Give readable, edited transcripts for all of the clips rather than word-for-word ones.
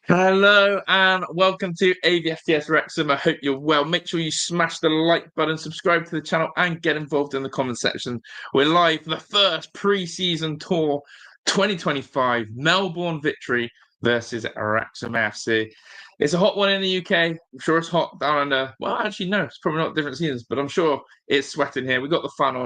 Hello and welcome to AVFTS Wrexham. I hope you're well. Make sure you smash the like button, subscribe to the channel, and get involved in the comment section. We're live for the first pre-season tour 2025 Melbourne victory versus Wrexham AFC. It's a hot one in the UK. I'm sure it's hot down under. Well, actually, no, it's probably not different seasons, but I'm sure it's sweating here. We got the fan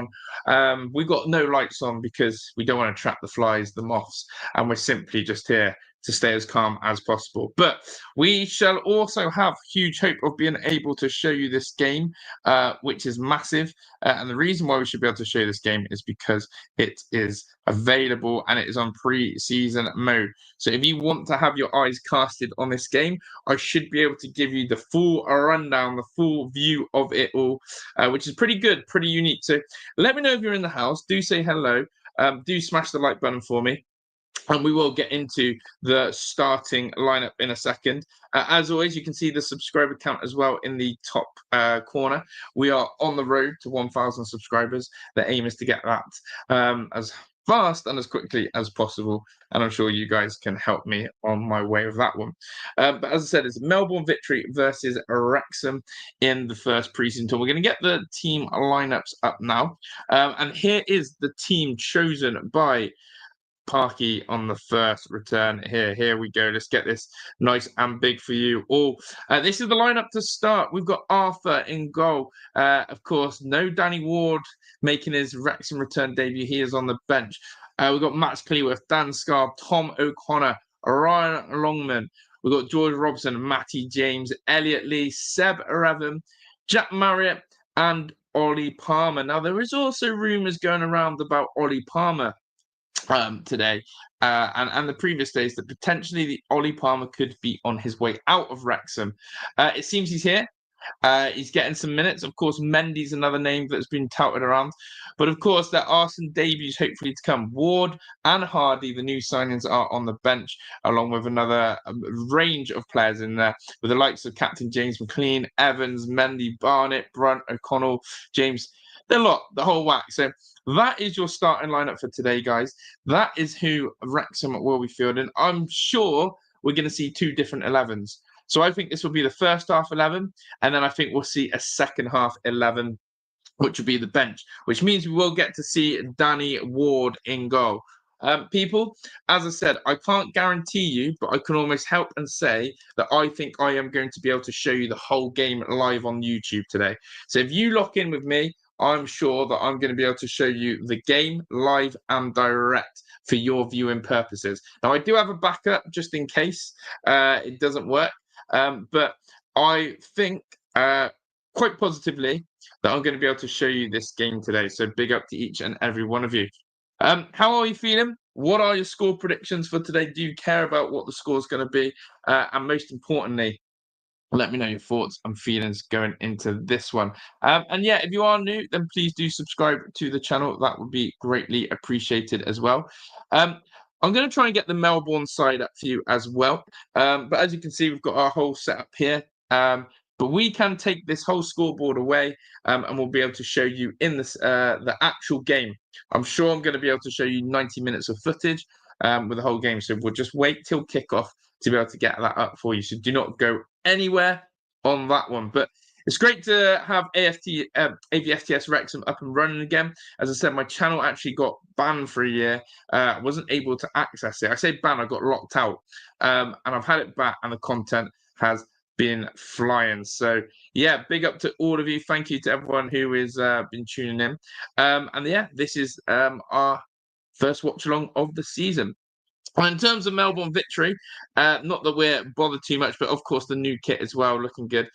on. We got no lights on because we don't want to trap the flies, the moths, and we're simply just here to stay as calm as possible. But we shall also have huge hope of being able to show you this game, which is massive. And the reason why we should be able to show you this game is because it is available and it is on pre-season mode. So if you want to have your eyes casted on this game, I should be able to give you the full rundown, the full view of it all, which is pretty good, pretty unique. So let me know if you're in the house. Do say hello. Do smash the like button for me. And we will get into the starting lineup in a second. As always, you can see the subscriber count as well in the top corner. We are on the road to 1,000 subscribers. The aim is to get that as fast and as quickly as possible. And I'm sure you guys can help me on my way with that one. But as I said, it's Melbourne victory versus Wrexham in the first preseason tour. We're going to get the team lineups up now. And here is the team chosen by Parky on the first return. Here we go. Let's get this nice and big for you all. This is the lineup to start. We've got Arthur in goal. Of course, no Danny Ward making his Wrexham return debut. He is on the bench. We've got Max Cleworth, Dan Scarr, Tom O'Connor, Ryan Longman. We've got George Robson, Matty James, Elliot Lee, Seb Aravan, Jack Marriott, and Ollie Palmer. Now, there is also rumours going around about Ollie Palmer today and the previous days that potentially the Ollie Palmer could be on his way out of Wrexham. It seems he's here. He's getting some minutes. Of course, Mendy's another name that's been touted around. But of course, there are some debuts hopefully to come. Ward and Hardy, the new signings, are on the bench, along with another range of players in there, with the likes of Captain James McLean, Evans, Mendy, Barnett, Brunt, O'Connell, James, the whole whack. So that is your starting lineup for today, guys. That is who Wrexham will be fielding. I'm sure we're going to see two different 11s. So I think this will be the first half 11, and then I think we'll see a second half 11, which will be the bench, which means we will get to see Danny Ward in goal. People, as I said, I can't guarantee you, but I can almost help and say that I think I am going to be able to show you the whole game live on YouTube today. So if you lock in with me, I'm sure that I'm going to be able to show you the game live and direct for your viewing purposes. Now, I do have a backup just in case it doesn't work, but I think quite positively that I'm going to be able to show you this game today. So big up to each and every one of you. How are you feeling? What are your score predictions for today? Do you care about what the score is going to be? And most importantly, let me know your thoughts and feelings going into this one. And yeah, if you are new, then please do subscribe to the channel. That would be greatly appreciated as well. I'm going to try and get the Melbourne side up for you as well. But as you can see, we've got our whole setup here. But we can take this whole scoreboard away and we'll be able to show you in this the actual game. I'm sure I'm going to be able to show you 90 minutes of footage with the whole game. So we'll just wait till kickoff to be able to get that up for you. So do not go anywhere on that one. But it's great to have AVFTS Wrexham up and running again. As I said, my channel actually got banned for a year. I wasn't able to access it. I say banned, I got locked out. And I've had it back and the content has been flying. So yeah, big up to all of you. Thank you to everyone who has been tuning in. And yeah, this is our first watch along of the season. In terms of Melbourne victory, not that we're bothered too much, but of course the new kit as well, looking good.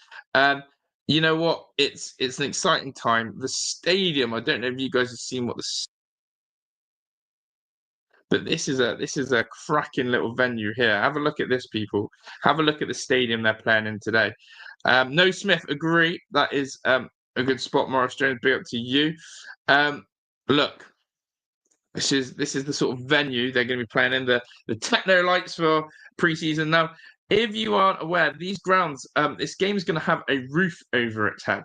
You know what? It's an exciting time. The stadium. I don't know if you guys have seen what but this is a cracking little venue here. Have a look at this, people. Have a look at the stadium they're playing in today. No Smith, agree. That is a good spot. Morris Jones, big up to you. Look. This is the sort of venue they're going to be playing in, the techno lights for preseason. Now, if you aren't aware, these grounds, this game is going to have a roof over its head,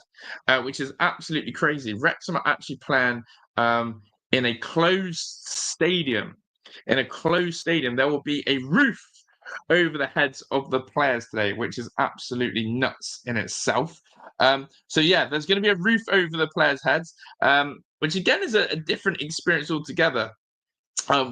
which is absolutely crazy. Wrexham are actually playing in a closed stadium. In a closed stadium, there will be a roof over the heads of the players today, which is absolutely nuts in itself. So yeah, there's going to be a roof over the players' heads, which again is a different experience altogether.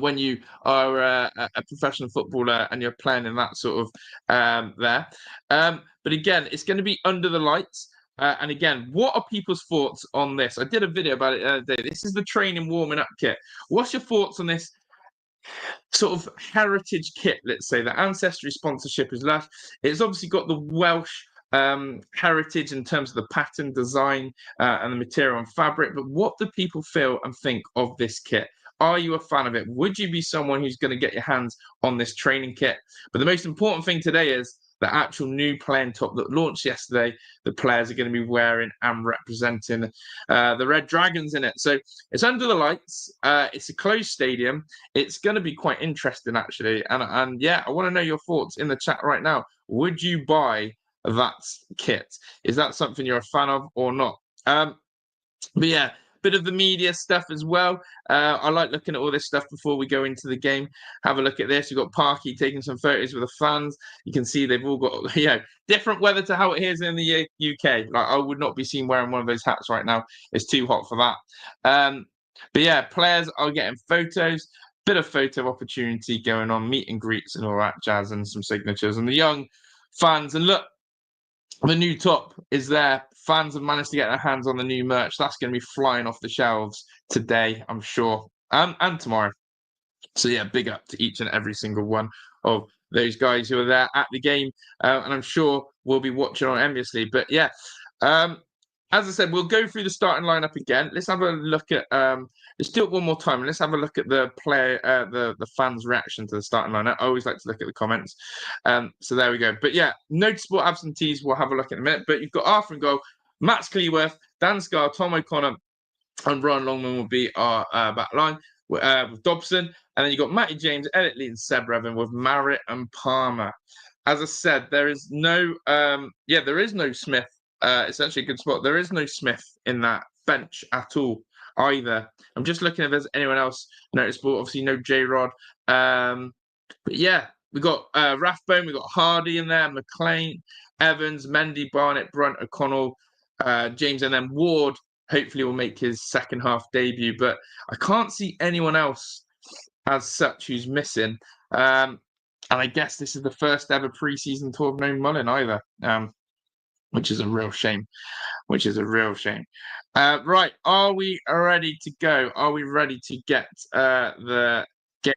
When you are a professional footballer and you're playing in that sort of there. But again, it's going to be under the lights. And again, what are people's thoughts on this? I did a video about it the other day. This is the training warming up kit. What's your thoughts on this sort of heritage kit, let's say? The Ancestry sponsorship is left. It's obviously got the Welsh heritage in terms of the pattern, design, and the material and fabric. But what do people feel and think of this kit? Are you a fan of it? Would you be someone who's going to get your hands on this training kit? But the most important thing today is the actual new playing top that launched yesterday. The players are going to be wearing and representing the Red Dragons in it. So it's under the lights. It's a closed stadium. It's going to be quite interesting, actually. And yeah, I want to know your thoughts in the chat right now. Would you buy that kit? Is that something you're a fan of or not? But yeah, bit of the media stuff as well. I like looking at all this stuff before we go into the game. Have a look at this. You've got Parky taking some photos with the fans. You can see they've all got, different weather to how it is in the UK. Like, I would not be seen wearing one of those hats right now. It's too hot for that. But yeah, players are getting photos. Bit of photo opportunity going on, meet and greets and all that jazz, and some signatures. And the young fans, and look, the new top is there. Fans have managed to get their hands on the new merch. That's going to be flying off the shelves today, I'm sure, and tomorrow. So yeah, big up to each and every single one of those guys who are there at the game, and I'm sure we'll be watching on enviously. But yeah, as I said, we'll go through the starting lineup again. Let's have a look at. Let's do it one more time, and let's have a look at the player, the fans' reaction to the starting lineup. I always like to look at the comments. So there we go. But yeah, noticeable absentees. We'll have a look in a minute. But you've got Arthur in goal, Max Cleworth, Dan Scarr, Tom O'Connor, and Ryan Longman will be our back line with Dobson, and then you've got Matty James, Elliot Lee, and Seb Revan with Marriott and Palmer. As I said, there is no, there is no Smith. It's actually a good spot. There is no Smith in that bench at all either. I'm just looking if there's anyone else noticeable. Obviously, no J-Rod. But yeah, we got Rathbone, we got Hardy in there, McLean, Evans, Mendy, Barnett, Brunt, O'Connell, James, and then Ward. Hopefully, will make his second half debut. But I can't see anyone else as such who's missing. And I guess this is the first ever pre-season tour of no Mullen either. Which is a real shame. Right, are we ready to go? Are we ready to get the game?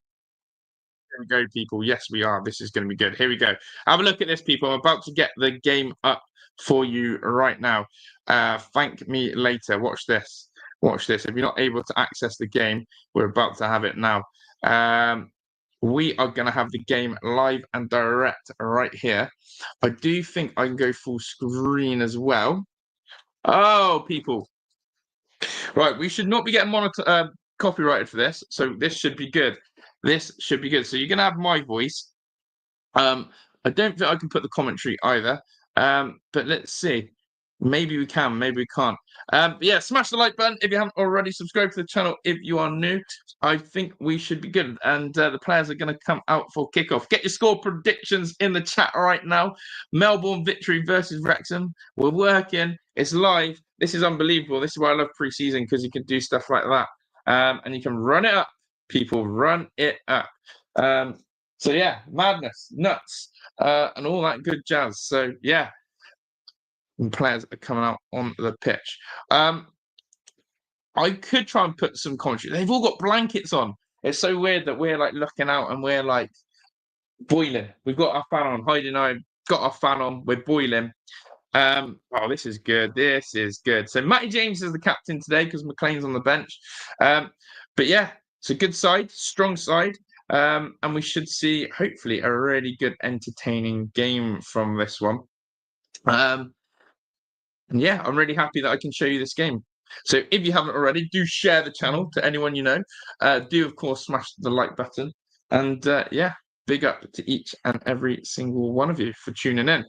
Here we go, people. Yes, we are. This is going to be good. Here we go. Have a look at this, people. I'm about to get the game up for you right now. Thank me later. Watch this. Watch this. If you're not able to access the game, we're about to have it now. We are going to have the game live and direct right here. I do think I can go full screen as well. Oh, people. Right, we should not be getting copyrighted for this, so this should be good. This should be good. So you're going to have my voice. I don't think I can put the commentary either, but let's see. Maybe we can, maybe we can't. Yeah, smash the like button if you haven't already. Subscribe to the channel if you are new. I think we should be good. And the players are going to come out for kickoff. Get your score predictions in the chat right now. Melbourne victory versus Wrexham. We're working. It's live. This is unbelievable. This is why I love pre-season, because you can do stuff like that. And you can run it up, people. Run it up. So yeah, madness, nuts, and all that good jazz. So yeah. And players are coming out on the pitch. I could try and put some commentary. They've all got blankets on. It's so weird that we're like looking out and we're like boiling. We've got our fan on. Heidi and I got our fan on. We're boiling. Oh, this is good. This is good. So Matty James is the captain today because McLean's on the bench. But yeah, it's a good side, strong side. And we should see, hopefully, a really good, entertaining game from this one. And yeah, I'm really happy that I can show you this game. So if you haven't already, do share the channel to anyone you know. Do, of course, smash the like button. And yeah, big up to each and every single one of you for tuning in.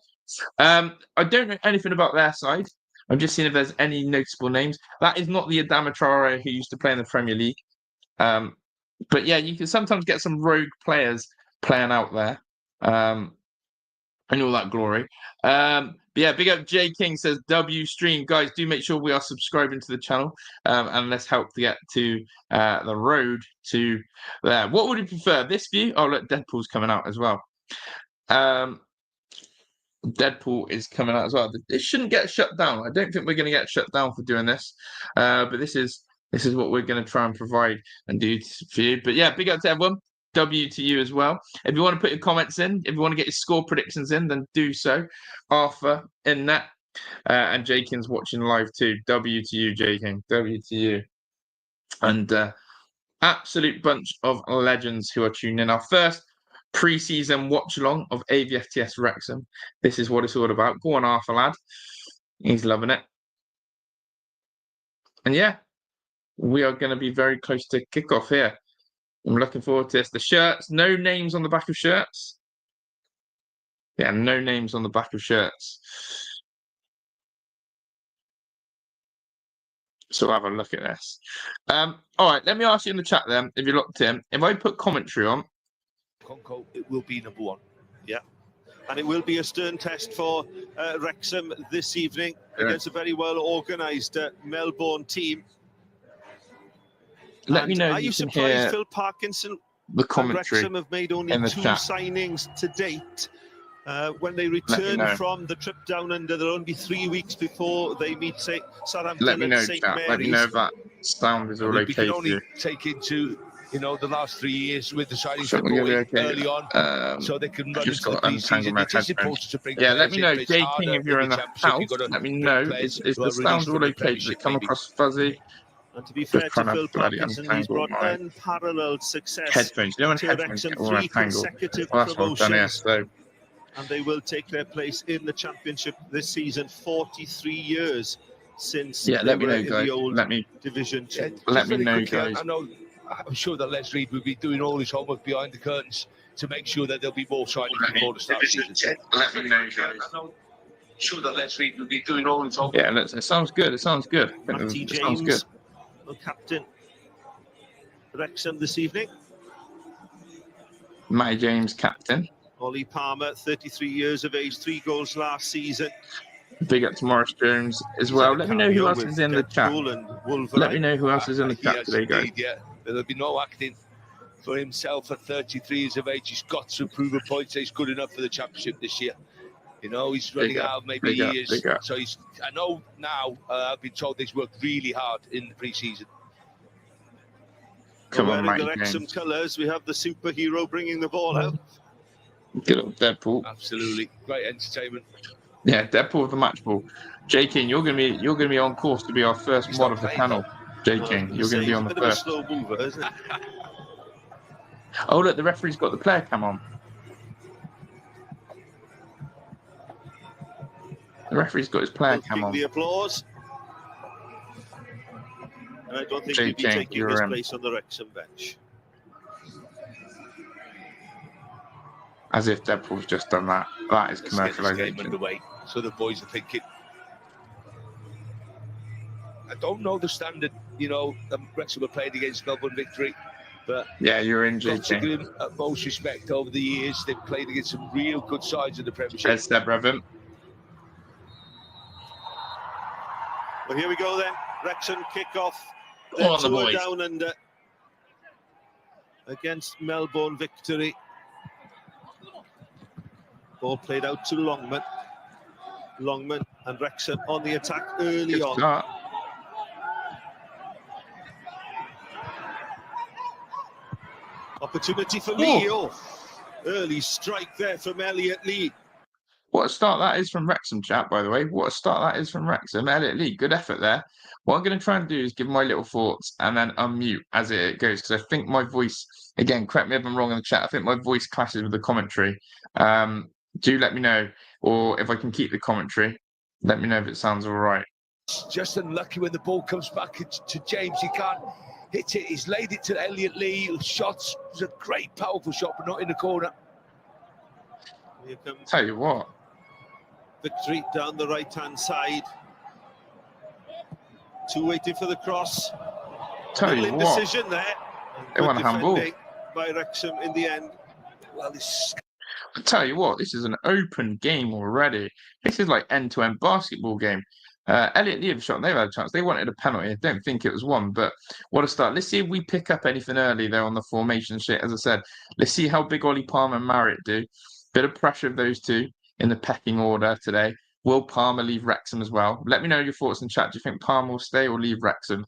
I don't know anything about their side. I'm just seeing if there's any noticeable names. That is not the Adama Traore who used to play in the Premier League. But yeah, you can sometimes get some rogue players playing out there. and all that glory. But yeah, big up J King says W stream. Guys, do make sure we are subscribing to the channel, and let's help to get to the road to there. What would you prefer? This view? Oh, look, Deadpool's coming out as well. Deadpool is coming out as well. It shouldn't get shut down. I don't think we're going to get shut down for doing this, but this is what we're going to try and provide and do for you. But yeah, big up to everyone. W to you as well. If you want to put your comments in, if you want to get your score predictions in, then do so. Arthur in that, and Jakin's watching live too. W to you, Jakin. W to you. And absolute bunch of legends who are tuning in. Our first pre-season watch-along of AVFTS Wrexham. This is what it's all about. Go on, Arthur, lad. He's loving it. And yeah, we are going to be very close to kickoff here. I'm looking forward to this. The shirts, no names on the back of shirts. Yeah, no names on the back of shirts. So we'll have a look at this. All right, let me ask you in the chat then, if you're locked in, if I put commentary on. Conco, it will be number one. Yeah. And it will be a stern test for Wrexham this evening against a very well-organised Melbourne team. Let me know are if you can surprised hear Phil Parkinson the commentary. Wrexham have made only 2 signings to date. When they return from the trip down under, they're only 3 weeks before they meet Southampton and St Mary's. Let me know if that sound is all okay. We can only take into the last 3 years with the signings early on, so they can run into the pre-season. It is important to bring. Yeah, let me know, J King, if you're in the house. Let me know. Is the sound all okay? Does it come across fuzzy? And to be fair to Phil Parkinson, he's brought unparalleled success headphones. You know when to headphones Wrexham, get all 3 consecutive promotions. And they will take their place in the Championship this season. 43 years since let me know, guys. Let me Division 2. Let me know, guys. I'm sure that Les Reed will be doing all his homework behind the curtains to make sure that there'll be more signings before the start of the season. Let me know, guys. I'm sure that Les Reed will be doing all his homework. Yeah, it sounds good. It sounds good. Matty James, the captain, Wrexham this evening. Matty James, captain. Ollie Palmer, 33 years of age, 3 goals last season. Big up to Morris Jones as well. Let me know who else is in the chat. Let me know who else is in the chat today, guys. Yeah, there'll be no acting for himself at 33 years of age. He's got to prove a point that he's good enough for the Championship this year. He's running out of maybe years. So I know now, I've been told he's worked really hard in the pre-season. Come on, wearing the Wrexham colours, we have the superhero bringing the ball out. Good old Deadpool. Absolutely. Great entertainment. Yeah, Deadpool with the match ball. J King, you're gonna be on course to be our first mod of the panel. J King, you're gonna be on the first. Slow mover, isn't it? Oh look, the referee's got the player cam on. The referee's got his player cam on. The applause. And I don't think he'll be taking his place on the Wrexham bench. As if Deadpool's just done that. That is commercialisation. So the boys are thinking. I don't know the standard, Wrexham were playing against Melbourne Victory, but yeah, you're in, JT. To give them most respect over the years. They've played against some real good sides in the Premiership. There's Steb Revan. Well, here we go then. Wrexham kick off. On the boys. Down under against Melbourne Victory. Ball played out to Longman. Longman and Wrexham on the attack early on. Start. Opportunity for me. Early strike there from Elliot Lee. What a start that is from Wrexham, chat, by the way. What a start that is from Wrexham. Elliot Lee, good effort there. What I'm going to try and do is give my little thoughts and then unmute as it goes, because I think my voice, again, correct me if I'm wrong in the chat, I think my voice clashes with the commentary. Do let me know, or if I can keep the commentary, let me know if it sounds all right. Just unlucky when the ball comes back to James. He can't hit it. He's laid it to Elliot Lee. Shots, it was a great, powerful shot, but not in the corner. Here comes Tell you what. Victory down the right-hand side. 2 waiting for the cross. Tell you what. Decision there. They want a handball. By Wrexham in the end. Well, this. I tell you what, this is an open game already. This is like end-to-end basketball game. Elliot Lee have shot, they've had a chance. They wanted a penalty. I don't think it was one, but what a start. Let's see if we pick up anything early there on the formation shit. As I said, let's see how big Ollie Palmer and Marriott do. Bit of pressure of those two in the pecking order today. Will Palmer leave Wrexham as well? Let me know your thoughts in chat. Do you think Palmer will stay or leave Wrexham?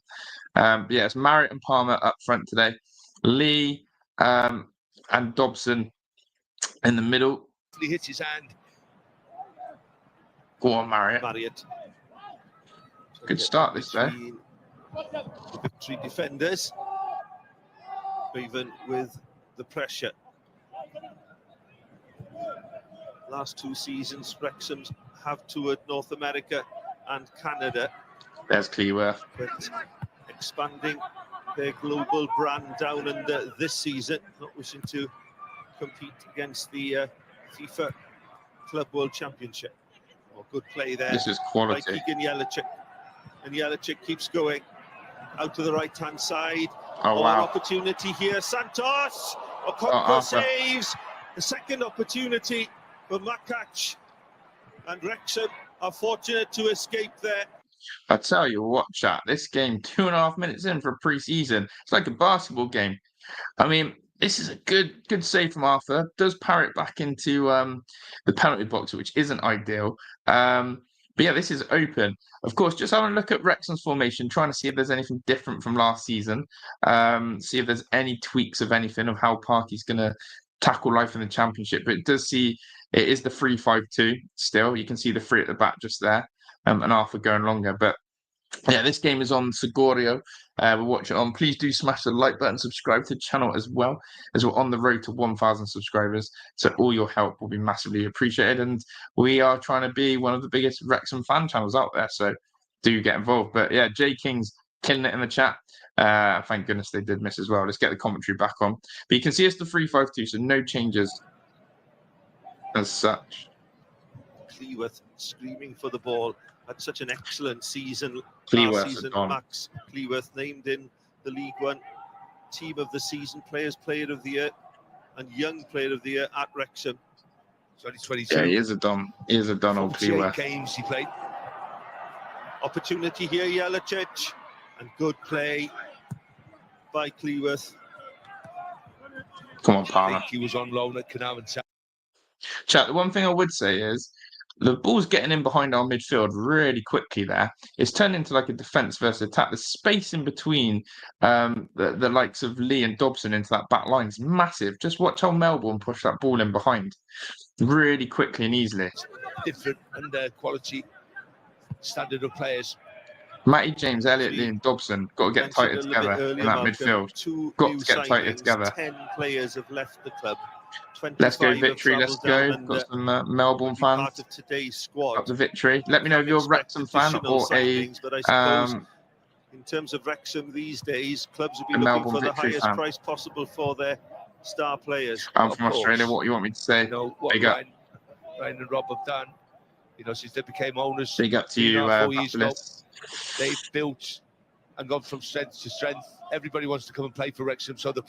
Yeah, it's Marriott and Palmer up front today. Lee and Dobson in the middle. He hits his hand. Go on, Marriott. Good start this day. The victory defenders, even with the pressure. Last 2 seasons, Wrexham's have toured North America and Canada. There's Cleworth. But expanding their global brand down under this season, not wishing to compete against the FIFA Club World Championship. Oh, good play there. This is quality. By Keegan Jeličić. And Jeličić keeps going out to the right-hand side. Oh, wow. An opportunity here. Santos. Okonkwo saves. The second opportunity for Makac. And Wrexham are fortunate to escape there. I tell you what, chat, this game, 2.5 minutes in for a pre-season, it's like a basketball game. I mean, this is a good save from Arthur. Does parry it back into the penalty box, which isn't ideal. But yeah, this is open. Of course, just having a look at Wrexham's formation, trying to see if there's anything different from last season. See if there's any tweaks of anything of how Parky's going to tackle life in the Championship. But it does see it is the 3-5-2 still. You can see the 3 at the back just there, and Arthur going longer. But yeah, this game is on Segorio. We're watching on. Please do smash the like button, subscribe to the channel as well, as we're on the road to 1,000 subscribers. So all your help will be massively appreciated. And we are trying to be one of the biggest Wrexham fan channels out there. So do get involved. But yeah, Jay King's killing it in the chat. Thank goodness they did miss as well. Let's get the commentary back on. But you can see it's the 3-5-2, so no changes as such. Cleworth screaming for the ball. Had such an excellent season Cleworth last season. Max Cleworth named in the League One Team of the Season, Player of the Year, and Young Player of the Year at Wrexham. 2022. Yeah, he is a don. He is a don on Cleworth. Games he played. Opportunity here, Jeličić, and good play by Cleworth. Come on, Palmer. I think he was on loan at Canal. Chat, the one thing I would say is the ball's getting in behind our midfield really quickly there. It's turned into like a defence versus attack. The space in between the likes of Lee and Dobson into that back line is massive. Just watch how Melbourne push that ball in behind really quickly and easily. Different and quality standard of players. Matty James, Elliot Lee and Dobson got to get tighter together in that midfield. Got to get tighter together. 10 players have left the club. Let's go, Victory. Let's go. Got some Melbourne fans. Part of today's squad. Up to Victory. Let me know if you're a Wrexham fan or a. But I suppose in terms of Wrexham these days, clubs will be looking for the highest price possible for their star players. I'm from Australia. What you want me to say? You know, what Ryan and Rob have done, you know, since they became owners. Big up to you, 4 years ago. They've built and gone from strength to strength. Everybody wants to come and play for Wrexham, so the.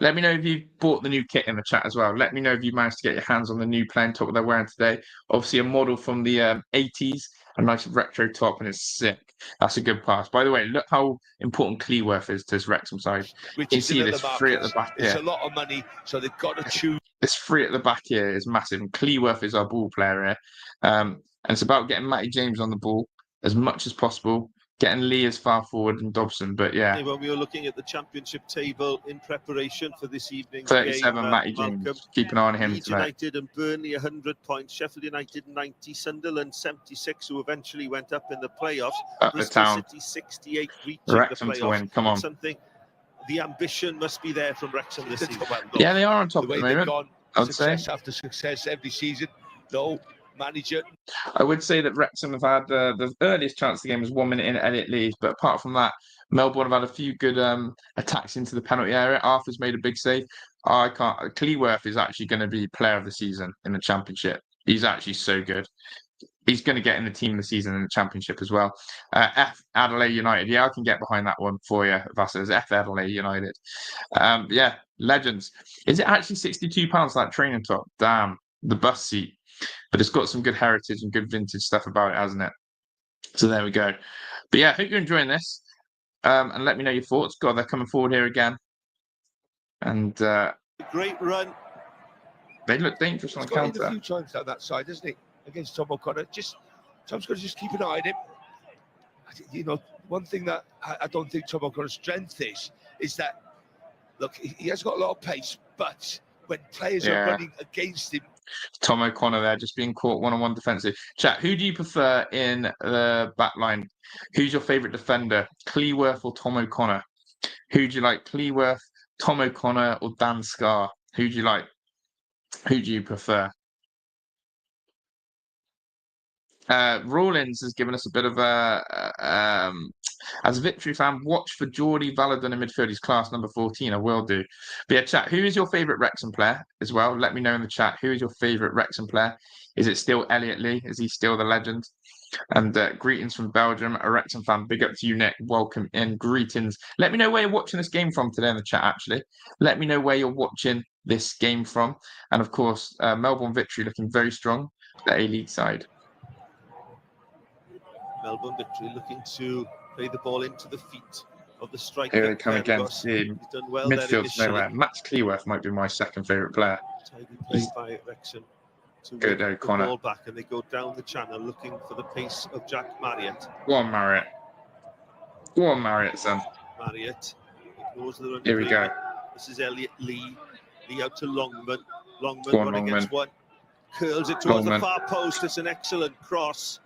Let me know if you bought the new kit in the chat as well. Let me know if you managed to get your hands on the new playing top that they're wearing today. Obviously, a model from the 80s, a nice retro top, and it's sick. That's a good pass. By the way, look how important Cleworth is to this Wrexham side. You can see this 3 at the back here. It's a lot of money, so they've got to choose. This 3 at the back here is massive, and Cleworth is our ball player here. And it's about getting Matty James on the ball as much as possible. Getting Lee as far forward and Dobson, but yeah. When we were looking at the Championship table in preparation for this evening's 37, game, Matty James. Keep an eye on him Leeds tonight. United and Burnley 100 points, Sheffield United 90, Sunderland 76, who eventually went up in the playoffs. Up the town. City 68, reaching Wrexham the playoffs. to win. Come on. Something. The ambition must be there from Wrexham this season. Yeah, they are on top at the moment. I'd say. Success after success every season. No manager. I would say that Wrexham have had the earliest chance of the game was 1 minute in Elliot Lee's, but apart from that, Melbourne have had a few good attacks into the penalty area. Arthur's made a big save. Cleworth is actually going to be player of the season in the Championship. He's actually so good. he's going to get in the team of the season in the Championship as well. F Adelaide United. Yeah, I can get behind that one for you, Vassars. F Adelaide United. Yeah, legends. Is it actually £62 that training top? Damn, the bus seat. But it's got some good heritage and good vintage stuff about it, hasn't it? So there we go. But yeah, I hope you're enjoying this. And let me know your thoughts. God, they're coming forward here again. And great run. They look dangerous on the counter. He's got a few times down that side, hasn't he? Against Tom O'Connor. Tom's got to just keep an eye on him. You know, one thing that I don't think Tom O'Connor's strength is that, look, he has got a lot of pace, but when players are running against him. Tom O'Connor there, just being caught one-on-one defensive. Chat, who do you prefer in the back line? Who's your favourite defender, Cleworth or Tom O'Connor? Who do you like, Cleworth, Tom O'Connor or Dan Scarr? Who do you like? Who do you prefer? Rawlins has given us a bit of a as a Victory fan, watch for Geordie Valadon in midfield. He's class number 14. I will do. But yeah, chat, who is your favourite Wrexham player as well? Let me know in the chat. Who is your favourite Wrexham player? Is it still Elliot Lee? Is he still the legend? And greetings from Belgium, a Wrexham fan. Big up to you, Nick. Welcome in. Greetings. Let me know where you're watching this game from today in the chat, actually. Let me know where you're watching this game from. And of course, Melbourne Victory looking very strong, the A-League side. Melbourne Victory looking to play the ball into the feet of the striker. Here they come again. He's done well Midfield's nowhere. Max Cleworth might be my second favourite player. Played by Wrexham to good win O'Connor. The ball back, and they go down the channel looking for the pace of Jack Marriott. Go on, Marriott. Go on, Marriott, son. Marriott ignores the run. Here we go. This is Elliot Lee. Lee out to Longman. Longman running against one. Curls it towards the far post. It's an excellent cross.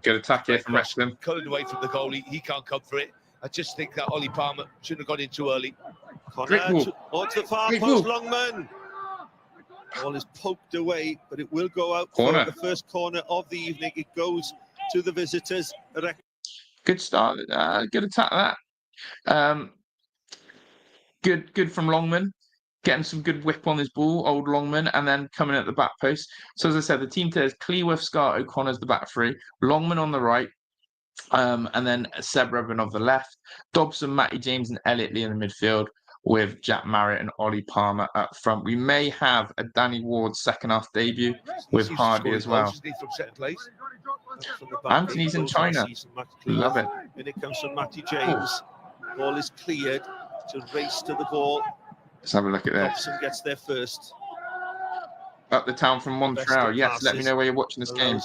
Good attack here from Wrexham. Cutting away from the goalie. He can't come for it. I just think that Ollie Palmer shouldn't have gone in too early. Connor towards the far post. Longman. Ball is poked away, but it will go out for the first corner of the evening. It goes to the visitors. Good start. Good attack that. Good from Longman. Getting some good whip on his ball, old Longman, and then coming at the back post. So as I said, the team today is Cleworth, Scarr, O'Connor's the back three, Longman on the right, and then Seb Redmond on the left, Dobson, Matty James, and Elliot Lee in the midfield, with Jack Marriott and Ollie Palmer up front. We may have a Danny Ward second half debut with Hardy as well. Anthony's in China. Love it. And it comes from Matty James. Ball is cleared to race to the ball. Let's have a look at this. Dobson gets there first. Up the town from Montreal. Yes, let me know where you're watching this game.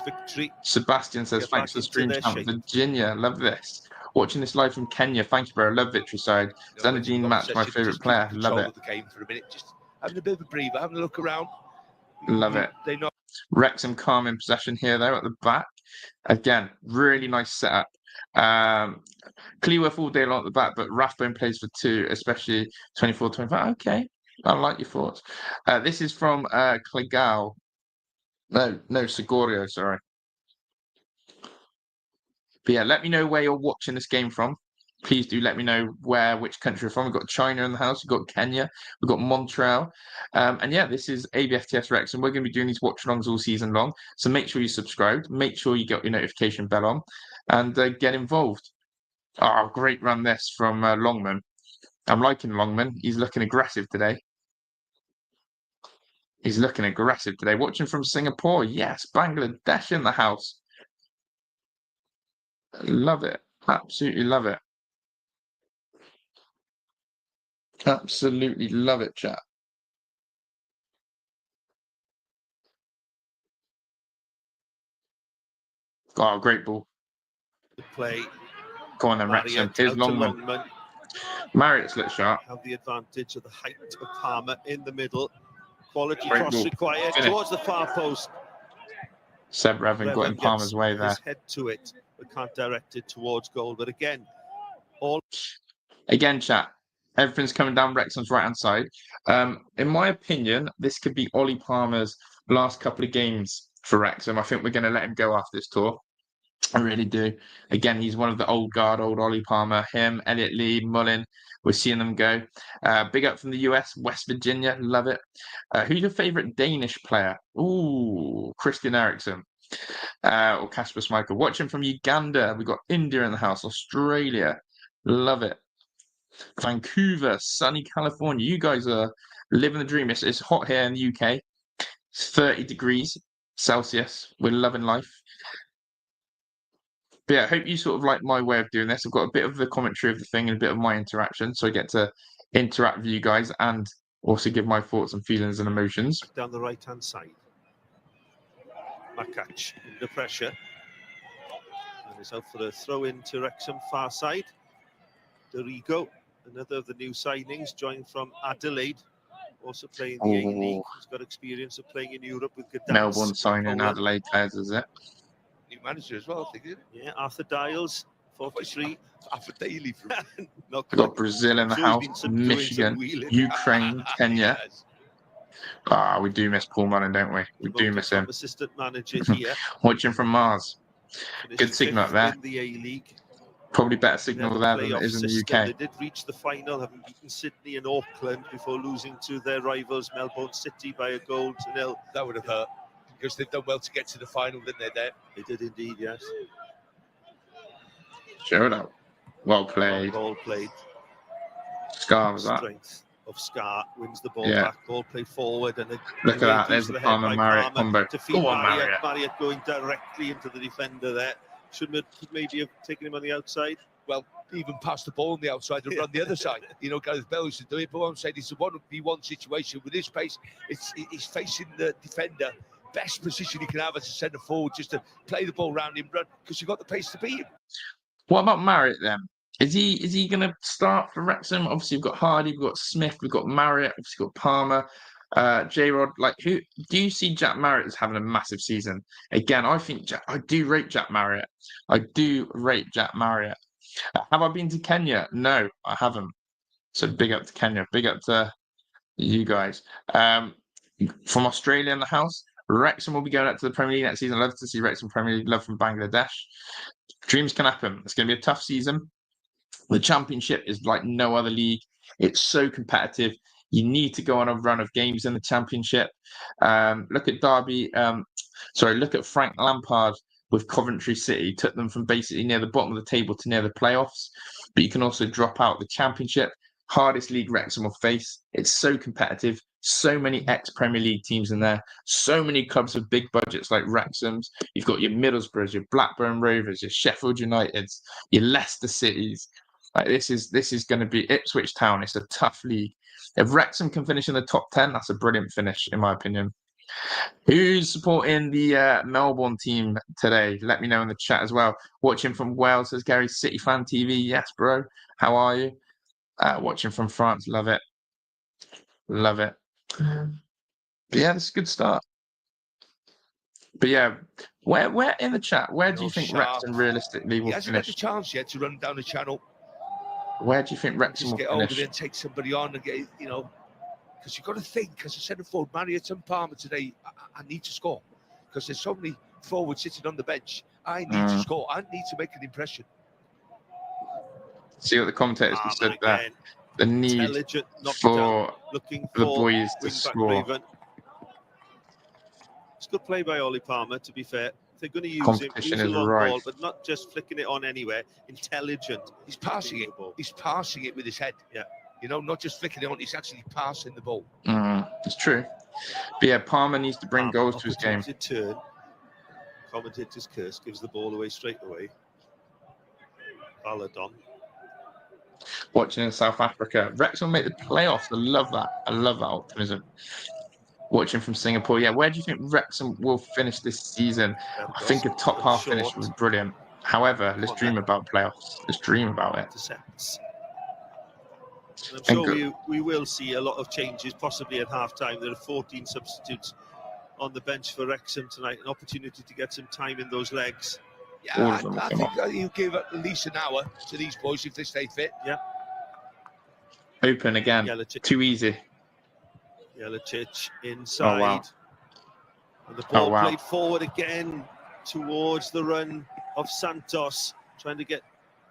Sebastian says, thanks for the stream, champ. Virginia, love this. Watching this live from Kenya. Thank you, bro. Love Victory side. Zanadine Match, my favourite player. Love it. The game for a minute. Just having a bit of a breather, having a look around. Love it. Wrexham calm in possession here, though, at the back. Again, really nice setup. Cleworth all day long at the back, but Rathbone plays for two, especially 24-25. Okay, I like your thoughts. This is from Clegao. No, Segorio, sorry. But yeah, let me know where you're watching this game from. Please do let me know which country you're from. We've got China in the house. We've got Kenya. We've got Montreal. And yeah, this is AVFTS Wrexham. We're going to be doing these watch-alongs all season long. So make sure you subscribe. Make sure you get your notification bell on. And get involved. Oh, great run this from Longman. I'm liking Longman. He's looking aggressive today. Watching from Singapore. Yes, Bangladesh in the house. Love it. Absolutely love it. Absolutely love it, chat. Oh, great ball. Play. Go on then, Wrexham. Here's Longman. Marriott's looks sharp. Have the advantage of the height of Palmer in the middle. Quality cross required towards the far post. Seb Redmond got in Palmer's way there. Head to it, but can't direct it towards goal. But again, chat. Everything's coming down Wrexham's right-hand side. In my opinion, this could be Ollie Palmer's last couple of games for Wrexham. I think we're going to let him go after this tour. I really do. Again, he's one of the old guard, old Ollie Palmer, him, Elliot Lee, Mullin. We're seeing them go. Big up from the US, West Virginia, love it. Who's your favourite Danish player? Ooh, Christian Eriksen or Kasper Schmeichel. Watching from Uganda, we've got India in the house, Australia, love it. Vancouver, sunny California. You guys are living the dream. It's hot here in the UK. It's 30 degrees Celsius. We're loving life. But yeah, I hope you sort of like my way of doing this. I've got a bit of the commentary of the thing and a bit of my interaction, so I get to interact with you guys and also give my thoughts and feelings and emotions. Down the right-hand side. Makac under pressure. And is out for a throw-in to Wrexham far side. Dorigo, another of the new signings, joined from Adelaide. Also playing the A-League. He's got experience of playing in Europe with Gdansk. Melbourne signing Adelaide players, is it? New manager as well, I think, isn't it? Yeah, Arthur Dials, 43. Half a daily. We've got Brazil in the house, Michigan, Ukraine, Kenya. We do miss Paul Mullin, don't we? We do miss him. Assistant manager here. Watching from Mars. Good signal up there. In the A-League. Probably better signal there than it is in the UK. They did reach the final, having beaten Sydney and Auckland before losing to their rivals Melbourne City by a goal to 0. That would have hurt, because they've done well to get to the final, didn't they? There. They did indeed, yes. Showed up. Well played. Ball played. Scar was that. Strength of Scar wins the ball back. Ball play forward, and look at that. There's the Palmer Marriott combo. Go on, Marriott. Marriott going directly into the defender there. Shouldn't have maybe have taken him on the outside. Well, even pass the ball on the outside and run the other side. You know, Gareth Bale used to do it, but what I'm saying, it's a 1v1 situation. With his pace, he's facing the defender. Best position he can have as a centre forward, just to play the ball around him, run, because you've got the pace to beat him. What about Marriott then? Is he going to start for Wrexham? Obviously, we've got Hardy, we've got Smith, we've got Marriott, obviously got Palmer, J-Rod. Like, who do you see Jack Marriott as having a massive season? Again, I think I do rate Jack Marriott. Have I been to Kenya? No, I haven't. So big up to Kenya. Big up to you guys. From Australia in the house, Wrexham will be going up to the Premier League next season. Love to see Wrexham Premier League. Love from Bangladesh. Dreams can happen. It's going to be a tough season. The Championship is like no other league. It's so competitive. You need to go on a run of games in the Championship. Look at look at Frank Lampard with Coventry City. Took them from basically near the bottom of the table to near the playoffs. But you can also drop out the Championship. Hardest league Wrexham will face. It's so competitive. So many ex-Premier League teams in there. So many clubs with big budgets like Wrexham's. You've got your Middlesbroughs, your Blackburn Rovers, your Sheffield Uniteds, your Leicester Cities. Like this is going to be Ipswich Town. It's a tough league. If Wrexham can finish in the top 10, that's a brilliant finish, in my opinion. Who's supporting the Melbourne team today? Let me know in the chat as well. Watching from Wales, says Gary, City Fan TV. Yes, bro. How are you? Watching from France. Love it. Love it. But yeah, this is a good start. But yeah, where in the chat, where do you think Wrexham realistically will finish? He hasn't had a chance yet to run down the channel. Where do you think Wrexham will finish? Just get over there and take somebody on and get, because you've got to think, as I said before, Marriott and Palmer today, I need to score. Because there's so many forwards sitting on the bench. I need to score. I need to make an impression. See what the commentators have said there. The need for the boys to score. It's good play by Ollie Palmer, to be fair. If they're going to use him, use a long ball, but not just flicking it on anywhere. Intelligent. He's passing it. He's passing it with his head. Yeah. Not just flicking it on. He's actually passing the ball. It's true. But yeah, Palmer needs to bring goals to his game. Turn. Commentator's curse gives the ball away straight away. Baladon. Watching in South Africa. Wrexham will make the playoffs. I love that. I love that optimism. Watching from Singapore. Yeah, where do you think Wrexham will finish this season? I think a top half finish was brilliant. However, let's dream about playoffs. Let's dream about it. I'm sure we will see a lot of changes, possibly at half-time. There are 14 substitutes on the bench for Wrexham tonight. An opportunity to get some time in those legs. Yeah, I think you give at least an hour to these boys if they stay fit. Yeah. Open again. Too easy. Jelicic inside. Oh, wow. And the ball played forward again towards the run of Santos, trying to get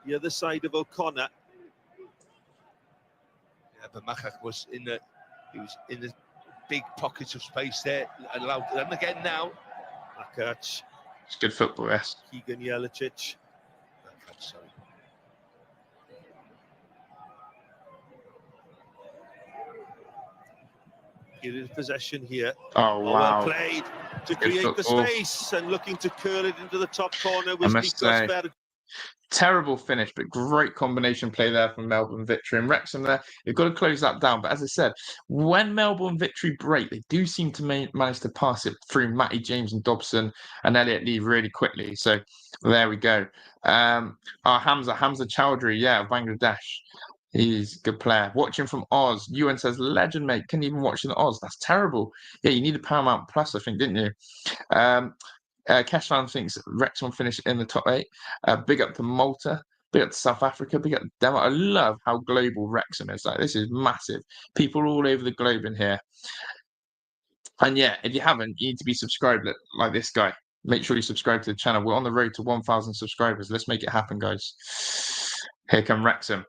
the other side of O'Connor. Yeah, but Makak was in the big pockets of space there, allowed them again now. Makac. It's good football, yes. Keegan Jelicic. Makak, sorry. Here is possession here. Oh, wow. Well played to create the space and looking to curl it into the top corner with Nikos Ver. Terrible finish, but great combination play there from Melbourne Victory. And Wrexham there, they've got to close that down. But as I said, when Melbourne Victory break, they do seem to manage to pass it through Matty James and Dobson and Elliot Lee really quickly. So there we go. Hamza Chowdhury, yeah, Bangladesh. He's a good player. Watching from Oz. Ewan says, legend, mate. Couldn't even watch in Oz. That's terrible. Yeah, you need a Paramount Plus, I think, didn't you? Keshvan thinks Wrexham will finish in the top 8. Big up to Malta. Big up to South Africa. Big up to Denmark. I love how global Wrexham is. Like, this is massive. People all over the globe in here. And yeah, if you haven't, you need to be subscribed like this guy. Make sure you subscribe to the channel. We're on the road to 1,000 subscribers. Let's make it happen, guys. Here come Wrexham.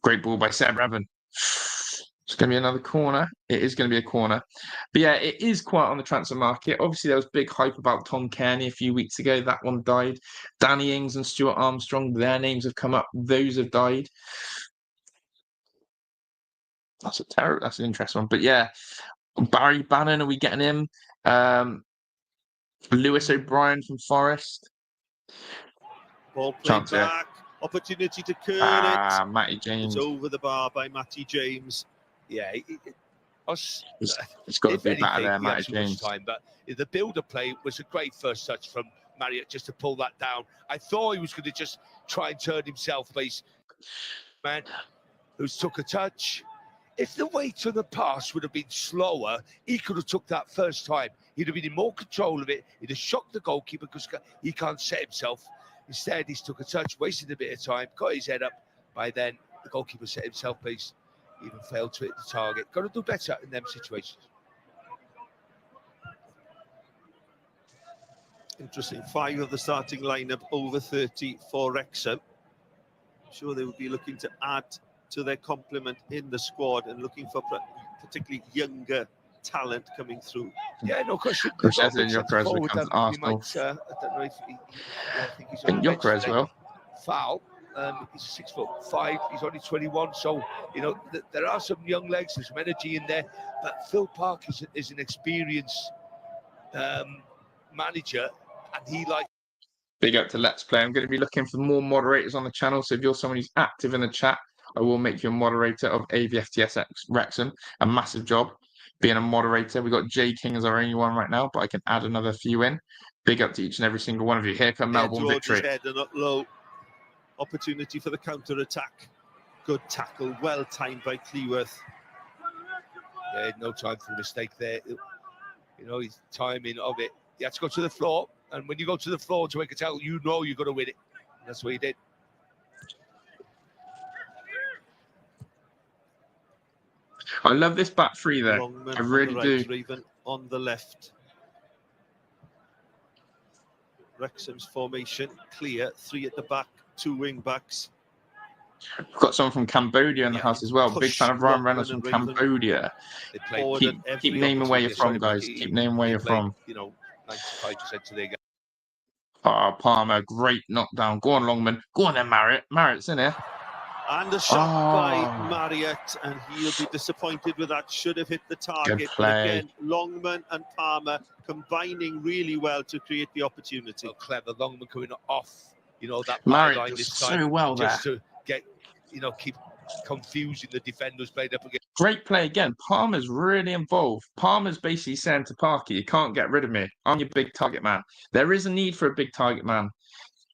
Great ball by Seb Raven. It's going to be another corner. It is going to be a corner. But yeah, it is quiet on the transfer market. Obviously, there was big hype about Tom Kearney a few weeks ago. That one died. Danny Ings and Stuart Armstrong, their names have come up. Those have died. That's an interesting one. But yeah, Barry Bannon, are we getting him? Lewis O'Brien from Forest. Ball played back. Opportunity to curl it. Matty James. It's over the bar by Matty James. Yeah, it's got to be better there, Matty James. Time, but the builder play was a great first touch from Marriott just to pull that down. I thought he was going to just try and turn himself, but he's man who took a touch. If the weight of the pass would have been slower, he could have took that first time. He'd have been in more control of it. He'd have shocked the goalkeeper because he can't set himself. Instead, he's took a touch, wasted a bit of time, got his head up. By then, the goalkeeper set himself, but he's even failed to hit the target. Got to do better in them situations. Interesting. 5 of the starting lineup over 30 for Wrexham. I'm sure they would be looking to add to their complement in the squad and looking for particularly younger talent coming through. Yeah, no question. Gyökeres becomes Arsenal. I don't know if I think he's on Gyökeres well. Foul. He's 6'5". He's only 21. So, there are some young legs. There's some energy in there. But Phil Park is an experienced manager, and he likes. Big up to Let's Play. I'm going to be looking for more moderators on the channel. So if you're someone who's active in the chat, I will make you a moderator of AVFTS Wrexham. A massive job being a moderator. We've got J King as our only one right now, but I can add another few in. Big up to each and every single one of you. Here come Melbourne Victory. Head and up low. Opportunity for the counter-attack. Good tackle, well timed by Cleworth. Yeah, no time for a mistake there. His timing of it. He had to go to the floor, and when you go to the floor to make a tackle, you've got to win it. That's what he did. I love this back three there. I really do. Raven on the left. Wrexham's formation clear. 3 at the back, 2 wing backs. We've got someone from Cambodia in the house as well. Big fan of Ryan Reynolds from Cambodia. Keep naming where you're from, guys. Keep naming where you're from. 95% to their game. Oh, Palmer, great knockdown. Go on, Longman. Go on then, Marriott. Marriott's in here. And a shot by Marriott, and he'll be disappointed with that. Should have hit the target. But again, Longman and Palmer combining really well to create the opportunity. Oh, clever. Longman coming off, that Marriott does so well there. Just to get, keep confusing the defenders played up again. Great play again. Palmer's really involved. Palmer's basically saying to Parky, you can't get rid of me. I'm your big target man. There is a need for a big target man.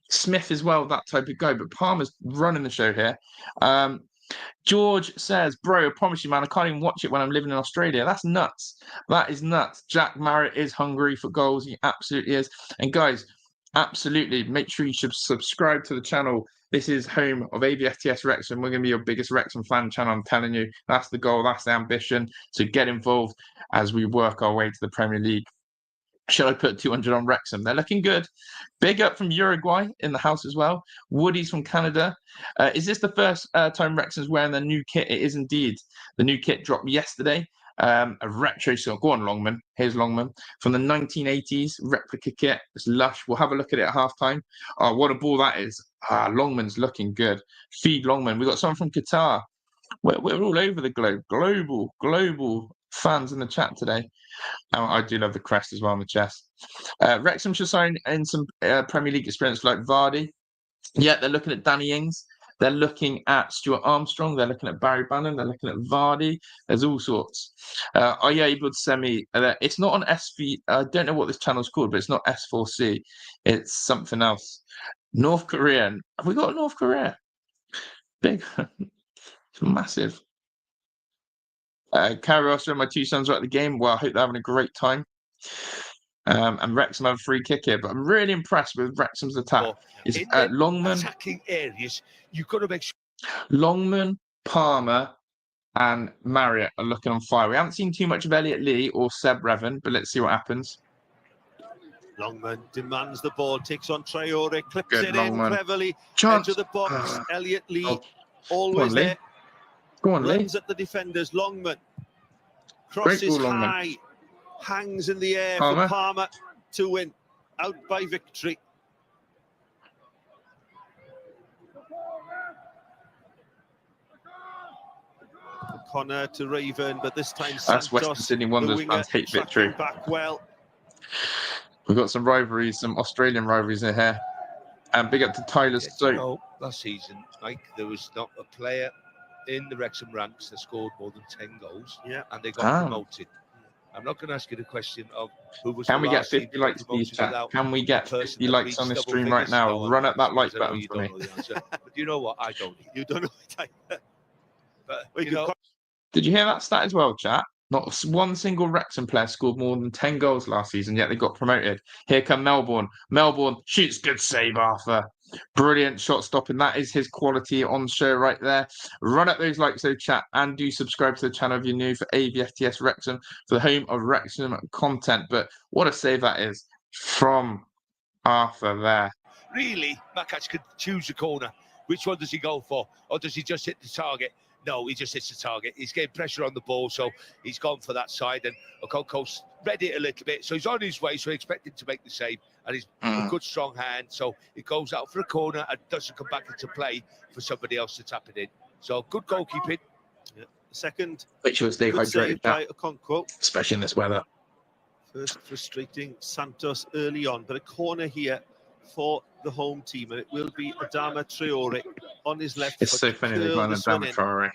Smith as well, that type of guy, but Palmer's running the show here. George says, bro, I promise you, man, I can't even watch it when I'm living in Australia. That's nuts. That is nuts. Jack Marriott is hungry for goals. He absolutely is. And guys, absolutely, make sure you should subscribe to the channel. This is home of AVFTS Wrexham. We're going to be your biggest Wrexham fan channel, I'm telling you. That's the goal. That's the ambition. So get involved as we work our way to the Premier League. Should I put 200 on Wrexham? They're looking good. Big up from Uruguay in the house as well. Woody's from Canada. Is this the first time Wrexham's wearing their new kit? It is indeed. The new kit dropped yesterday. A retro sort. Go on, Longman. Here's Longman from the 1980s replica kit. It's lush. We'll have a look at it at halftime. Oh, what a ball that is. Longman's looking good. Feed Longman. We've got someone from Qatar. We're all over the globe. Global fans in the chat today. I do love the crest as well on the chest. Wrexham should sign in some Premier League experience like Vardy. Yeah, they're looking at Danny Ings. They're looking at Stuart Armstrong. They're looking at Barry Bannon. They're looking at Vardy. There's all sorts. Are you able to send me? It's not on SV. I don't know what this channel's called, but it's not S4C. It's something else. North Korea. Have we got North Korea? Big. It's massive. Carrie Austin, my two sons are at the game. Well, I hope they're having a great time. And Wrexham have a free kick here, but I'm really impressed with Wrexham's attack. It's Longman, attacking areas. You've got to make sure. Longman, Palmer, and Marriott are looking on fire. We haven't seen too much of Elliot Lee or Seb Revan, but let's see what happens. Longman demands the ball, takes on Traore, clips Good, it Longman. in cleverly. Chance. Edge of the box. Elliot Lee, Go always on, Lee. there. Go on, Lee. Runs at the defenders. Longman crosses ball, Longman. high, hangs in the air Palmer. for Palmer to win. Out by victory. Connor to Raven, but this time That's Santos, Western Sydney Wanderers the winger, fans hate tracking victory. back well. We've got some rivalries, some Australian rivalries in here. And big up to Tyler Soap. No, last season, Mike, there was not a player in the Wrexham ranks that scored more than 10 goals. Yeah. And they got promoted. I'm not going to ask you the question of who was Can the we get last team 50 to likes, get please, promoted chat? without Can we get a person 50 that likes reached on the double stream right figures? now? No, Run up that like because I know button you for don't me. know the answer. But you know what? I don't. You don't know what But, We you could know, Did you hear that stat as well, chat? Not one single Wrexham player scored more than 10 goals last season, yet they got promoted. Here come Melbourne. Melbourne shoots, good save, Arthur. Brilliant shot stopping. That is his quality on show right there. Run up those likes, though, chat, and do subscribe to the channel if you're new for AVFTS Wrexham, for the home of Wrexham content. But what a save that is from Arthur there. really, Makac could choose a corner. Which one does he go for? Or does he just hit the target? No, he just hits the target. He's getting pressure on the ball, so he's gone for that side. And Okonkwo's read it a little bit, so he's on his way, so I expect him to make the save. And he's a good, strong hand, so it goes out for a corner and doesn't come back into play for somebody else to tap it in. So good goalkeeping. Yeah. Second, Which was stay good save hydrated, by Okonkwo. especially in this weather. First frustrating Santos early on, but a corner here for the home team, and it will be Adama Traore on his left. It's so funny they've gone and Adama Traore.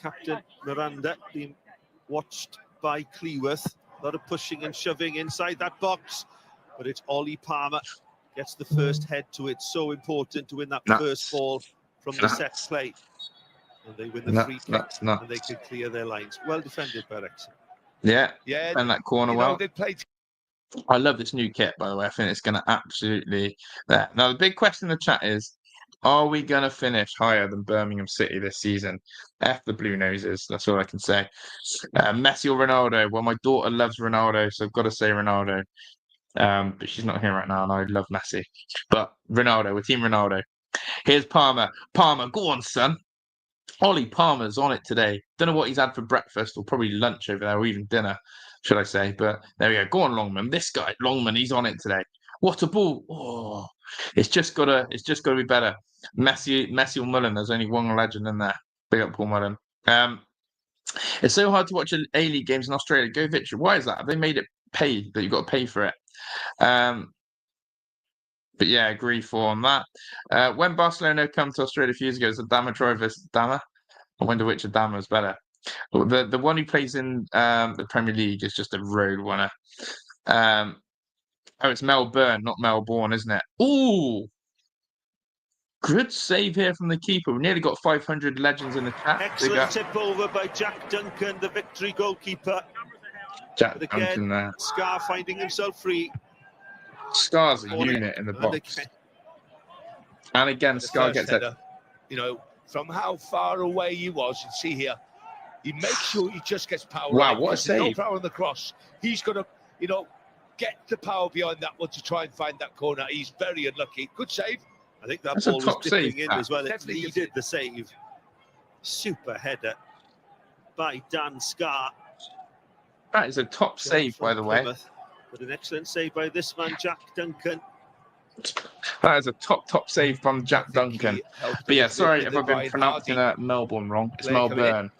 Captain Miranda being watched by Cleworth. A lot of pushing and shoving inside that box, but it's Ollie Palmer gets the first head to it. So important to win that first ball from the set play. And they win the free kick, and they can clear their lines. Well defended by Wrexham. Yeah, Yeah, and that corner well. They played. I love this new kit, by the way. I think it's going to absolutely... Now, the big question in the chat is, are we going to finish higher than Birmingham City this season? F the Blue Noses, that's all I can say. Messi or Ronaldo? Well, my daughter loves Ronaldo, so I've got to say Ronaldo. But she's not here right now, and I love Messi. But Ronaldo, we're Team Ronaldo. Here's Palmer. Palmer, go on, son. Ollie Palmer's on it today. Don't know what he's had for breakfast, or probably lunch over there, or even dinner, should I say. But there we go. Go on, Longman. This guy, Longman, he's on it today. What a ball. Oh, it's just gotta be better. Messi or Mullen, there's only one legend in there. Big up Paul Mullen. It's so hard to watch A-League games in Australia. Go Victory. Why is that? Have they made it paid that you've got to pay for it? But yeah, agree on that. When Barcelona come to Australia a few years ago, it was Adama Traore versus Adama. I wonder which Adama is better. The one who plays in the Premier League is just a road winner. It's Melbourne, not Melbourne, isn't it? Ooh! Good save here from the keeper. We nearly got 500 legends in the chat. Excellent tip over by Jack Duncan, the victory goalkeeper. Jack but again, Duncan there. Scar finding himself free. Scar's a unit in the box. And again, Scar gets it. You know, from how far away he was, you see here, he makes sure he just gets power. Wow, what a save. No power on the cross. He's going to you know, get the power behind that one to try and find that corner. He's very unlucky. Good save. I think that That's a ball was top dipping save, in that. as well. It Definitely needed the save. Super header by Dan Scarr. That is a top save, by the way. But an excellent save by this man, Jack Duncan. That is a top save from Jack Duncan. But yeah, sorry if I've been pronouncing Melbourne wrong. It's Melbourne.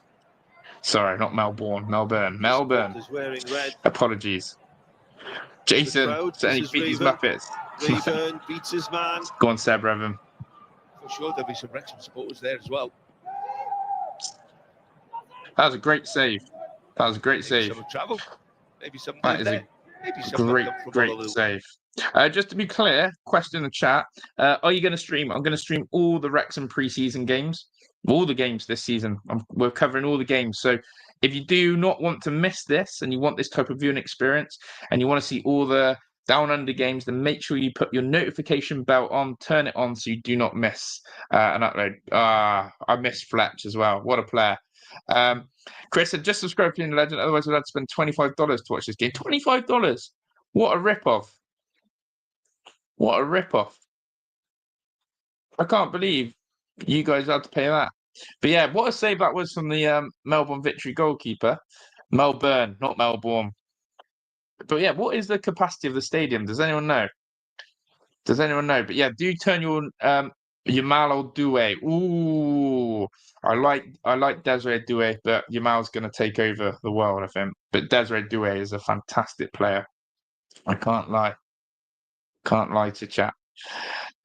Sorry, not Melbourne. Melbourne. Is wearing red. Apologies. Jason, saying he beat his Muppets. Rayburn beats his man. Go on, Seb Revan. For sure, there'll be some Wrexham supporters there as well. That was a great save. That was a great save. Some have travelled. Maybe some that is there. Maybe some great save. Just to be clear, question in the chat: are you going to stream? I'm going to stream all the Wrexham pre-season games, all the games this season. We're covering all the games. So if you do not want to miss this, and you want this type of viewing experience, and you want to see all the Down Under games, then make sure you put your notification bell on, turn it on, so you do not miss an upload. I missed Fletch as well. What a player! Chris said, just subscribe to the Legend, otherwise we'd have to spend $25 to watch this game. $25? What a rip-off. What a rip-off. I can't believe you guys had to pay that. But yeah, what a save that was from the Melbourne Victory goalkeeper. Melbourne, not Melbourne. But yeah, what is the capacity of the stadium? Does anyone know? Does anyone know? But yeah, do turn your Yamal Doué. Ooh, I like Desiree Doué, but Yamal's going to take over the world, I think. But Desiree Doué is a fantastic player. I can't lie. Can't lie to chat.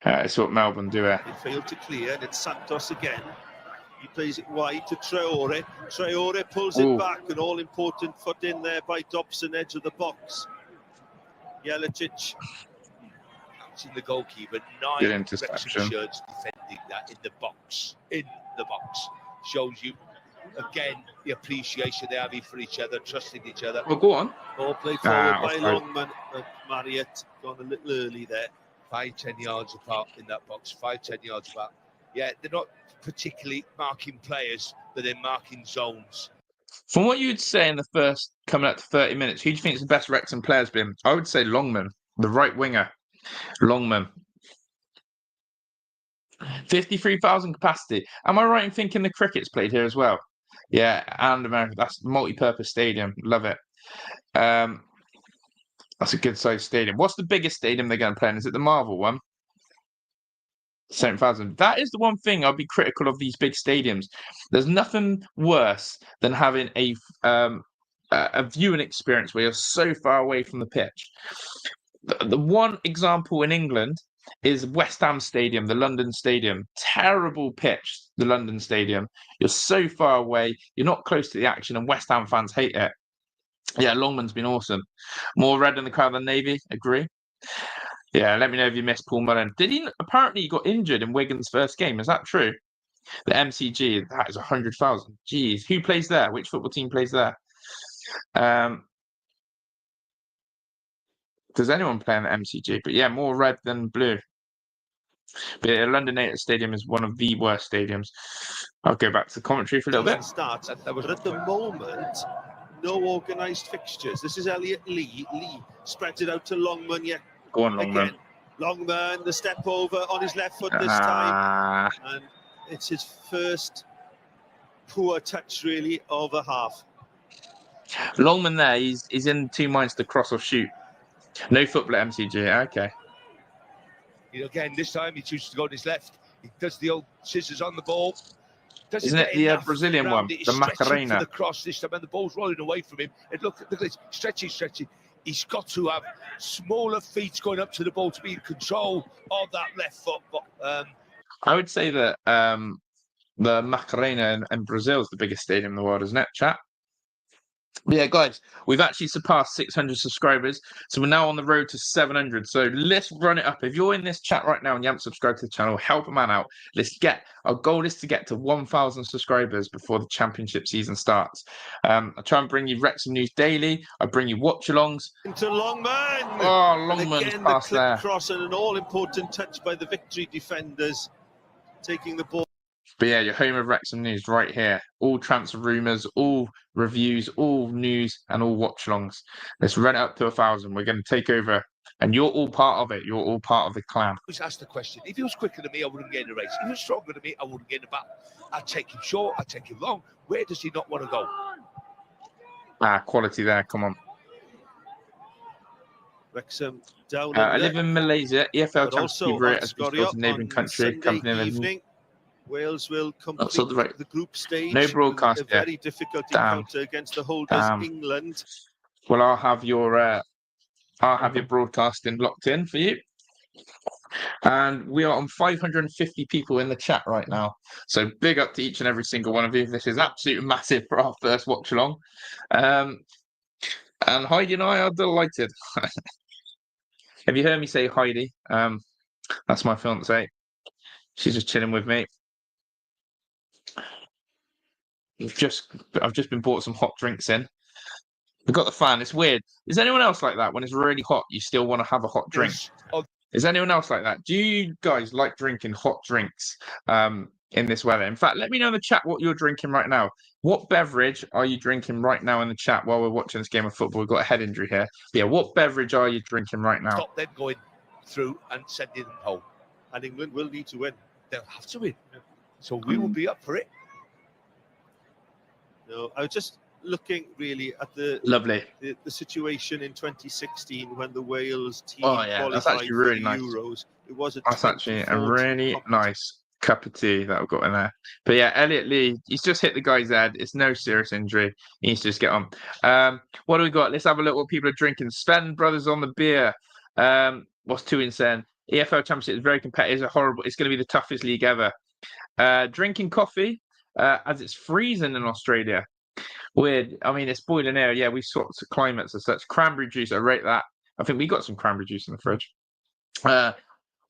It's what Melbourne do. He failed to clear, and it's Santos again. He plays it wide to Traore. Traore pulls it back, an all-important foot in there by Dobson, edge of the box. Jelicic. In the goalkeeper, 9 Wrexham shirts defending that in the box. Shows you again the appreciation they have for each other, trusting each other. Well, go on. Ball played forward by Longman and Marriott, gone a little early there. 5-10 yards apart in that box, 5-10 yards apart. Yeah, they're not particularly marking players, but they're marking zones. From what you'd say in the first coming up to 30 minutes, who do you think is the best Wrexham player's been? I would say Longman, the right winger. Longman. 53,000 capacity. Am I right in thinking the cricket's played here as well? Yeah, and America. That's multi-purpose stadium. Love it. That's a good sized stadium. What's the biggest stadium they're going to play in? Is it the Marvel one? 7,000. That is the one thing I'd be critical of these big stadiums. There's nothing worse than having a viewing experience where you're so far away from the pitch. The one example in England is West Ham Stadium, the London Stadium. Terrible pitch, the London Stadium. You're so far away. You're not close to the action, and West Ham fans hate it. Yeah, Longman's been awesome. More red in the crowd than Navy. Agree. Yeah, let me know if you missed Paul Mullen. Apparently he got injured in Wigan's first game. Is that true? The MCG, that is 100,000. Jeez, who plays there? Which football team plays there? Does anyone play in the MCG? But yeah, more red than blue. But yeah, London Stadium is one of the worst stadiums. I'll go back to the commentary for a little bit. But at the moment, no organised fixtures. This is Elliot Lee. Lee spreads it out to Longman. Yeah. Go on, Longman. Again. Longman, the step over on his left foot this time. And it's his first poor touch, really, of a half. Longman there, he's in 2 minds to cross or shoot. No football at MCG. Okay. You know, again, this time he chooses to go on his left. He does the old scissors on the ball. Isn't it the Brazilian one, the Macarena? The cross this time, and the ball's rolling away from him. And look at this, stretching. He's got to have smaller feet going up to the ball to be in control of that left foot. But I would say that the Macarena in Brazil is the biggest stadium in the world, isn't it, chat? But yeah, guys, we've actually surpassed 600 subscribers, so we're now on the road to 700. So let's run it up. If you're in this chat right now and you haven't subscribed to the channel, help a man out. Our goal is to get to 1,000 subscribers before the championship season starts. I try and bring you Wrexham news daily. I bring you watch-alongs. Into Longman. Oh, Longman's pass there. Cross and an all-important touch by the Victory defenders, taking the ball. But yeah, your home of Wrexham news right here. All transfer rumours, all reviews, all news, and all watch-alongs. Let's run it up to 1,000. We're going to take over, and you're all part of it. You're all part of the clan. Always ask the question. If he was quicker than me, I wouldn't get in the race. If he was stronger than me, I wouldn't get in the battle. I'd take him short, I'd take him long. Where does he not want to go? Quality there. Come on. Wrexham down. I live in Malaysia. EFL Championship route as we go to neighbouring country. Company evening, Wales will complete the group stage. No broadcast a very difficult encounter against the holders, England. Well, I'll have your broadcasting locked in for you. And we are on 550 people in the chat right now. So big up to each and every single one of you. This is absolutely massive for our first watch along. And Heidi and I are delighted. Have you heard me say Heidi? That's my fiance. She's just chilling with me. I've just been bought some hot drinks in. We've got the fan. It's weird. Is anyone else like that? When it's really hot, you still want to have a hot drink? Is anyone else like that? Do you guys like drinking hot drinks in this weather? In fact, let me know in the chat what you're drinking right now. What beverage are you drinking right now in the chat while we're watching this game of football? We've got a head injury here. Yeah, what beverage are you drinking right now? Stop them going through and sending them home. And England will need to win. They'll have to win. So we will be up for it. No, I was just looking really at the situation in 2016 when the Wales team qualified for the Euros. It was actually a really nice cup of tea that I've got in there. But yeah, Elliot Lee, he's just hit the guy's head. It's no serious injury. He needs to just get on. What do we got? Let's have a look what people are drinking. Sven Brothers on the beer. What's two in saying? EFL Championship is very competitive. It's horrible. It's going to be the toughest league ever. Drinking coffee as it's freezing in Australia. Weird. I mean, it's boiling air. Yeah, we've swapped climates as such. Cranberry juice, I rate that. I think we got some cranberry juice in the fridge.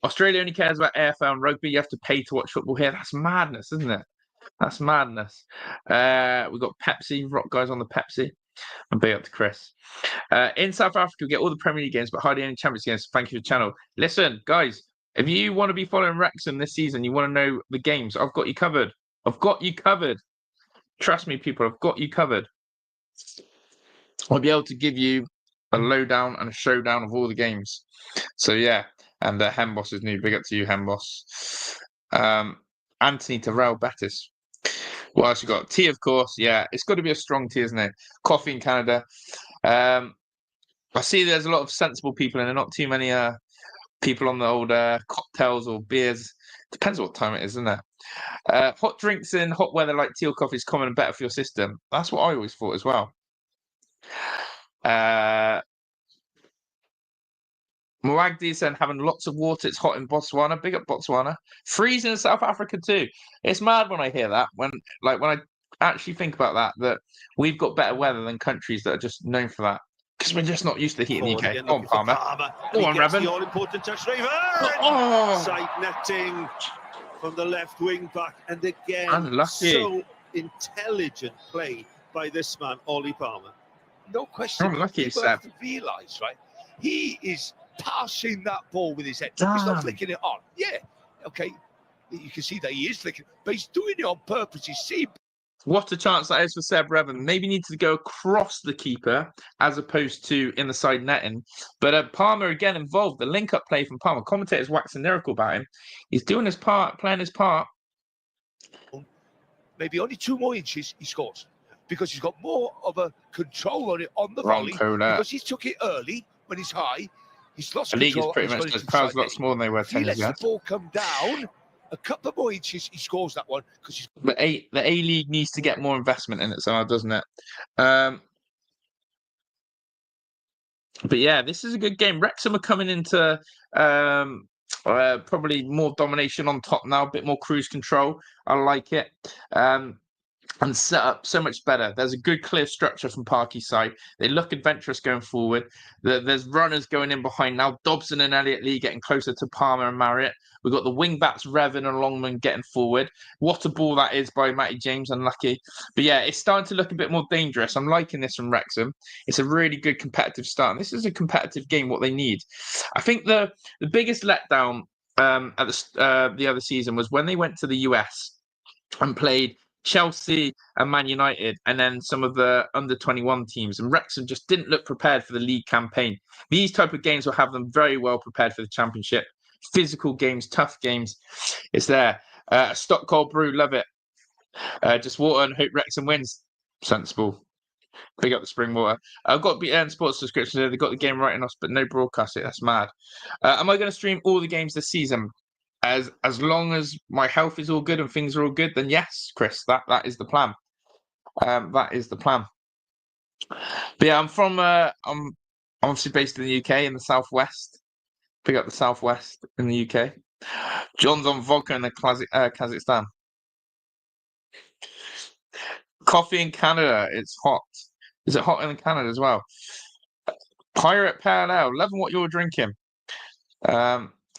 Australia only cares about AFL and rugby. You have to pay to watch football here. That's madness, isn't it? That's madness. We've got Pepsi, rock guys on the Pepsi. And big up to Chris. In South Africa, we get all the Premier League games, but hardly any Champions games. Thank you for the channel. Listen, guys, if you want to be following Wrexham this season, you want to know the games, I've got you covered. I've got you covered. Trust me, people, I've got you covered. I'll be able to give you a lowdown and a showdown of all the games. So, yeah. And Hemboss is new. Big up to you, Hemboss. Anthony Terrell Bettis. What else you got? Tea, of course. Yeah, it's got to be a strong tea, isn't it? Coffee in Canada. I see there's a lot of sensible people and there, not too many people on the old cocktails or beers. Depends what time it is, isn't it? Hot drinks in hot weather like tea or coffee is common and better for your system. That's what I always thought as well. Mwagdi said having lots of water. It's hot in Botswana. Big up Botswana. Freezing in South Africa too. It's mad when I hear that. When I actually think about that we've got better weather than countries that are just known for that. Because we're just not used to heat in the UK. Go on, Palmer. Go on, Revan. The all-important touch Raver. Side netting from the left wing back. And again, unlucky. So intelligent play by this man, Ollie Palmer. No question. Unlucky, people have to realise, right? He is passing that ball with his head. He's not flicking it on. Yeah, okay. You can see that he is flicking, but he's doing it on purpose. You see. What a chance that is for Seb Revan. Maybe needs to go across the keeper as opposed to in the side netting. But Palmer again involved. The link-up play from Palmer. Commentators waxing lyrical about him. He's doing his part, playing his part. Maybe only 2 more inches he scores. Because he's got more of a control on it on the volley. Because he took it early when he's high. He's lost the control. The league is pretty much the crowd's a lot smaller than they were 10 years ago. He lets the ball come down. A couple more inches, he scores that one because the A League needs to get more investment in it, so doesn't it? But yeah, this is a good game. Wrexham are coming into probably more domination on top now, a bit more cruise control. I like it. And set up so much better. There's a good clear structure from Parky's side. They look adventurous going forward. There's runners going in behind now. Dobson and Elliot Lee getting closer to Palmer and Marriott. We've got the wing backs Revan and Longman getting forward. What a ball that is by Matty James, unlucky. But yeah, it's starting to look a bit more dangerous. I'm liking this from Wrexham. It's a really good competitive start. And this is a competitive game, what they need. I think the biggest letdown at the other season was when they went to the US. and played Chelsea and Man United, and then some of the under-21 teams. And Wrexham just didn't look prepared for the league campaign. These type of games will have them very well prepared for the Championship. Physical games, tough games. It's there. Stock cold brew, love it. Just water and hope Wrexham wins. Sensible. Pick up the spring water. I've got BN Sports subscription there. They've got the game right in us, but no broadcast it. That's mad. Am I going to stream all the games this season? As long as my health is all good and things are all good, then yes, Chris, that is the plan. That is the plan. But yeah, I'm obviously based in the UK in the southwest. Pick up the southwest in the UK. John's on vodka in the Kazakhstan. Coffee in Canada, it's hot. Is it hot in Canada as well? Pirate Pale Ale, loving what you're drinking.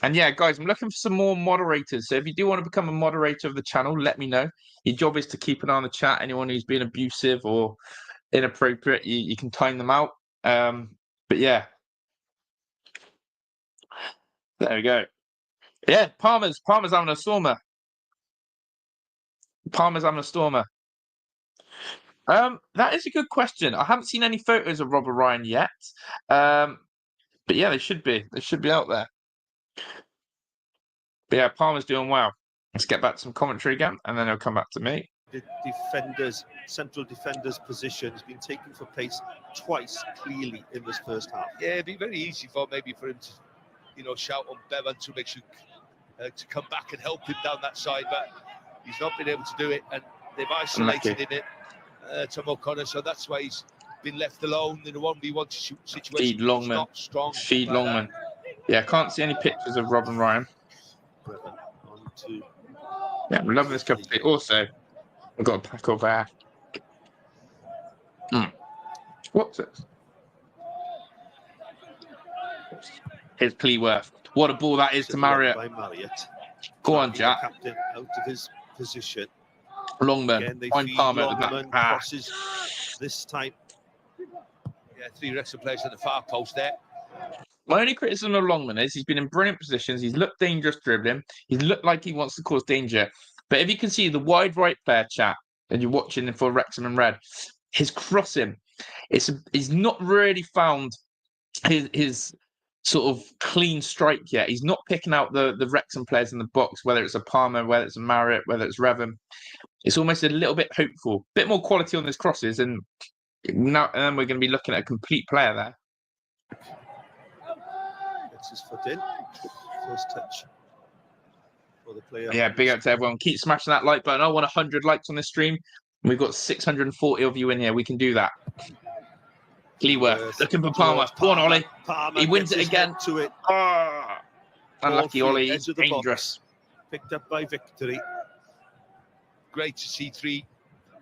And yeah, guys, I'm looking for some more moderators. So if you do want to become a moderator of the channel, let me know. Your job is to keep an eye on the chat. Anyone who's been abusive or inappropriate, you can time them out. But yeah. There we go. Yeah, Palmer's having a stormer. Palmer's having a stormer. That is a good question. I haven't seen any photos of Rob Ryan yet. But yeah, they should be. They should be out there. But yeah, Palmer's doing well. Let's get back to some commentary again, and then he'll come back to me. The central defender's position has been taken for pace twice, clearly, in this first half. Yeah, it'd be very easy for him to, shout on Bevan to make sure to come back and help him down that side, but he's not been able to do it, and they've isolated in it Tom O'Connor, so that's why he's been left alone in a 1v1 situation. Feed Longman. Feed Longman. Yeah, I can't see any pictures of Rob and Ryan. Yeah, I'm loving this cup of tea. Also, I've got a pack of what's it? Here's Pleworth. What a ball that is to Marriott. Go on, Jack. Captain out of his position. Longman. Find Palmer at the back. Crosses this time. Yeah, 3 Wrexham players at the far post there. My only criticism of Longman is he's been in brilliant positions. He's looked dangerous dribbling. He's looked like he wants to cause danger. But if you can see the wide right player chat, and you're watching for Wrexham and Red, his crossing, he's not really found his sort of clean strike yet. He's not picking out the Wrexham players in the box, whether it's a Palmer, whether it's a Marriott, whether it's Revan. It's almost a little bit hopeful. Bit more quality on his crosses, and now and then we're going to be looking at a complete player there. Gets his foot in. First touch for the player. Yeah, big up to everyone. Keep smashing that like button. I want 100 likes on this stream. We've got 640 of you in here. We can do that. Pleworth looking for Palmer. Go on, Ollie. Palmer he wins it again. To it. Oh, unlucky Ollie. He's dangerous. Picked up by Victory. Great to see 3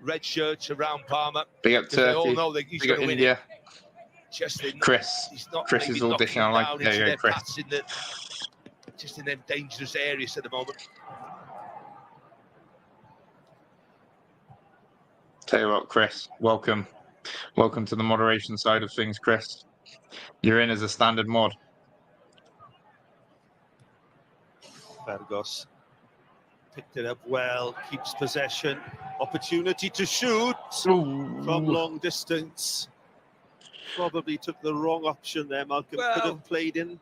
red shirts around Palmer. Big up Turkey. They all know that he's big up win India. It. Chris. Chris is all dishing. I like it. There you go, Chris. Just in them dangerous areas at the moment. Tell you what, Chris, welcome. Welcome to the moderation side of things, Chris. You're in as a standard mod. Burgos picked it up well, keeps possession. Opportunity to shoot from long distance. Probably took the wrong option there, Malcolm. Could have played in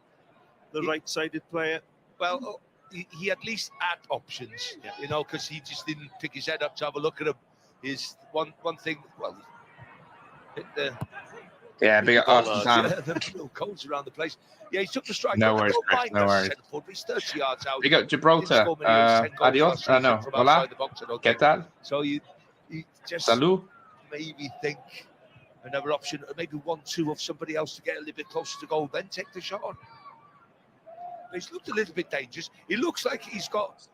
the right-sided player. Well, he at least had options, because he just didn't pick his head up to have a look at him. Is one thing, big Arsenal fan. The little codes around the place. Yeah, he took the strike. No worries, Chris, no worries. He's 30 yards out. Big up Gibraltar. Adios. No. Hola. ¿Qué tal? So you just Salud. maybe think another option, maybe 1-2 of somebody else to get a little bit closer to goal, then take the shot on. He's looked a little bit dangerous. He looks like he's got,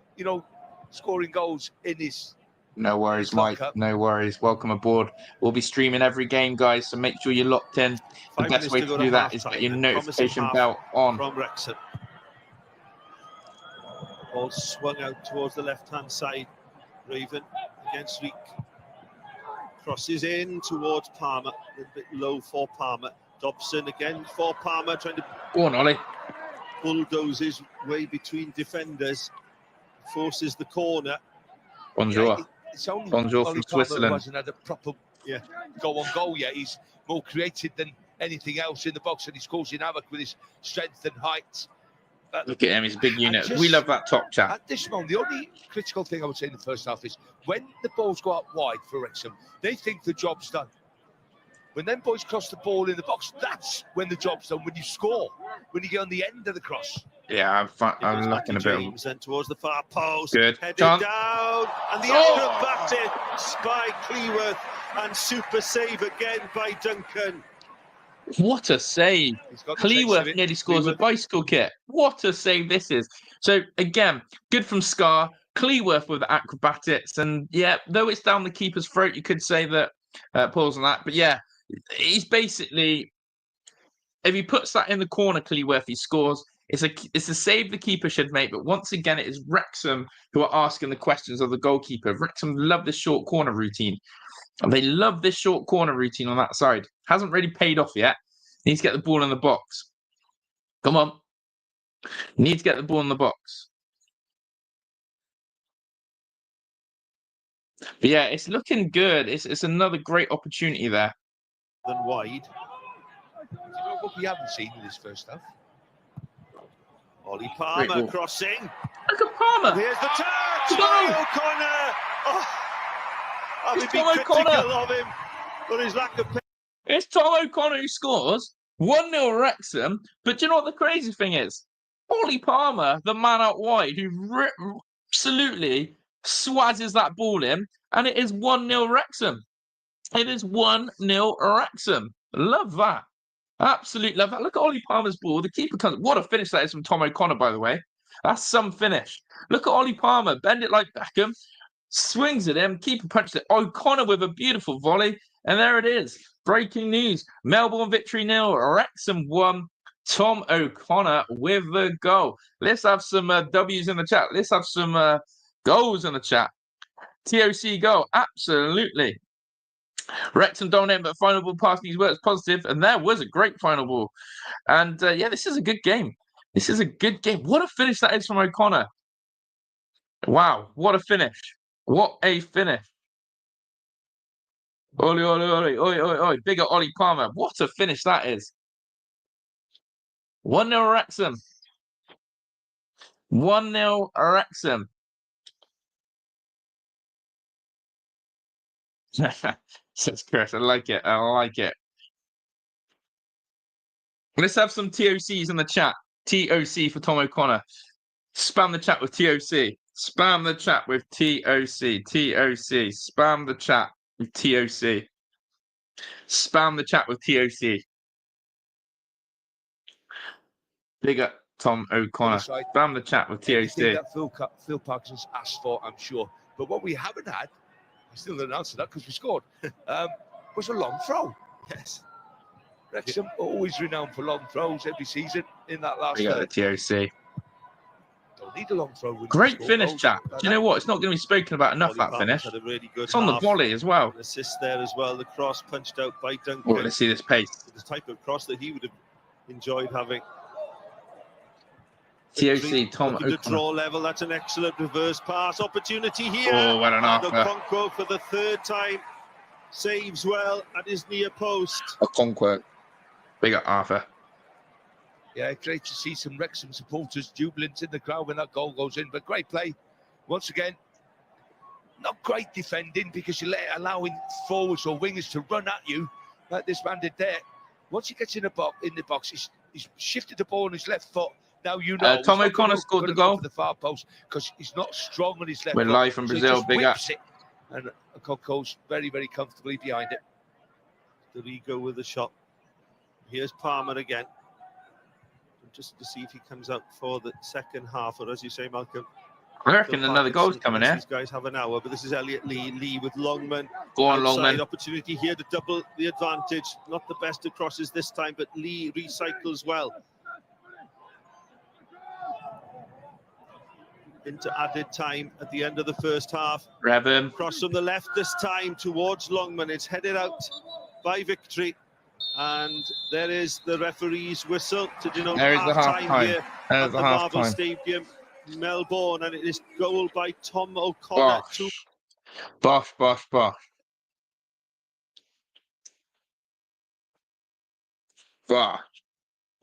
scoring goals in his. No worries, Mike. No worries. Welcome aboard. We'll be streaming every game, guys, so make sure you're locked in. The best way to do that is get your notification bell on. From Wrexham. Ball swung out towards the left-hand side. Raven against Reek. Crosses in towards Palmer. A little bit low for Palmer. Dobson again for Palmer, trying to go on, Ollie. Bulldoze his way between defenders. Forces the corner. Bonjour. It's only Bonjour Ollie from Palmer Switzerland. who hasn't had a proper goal yet. He's more creative than anything else in the box, and he's causing havoc with his strength and height. Look at him, he's a big unit. We love that top chap. At this moment, the only critical thing I would say in the first half is when the balls go out wide for Wrexham, they think the job's done. When them boys cross the ball in the box, that's when the job's done. When you score, when you get on the end of the cross. Yeah, I'm looking a bit. James then towards the far post. Good. Headed John. down, and the acrobatic by Cleworth, and super save again by Duncan. What a save. Cleworth nearly scores a bicycle kick. What a save this is. So, again, good from Scar. Cleworth with the acrobatics. And, yeah, though it's down the keeper's throat, you could say that pause on that. But, yeah, he's basically, if he puts that in the corner, Cleworth, he scores. It's a save the keeper should make. But, once again, it is Wrexham who are asking the questions of the goalkeeper. Wrexham love this short corner routine. And they love this short corner routine on that side. Hasn't really paid off yet. Needs to get the ball in the box. Come on. Needs to get the ball in the box. But yeah, it's looking good. It's another great opportunity there. Then wide. Do you know what we haven't seen in this first half? Ollie Palmer crossing. Look at Palmer. Here's the touch. O'Connor. I would be critical of him for his lack of play. It's Tom O'Connor who scores. 1-0 Wrexham. But do you know what the crazy thing is? Ollie Palmer, the man out wide, who absolutely swazzes that ball in. And it is 1-0 Wrexham. It is 1-0 Wrexham. Love that. Absolutely love that. Look at Ollie Palmer's ball. The keeper comes. What a finish that is from Tom O'Connor, by the way. That's some finish. Look at Ollie Palmer. Bend it like Beckham. Swings at him. Keeper punches it. O'Connor with a beautiful volley. And there it is. Breaking news. Melbourne victory 0. Wrexham 1. Tom O'Connor with the goal. Let's have some W's in the chat. Let's have some goals in the chat. TOC goal. Absolutely. Wrexham dominating, but final ball passing these works positive. And there was a great final ball. And yeah, this is a good game. This is a good game. What a finish that is from O'Connor. Wow. What a finish. What a finish. Oli, oli, oli, oi, oi, oi. Bigger Ollie Palmer. What a finish that is. 1-0 Wrexham. 1-0 Wrexham. Says Chris. I like it. I like it. Let's have some TOCs in the chat. TOC for Tom O'Connor. Spam the chat with TOC. Spam the chat with TOC. TOC. Spam the chat with TOC. Spam the chat with TOC. Big up Tom O'Connor. Spam the chat with TOC. Anything that Phil Parkinson's asked for, I'm sure. But what we haven't had, I still didn't answer that because we scored, was a long throw. Yes. Wrexham always renowned for long throws every season in that last Big up the TOC. Don't need a long throw. Great finish, chat. Do you know what? It's not going to be spoken about enough, that finish. Had a really good it's on the volley as well. An assist there as well. The cross punched out by Duncan. Oh, let's see this pace. The type of cross that he would have enjoyed having. TOC, Tom O'Connor. O'Connor. Draw level, that's an excellent reverse pass opportunity here. Oh, well enough. Okonkwo for the third time saves well at his near post. Okonkwo. Big up Arthur. Yeah, great to see some Wrexham supporters jubilant in the crowd when that goal goes in. But great play. Once again, not great defending because you're allowing forwards or wingers to run at you like this man did there. Once he gets in the box, he's shifted the ball on his left foot. Now you know. Tom O'Connor scored the goal for the far post because he's not strong on his left We're foot. live from Brazil. Big up. And Okonkwo's very, very comfortably behind it. Dorigo with the shot. Here's Palmer again. Just to see if he comes out for the second half, or as you say, Malcolm. I reckon another goal's coming in. These guys have an hour, but this is Elliot Lee. Lee with Longman. Go on, Longman. Opportunity here to double the advantage. Not the best of crosses this time, but Lee recycles well. Into added time at the end of the first half. Revin. Cross from the left this time towards Longman. It's headed out by Victory. And there is the referee's whistle to denote half-time here at the Marvel Stadium. Melbourne, and it is goal by Tom O'Connor. Bosh. Bosh.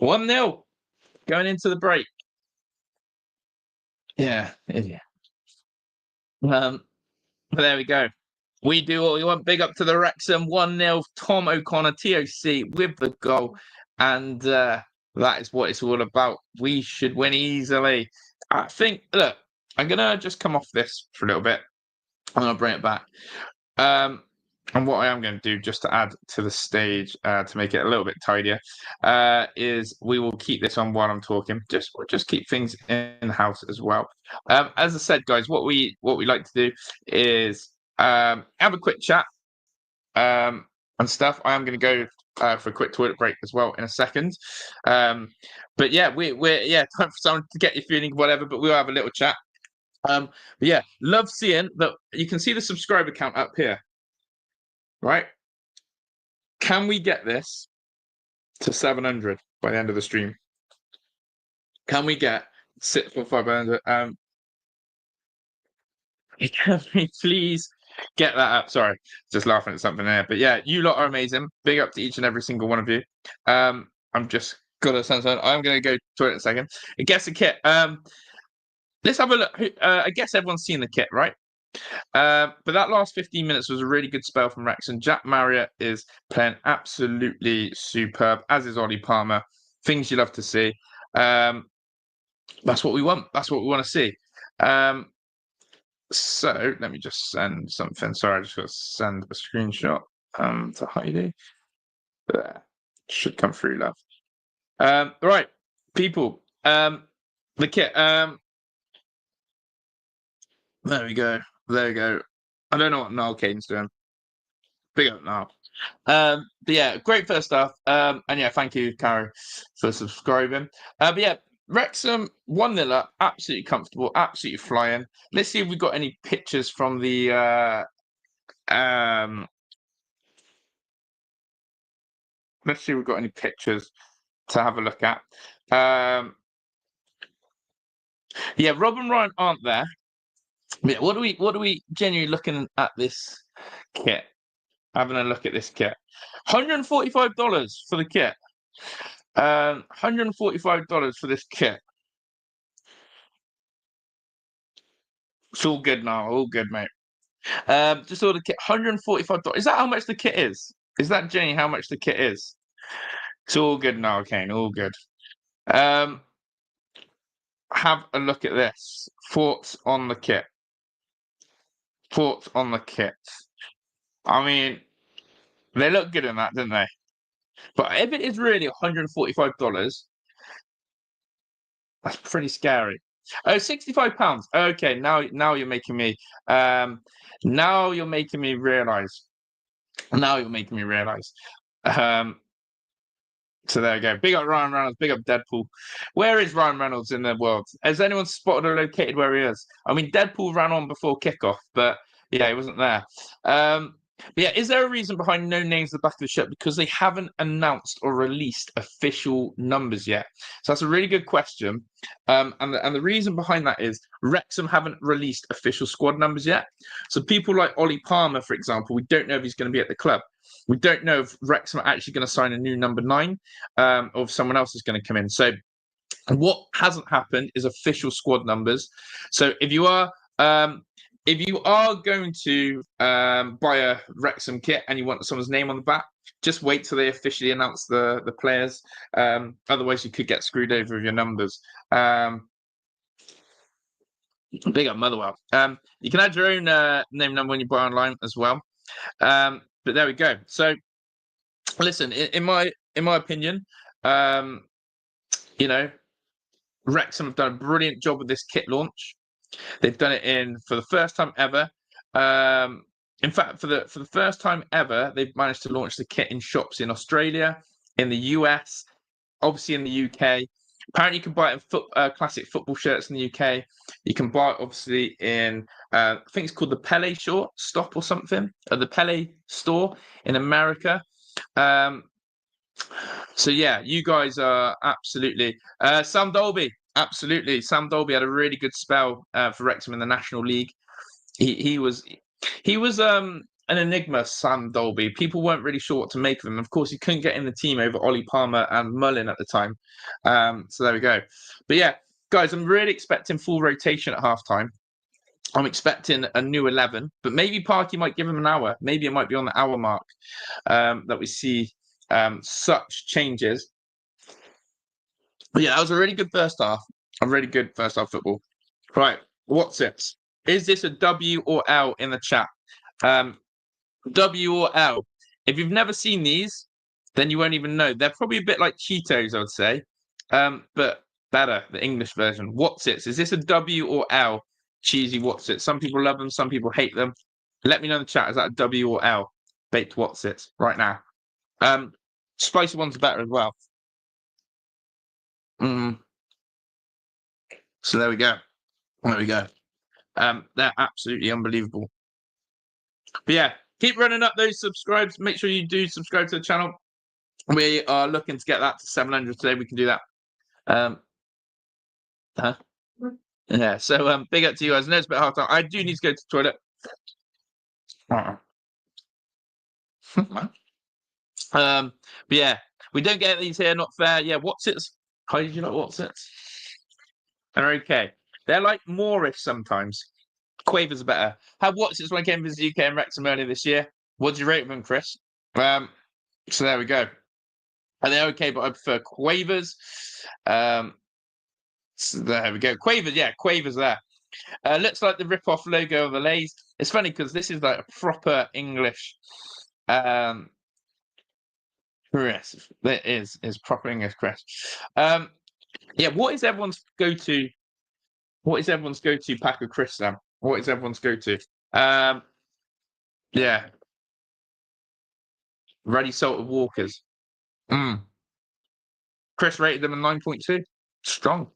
1-0 going into the break. Yeah. But there we go. We do what we want. Big up to the Wrexham. 1-0. Tom O'Connor, TOC, with the goal. And that is what it's all about. We should win easily. I think, look, I'm going to just come off this for a little bit. I'm going to bring it back. And what I am going to do, just to add to the stage, to make it a little bit tidier, is we will keep this on while I'm talking. Just keep things in house as well. As I said, guys, what we like to do is have a quick chat and stuff. I am going to go for a quick toilet break as well in a second. But yeah, we're time for someone to get your feeling, whatever. But we'll have a little chat. But yeah, love seeing that. You can see the subscriber count up here. Right? Can we get this to 700 by the end of the stream? Can we get 645? Can we please get that up? Sorry, just laughing at something there. But yeah, you lot are amazing. Big up to each and every single one of you. I'm just gonna send something. I'm gonna go to it in a second. I guess the kit. Let's have a look. I guess everyone's seen the kit, right? But that last 15 minutes was a really good spell from Wrexham. Jack Marriott is playing absolutely superb, as is Ollie Palmer. Things you love to see. That's what we want. That's what we want to see. So let me just send something. Sorry, I just got to send a screenshot to Heidi. There. Should come through, love. Right, people. The kit. There we go. There you go. I don't know what Niall Caden's doing. Big up Niall. But yeah, great first stuff. And yeah, thank you, Carrie, for subscribing. But yeah, Wrexham 1-0 up, absolutely comfortable, absolutely flying. Let's see if we've got any pictures from the let's see if we've got any pictures to have a look at. Yeah, Rob and Ryan aren't there. Yeah, what are we genuinely looking at this kit? Having a look at this kit. $145 for the kit. $145 for this kit. It's all good now. All good, mate. Just ordered the kit. $145. Is that how much the kit is? Is that genuinely how much the kit is? It's all good now, Kane. All good. Have a look at this. Thoughts on the kit. Thoughts on the kit. I mean, they look good in that, didn't they? But if it is really $145, that's pretty scary. Oh, £65. Okay, now you're making me now you're making me realise. Now you're making me realise. So there you go. Big up Ryan Reynolds, big up Deadpool. Where is Ryan Reynolds in the world? Has anyone spotted or located where he is? I mean, Deadpool ran on before kickoff, but yeah, he wasn't there. But yeah, is there a reason behind no names at the back of the shirt? Because they haven't announced or released official numbers yet. So that's a really good question. And the reason behind that is Wrexham haven't released official squad numbers yet. So people like Ollie Palmer, for example, we don't know if he's going to be at the club. We don't know if Wrexham are actually going to sign a new number 9 or if someone else is going to come in. So what hasn't happened is official squad numbers. So if you are going to buy a Wrexham kit and you want someone's name on the back, just wait till they officially announce the players. Otherwise, you could get screwed over with your numbers. Big up Motherwell. You can add your own name number when you buy online as well. But there we go. So, listen, in my opinion, you know, Wrexham have done a brilliant job with this kit launch. They've done it for the first time ever. In fact, for the first time ever, they've managed to launch the kit in shops in Australia, in the US, obviously in the UK. Apparently, you can buy it in classic football shirts in the UK. You can buy it, obviously, in, I think it's called the Pele Stop or something, or the Pele store in America. So, yeah, you guys are absolutely... Sam Dolby, absolutely. Sam Dolby had a really good spell for Wrexham in the National League. He was an enigma, Sam Dolby. People weren't really sure what to make of him. Of course, he couldn't get in the team over Ollie Palmer and Mullin at the time. So there we go. But yeah, guys, I'm really expecting full rotation at halftime. I'm expecting a new 11, but maybe Parky might give him an hour. Maybe it might be on the hour mark that we see such changes. But yeah, that was a really good first half. A really good first half football. Right, what's it? Is this a W or L in the chat? W or L. If you've never seen these, then you won't even know. They're probably a bit like Cheetos, I would say, but better, the English version. What's it? Is this a W or L? Cheesy what's it? Some people love them, some people hate them. Let me know in the chat. Is that a W or L? Baked what's it right now? Spicy ones are better as well. So there we go. There we go. They're absolutely unbelievable. But yeah, keep running up those subscribes. Make sure you do subscribe to the channel. We are looking to get that to 700 today. We can do that. Yeah, so big up to you guys. I know it's a bit hard time. I do need to go to the toilet. But yeah, we don't get these here, not fair. Yeah, what's it? How did you like what's it? They're okay. They're like Moorish sometimes. Quavers are better. Had what's it when I came to the UK and Wrexham earlier this year? What do you rate them, Chris? So there we go. And they're okay, but I prefer Quavers. So there we go. Quavers, yeah, Quavers there. Looks like the rip-off logo of the Lays. It's funny because this is like a proper English crest. It is proper English crest. Yeah, what is everyone's go-to? What is everyone's go-to pack of crisps, Sam? What is everyone's go-to? Yeah. Ready salted Walkers. Chris rated them a 9.2. Strong.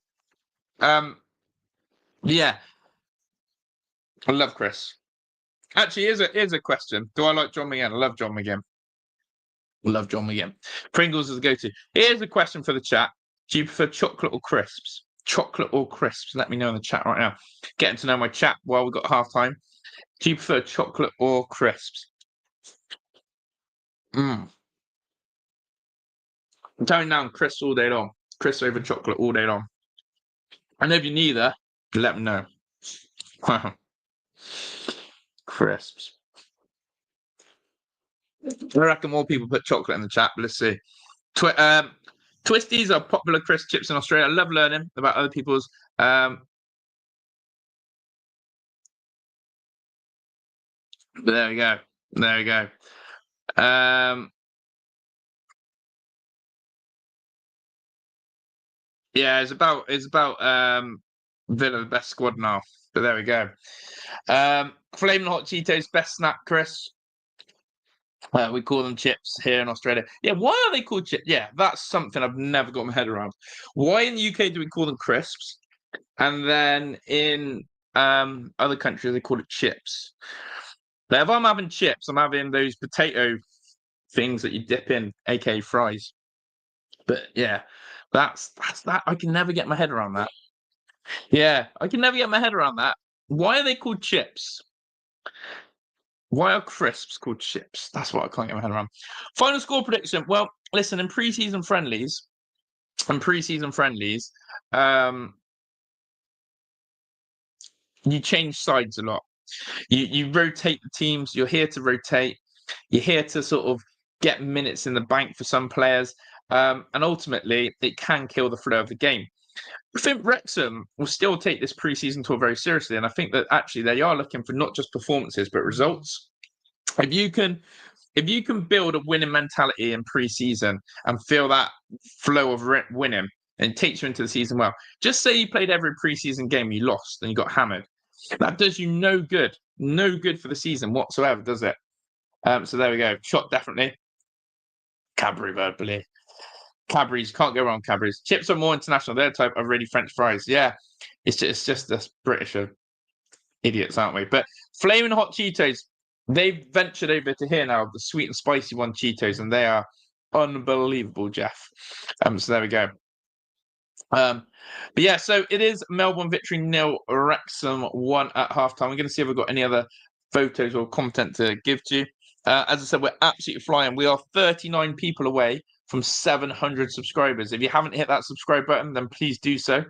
Yeah. I love Chris. Actually, here's a question. Do I like John McGinn? I love John McGinn. Love John McGinn. Pringles is a go-to. Here's a question for the chat. Do you prefer chocolate or crisps? Chocolate or crisps? Let me know in the chat right now. Getting to know my chat while we've got half time. Do you prefer chocolate or crisps? I'm going down crisps all day long. Crisps over chocolate all day long. And if you neither, let me know. Crisps. I reckon more people put chocolate in the chat, but let's see. Twisties are popular crisp chips in Australia. I love learning about other people's. But there we go. There we go. Yeah, it's about Villa, the best squad now. But there we go. Flaming hot Cheetos, best snack, Chris. We call them chips here in Australia. Yeah, why are they called chips? Yeah, that's something I've never got my head around. Why in the UK do we call them crisps? And then in other countries, they call it chips. Now, if I'm having chips, I'm having those potato things that you dip in, aka fries. But yeah, that's that. I can never get my head around that. Yeah, I can never get my head around that. Why are they called chips? Why are crisps called chips? That's what I can't get my head around. Final score prediction. Well, listen, in pre-season friendlies, you change sides a lot. You rotate the teams. You're here to rotate. You're here to sort of get minutes in the bank for some players. And ultimately, it can kill the flow of the game. I think Wrexham will still take this pre-season tour very seriously, and I think that actually they are looking for not just performances but results. If you can build a winning mentality in pre-season and feel that flow of winning, and it takes you into the season well. Just say you played every pre-season game, you lost, and you got hammered. That does you no good for the season whatsoever, does it? So there we go. Shot definitely. Cadbury verbally. Cadbury's, can't go wrong. Cadbury's chips are more international. Their type are really French fries. Yeah, it's just us British idiots, aren't we? But flaming hot Cheetos, they've ventured over to here now, the sweet and spicy one Cheetos, and they are unbelievable, Jeff. So there we go. But yeah, so it is Melbourne victory 0, Wrexham 1 at halftime. We're going to see if we've got any other photos or content to give to you. As I said, we're absolutely flying. We are 39 people away from 700 subscribers. If you haven't hit that subscribe button, then please do so,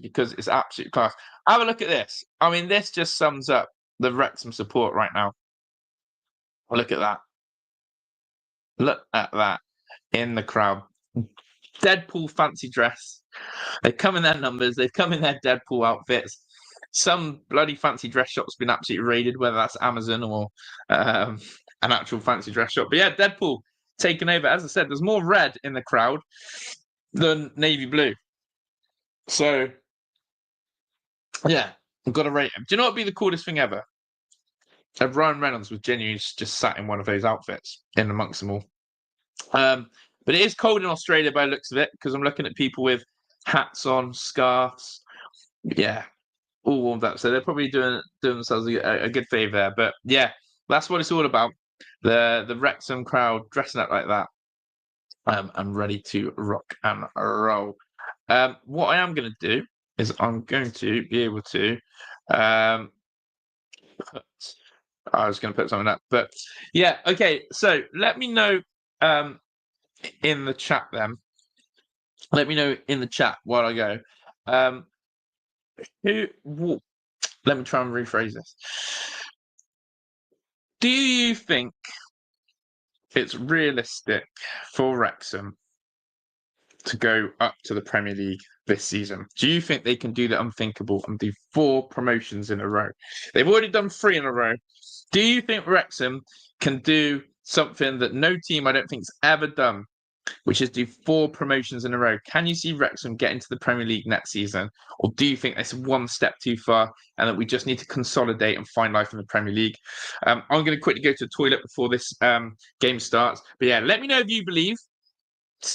because it's absolute class. Have a look at this. I mean, this just sums up the Wrexham support right now. Look at that. Look at that in the crowd. Deadpool fancy dress. They've come in their numbers. They've come in their Deadpool outfits. Some bloody fancy dress shop's been absolutely raided, whether that's Amazon or an actual fancy dress shop. But yeah, Deadpool taken over. As I said, there's more red in the crowd than navy blue. So yeah, I've got to rate him. Do you know what would be the coolest thing ever? If Ryan Reynolds was genuinely just sat in one of those outfits in amongst them all. But it is cold in Australia by the looks of it, because I'm looking at people with hats on, scarves. Yeah, all warmed up. So they're probably doing themselves a good favour there. But yeah, that's what it's all about. The Wrexham crowd dressing up like that. And ready to rock and roll. What I am going to do is I'm going to be able to... I was going to put something up. But yeah, okay. So let me know... in the chat then. Let me know in the chat while I go. Let me try and rephrase this. Do you think it's realistic for Wrexham to go up to the Premier League this season? Do you think they can do the unthinkable and do 4 promotions in a row? They've already done 3 in a row. Do you think Wrexham can do something that no team I don't think has ever done, which is do 4 promotions in a row? Can you see Wrexham get into the Premier League next season? Or do you think it's one step too far and that we just need to consolidate and find life in the Premier League? I'm going to quickly go to the toilet before this game starts. But yeah, let me know if you believe.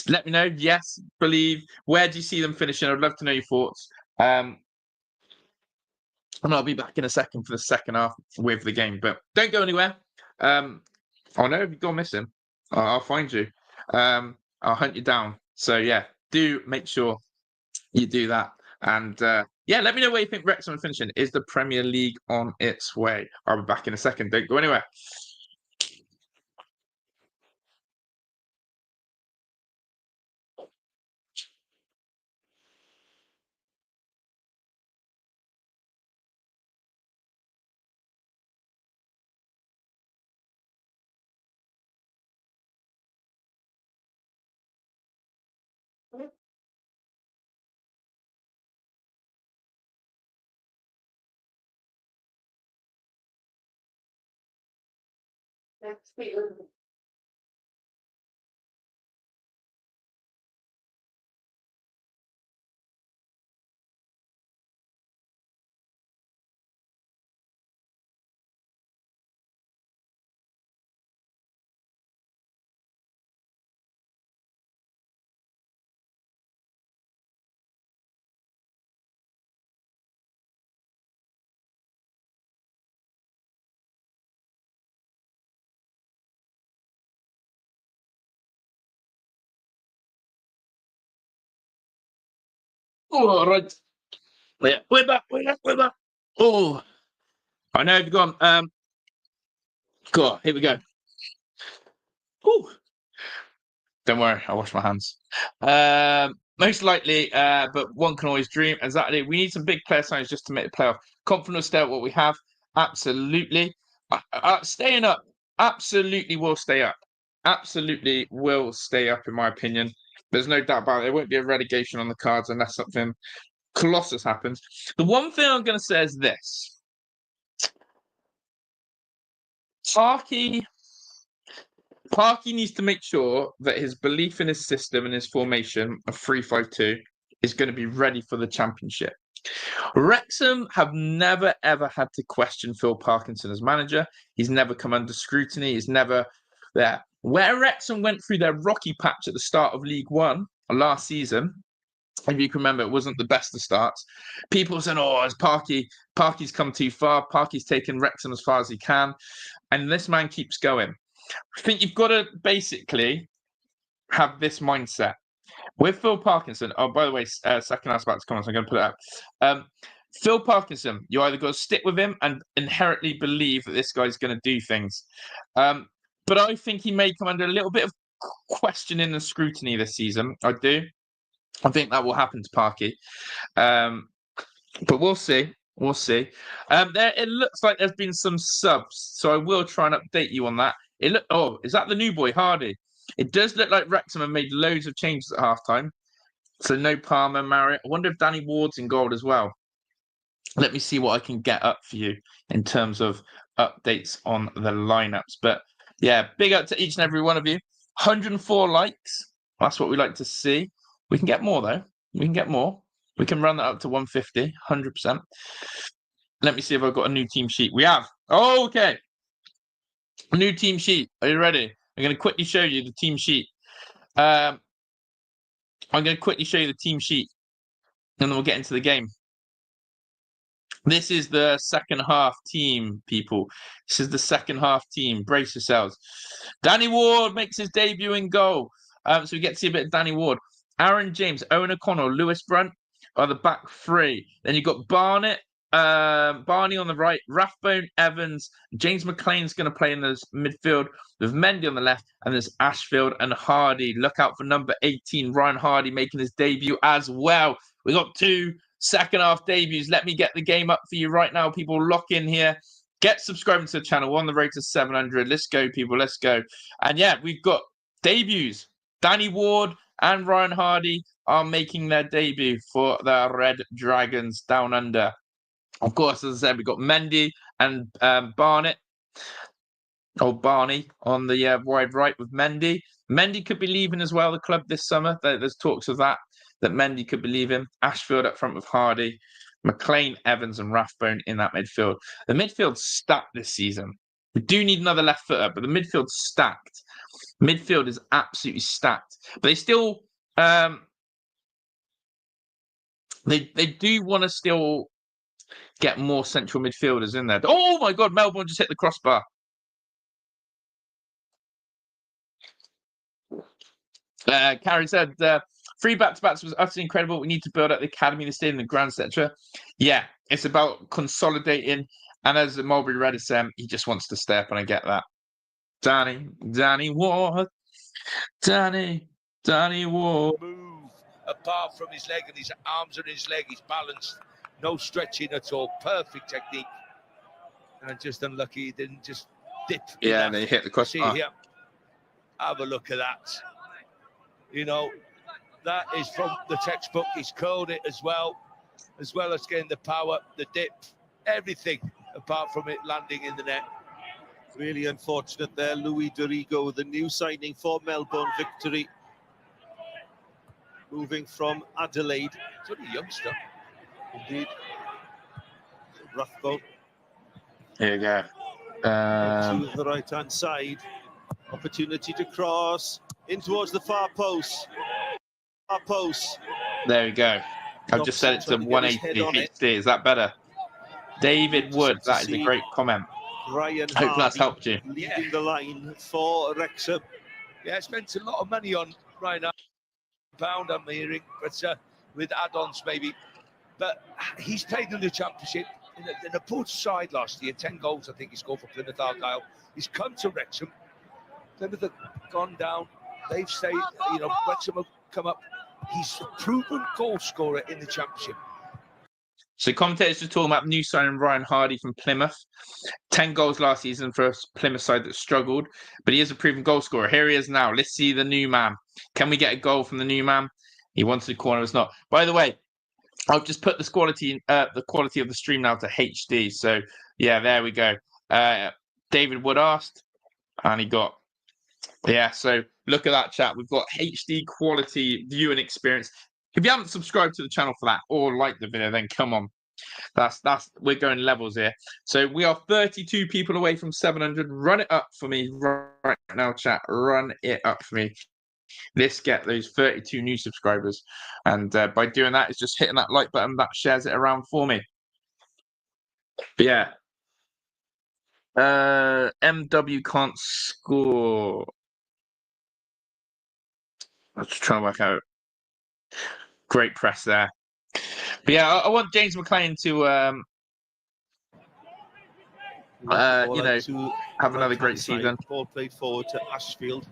Let me know. Yes, believe. Where do you see them finishing? I'd love to know your thoughts. And I'll be back in a second for the second half with the game. But don't go anywhere. I know if you've gone missing, I'll find you. I'll hunt you down. So yeah, do make sure you do that. And yeah, let me know where you think Wrexham are finishing. Is the Premier League on its way? I'll be back in a second. Don't go anywhere. All right. Yeah, we're back. We're back. Oh, I know you've gone. Cool. Here we go. Whew. Don't worry, I'll wash my hands. Most likely, but one can always dream. Exactly. We need some big player signings just to make the playoff. Confident stay at what we have. Absolutely. Staying up. Absolutely will stay up. Absolutely will stay up, in my opinion. There's no doubt about it. There won't be a relegation on the cards unless something colossus happens. The one thing I'm going to say is this. Parky needs to make sure that his belief in his system and his formation of 3-5-2 is going to be ready for the Championship. Wrexham have never, ever had to question Phil Parkinson as manager. He's never come under scrutiny. He's never there. Where Wrexham went through their rocky patch at the start of League One last season, if you can remember, it wasn't the best of starts. People said, oh, it's Parky's come too far. Parky's taken Wrexham as far as he can. And this man keeps going. I think you've got to basically have this mindset. With Phil Parkinson. Oh, by the way, second asked about to come on, so I'm going to put it up. Phil Parkinson, you either got to stick with him and inherently believe that this guy's going to do things. But I think he may come under a little bit of questioning and scrutiny this season. I do. I think that will happen to Parky. But we'll see. We'll see. It looks like there's been some subs, so I will try and update you on that. Oh, is that the new boy, Hardy? It does look like Wrexham have made loads of changes at halftime. So no Palmer, Marriott. I wonder if Danny Ward's in goal as well. Let me see what I can get up for you in terms of updates on the lineups. But yeah, big up to each and every one of you. 104 likes. That's what we like to see. We can get more, though. We can get more. We can run that up to 150, 100%. Let me see if I've got a new team sheet. We have. Oh, okay. New team sheet. Are you ready? I'm going to quickly show you the team sheet. I'm going to quickly show you the team sheet, and then we'll get into the game. This is the second half team, people. This is the second half team. Brace yourselves. Danny Ward makes his debut in goal. So we get to see a bit of Danny Ward. Aaron James, Owen O'Connell, Lewis Brunt are the back three. Then you've got Barney on the right, Rathbone, Evans, James McLean's going to play in the midfield with Mendy on the left, and there's Ashfield and Hardy. Look out for number 18, Ryan Hardy, making his debut as well. We got two second half debuts. Let me get the game up for you right now. People, lock in here. Get subscribing to the channel. We're on the road to 700. Let's go, people. Let's go. And yeah, we've got debuts. Danny Ward and Ryan Hardy are making their debut for the Red Dragons down under. Of course, as I said, we've got Mendy and Barney on the wide right with Mendy. Mendy could be leaving as well, the club this summer. There's talks of that Mendy could be leaving. Ashfield up front with Hardy, McLean, Evans and Rathbone in that midfield. The midfield's stacked this season. We do need another left footer, but the midfield's stacked. Midfield is absolutely stacked. But they still... They do want to still get more central midfielders in there. Oh my God, Melbourne just hit the crossbar. Karen said, 3 back-to-backs was utterly incredible. We need to build up the academy, the stadium, the ground, etc. Yeah, it's about consolidating. And as the Mulberry Red is saying, he just wants to stay up, and I get that. Danny Ward. Danny Ward. Move apart from his leg, and his arms are in his leg. He's balanced. No stretching at all. Perfect technique. And just unlucky he didn't just dip. Yeah, and they hit the crossbar. See here. Have a look at that. You know, that is from the textbook. He's curled it as well as getting the power, the dip, everything apart from it landing in the net. Really unfortunate there. Louis Dorigo, the new signing for Melbourne Victory. Moving from Adelaide. He's only a youngster. Indeed. Rathbone. Here you go. To the right-hand side. Opportunity to cross in towards the far post. There we go. I've just set it to 180 HD. Is that better? David Wood, that is a great comment. Ryan Hope Hardy that's helped you. leading the line for Wrexham. Yeah, I spent a lot of money on Ryan Hardy, I'm hearing, but with add-ons maybe. But he's played in the Championship in a poor side last year. 10 goals, I think he scored for Plymouth Argyle. He's come to Wrexham. Plymouth have gone down. They've stayed, Wrexham have come up. He's a proven goal scorer in the Championship. So commentators just talking about new signing Ryan Hardy from Plymouth. 10 goals last season for a Plymouth side that struggled, but he is a proven goal scorer. Here he is now. Let's see the new man. Can we get a goal from the new man? He wants the corner, it's not. By the way, I've just put the quality of the stream now to HD. So yeah, there we go. David Wood asked, and he got. Yeah, so look at that, chat. We've got HD quality viewing experience. If you haven't subscribed to the channel for that or liked the video, then come on. That's we're going levels here. So we are 32 people away from 700. Run it up for me right now, chat. Run it up for me. Let's get those 32 new subscribers. And by doing that, it's just hitting that like button that shares it around for me. But yeah. MW can't score. Let's try and work out Great press there. But yeah, I want James McLean to, have another great season. Ball played forward to Ashfield.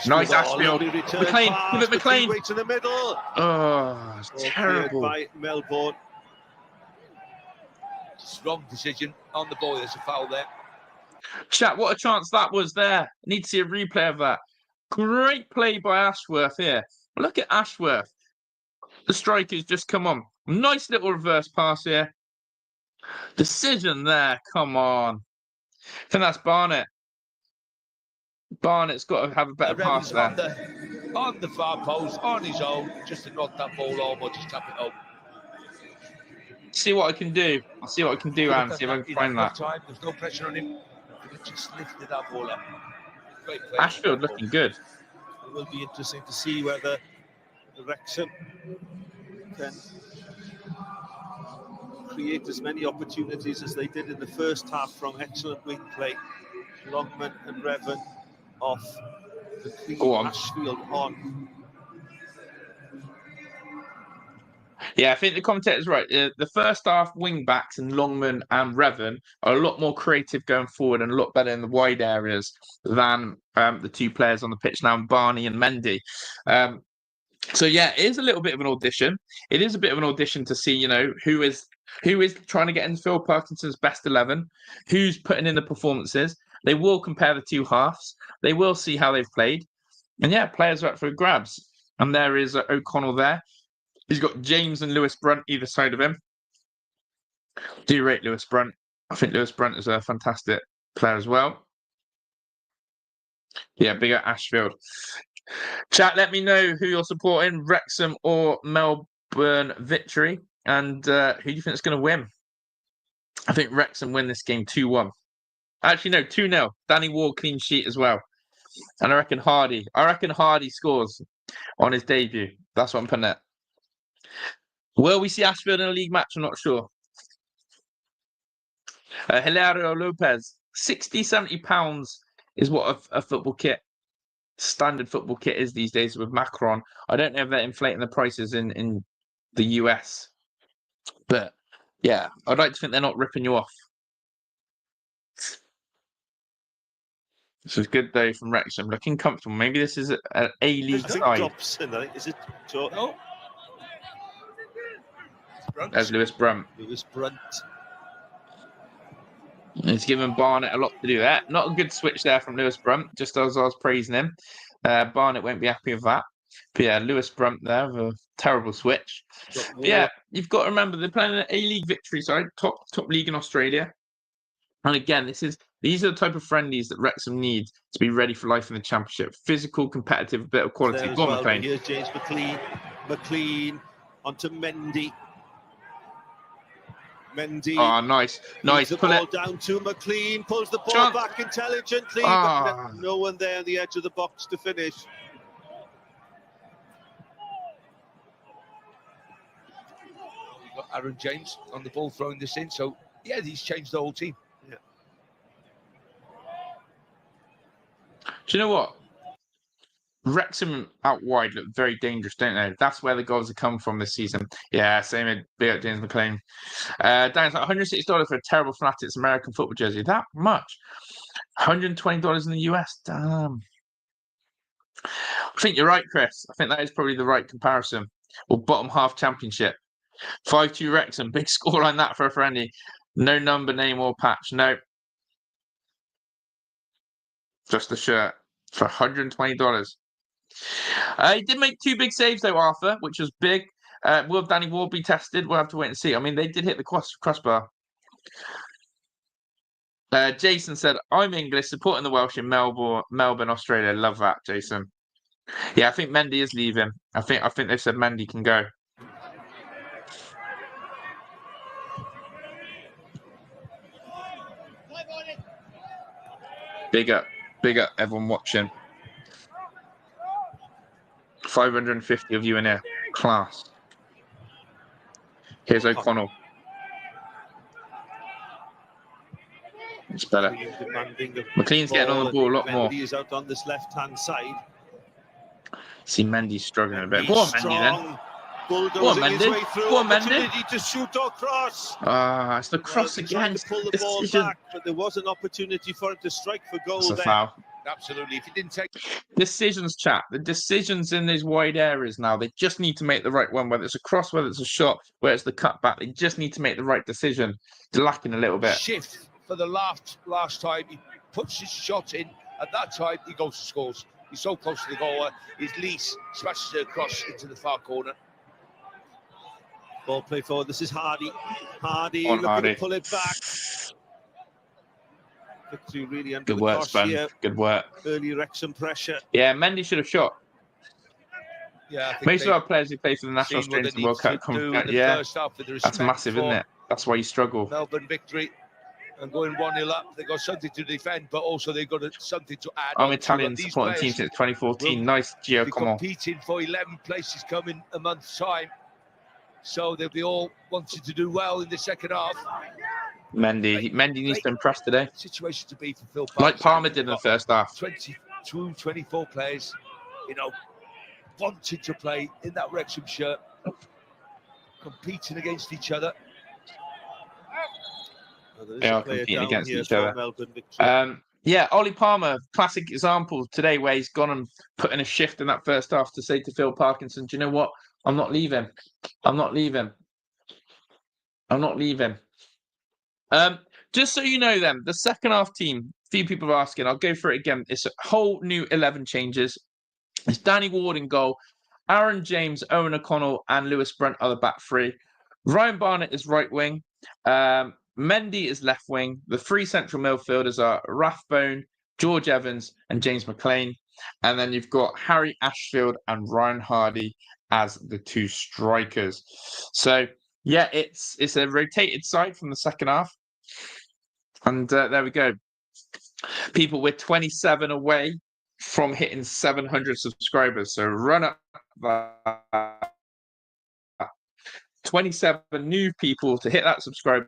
Nice Ashfield. McLean, give it McLean. Right to the middle. Oh, it's terrible. By Melbourne. Wrong decision on the ball. There's a foul there. Chat, what a chance that was there. I need to see a replay of that. Great play by Ashworth here. Look at Ashworth. The striker's just come on. Nice little reverse pass here. Decision there. Come on. I think that's Barnett. Barnett's got to have a better pass there. On the far post, on his own, just to knock that ball home or just tap it home. See what I can do. I'll see what I can do, Anne. See if I can find that. There's no pressure on him. He just lifted that ball up. Great play. Ashfield looking good. It will be interesting to see whether Wrexham can create as many opportunities as they did in the first half from excellent wing play. Longman and Revan off. Ashfield on. Yeah, I think the commentator's right. The first half wing backs and Longman and Revan are a lot more creative going forward and a lot better in the wide areas than the two players on the pitch now, Barney and Mendy. So yeah, it is a little bit of an audition. It is a bit of an audition to see, who is trying to get into Phil Parkinson's best 11, who's putting in the performances. They will compare the two halves. They will see how they've played. And yeah, players are up for grabs. And there is O'Connell there. He's got James and Lewis Brunt either side of him. Do rate Lewis Brunt. I think Lewis Brunt is a fantastic player as well. Yeah, bigger Ashfield. Chat, let me know who you're supporting, Wrexham or Melbourne victory. And who do you think is going to win? I think Wrexham win this game 2-1. Actually, no, 2-0. Danny Ward clean sheet as well. And I reckon Hardy scores on his debut. That's what I'm putting it. Will we see Ashfield in a league match? I'm not sure. Hilario Lopez, £60-70 is what a football kit, standard football kit is these days with Macron. I don't know if they're inflating the prices in the US. But yeah, I'd like to think they're not ripping you off. This is good though from Wrexham, looking comfortable. Maybe this is an A-League side. Dobson, I think. Is it? No. There's Lewis Brunt. Lewis Brunt. He's given Barnett a lot to do there. Not a good switch there from Lewis Brunt, just as I was praising him. Barnett won't be happy with that. But yeah, Lewis Brunt there with a terrible switch. But yeah, you've got to remember they're playing an A-League victory side, top league in Australia. And again, these are the type of friendlies that Wrexham need to be ready for life in the Championship. Physical, competitive, a bit of quality. Go on, McLean. Here's James McLean onto Mendy. Oh, nice. The ball down to McLean, pulls the ball back intelligently, but no one there on the edge of the box to finish. We've got Aaron James on the ball throwing this in, so yeah, he's changed the whole team. Yeah. Do you know what? Wrexham out wide look very dangerous, don't they? That's where the goals have come from this season. Yeah, same with big up James McLean. Dan, like $160 for a terrible Fanatics American football jersey. That much? $120 in the US. Damn. I think you're right, Chris. I think that is probably the right comparison. Or bottom half championship. 5-2 Wrexham. Big score like that for a friendly. No number, name, or patch. No. Just the shirt for $120. He did make 2 big saves though, Arthur, which was big. Will Danny Ward be tested? We'll have to wait and see. I mean, they did hit the crossbar. Jason said, I'm English, supporting the Welsh in Melbourne, Australia. Love that, Jason. Yeah, I think Mendy is leaving. I think they've said Mendy can go. Big up, everyone watching. 550 of you in here. Class. Here's O'Connell. It's better. McLean's getting on the ball a lot more. Mendy is out on this left-hand side. See Mendy's struggling a bit. He's Go on, Mendy, then. strong, bulldozing his Mendy. way through. Go on, Mendy. Opportunity to shoot or cross. It's the cross He again. tried to pull the ball back, but there was an opportunity for him to strike for goal. It's a there. foul. Absolutely. If he didn't take Decisions, chat. The decisions in these wide areas now, they just need to make the right one, whether it's a cross, whether it's a shot, whether it's the cutback. They just need to make the right decision. They're lacking a little bit. shift for the last time, he puts his shot in. At that time, he goes to scores. He's so close to the goal. His lease smashes it across into the far corner. Ball play forward. This is Hardy. Hardy On, looking Hardy. to pull it back. Victory really under Good the work, cosh Spen. here. Good work. Early Wrexham pressure. Yeah, Mendy should have shot. Yeah, I think Most of our players who play for the national seen what teams they in the World need Cup to come do back. in the Yeah, first half with the that's respect massive, isn't for it? That's why you struggle. Melbourne victory and going 1-0 up. They've got something to defend, but also they've got something to add. I'm on Italian, to. These supporting the team players since 2014. will Nice, Gio, be come on. competing for 11 places coming a month's time. So they'll be all wanting to do well in the second half. Mendy needs to impress today. Situation to be for Phil Like Parkinson. Palmer did in the first half. 22, 24 players, wanting to play in that Wrexham shirt, competing against each other. They are competing against each other. Yeah, Ollie Palmer, classic example today where he's gone and put in a shift in that first half to say to Phil Parkinson, do you know what? I'm not leaving. I'm not leaving. I'm not leaving. Just so you know then, the second half team, a few people are asking, I'll go through it again. It's a whole new 11 changes. It's Danny Ward in goal, Aaron James, Owen O'Connell, and Lewis Brunt are the back three. Ryan Barnett is right wing. Mendy is left wing. The three central midfielders are Rathbone, George Evans, and James McLean. And then you've got Harry Ashfield and Ryan Hardy as the two strikers. So yeah, it's a rotated side from the second half. And there we go. People, we're 27 away from hitting 700 subscribers. So run up 27 new people to hit that subscribe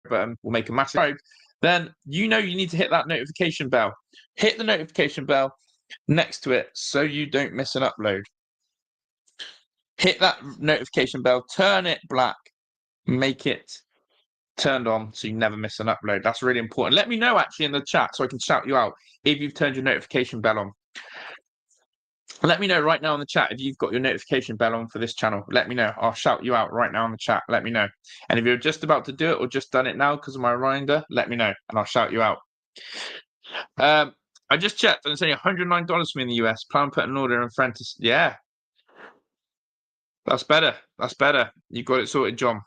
button will make a massive. Then you need to hit that notification bell. Hit the notification bell next to it so you don't miss an upload. Hit that notification bell, turn it black, make it turned on so you never miss an upload. That's really important. Let me know actually in the chat so I can shout you out if you've turned your notification bell on. Let me know right now in the chat if you've got your notification bell on for this channel. Let me know. I'll shout you out right now in the chat. Let me know. And if you're just about to do it or just done it now because of my reminder, let me know and I'll shout you out. I just checked and it's only $109 for me in the US. Plan put an order in front of... Yeah. That's better. That's better. You got it sorted, John.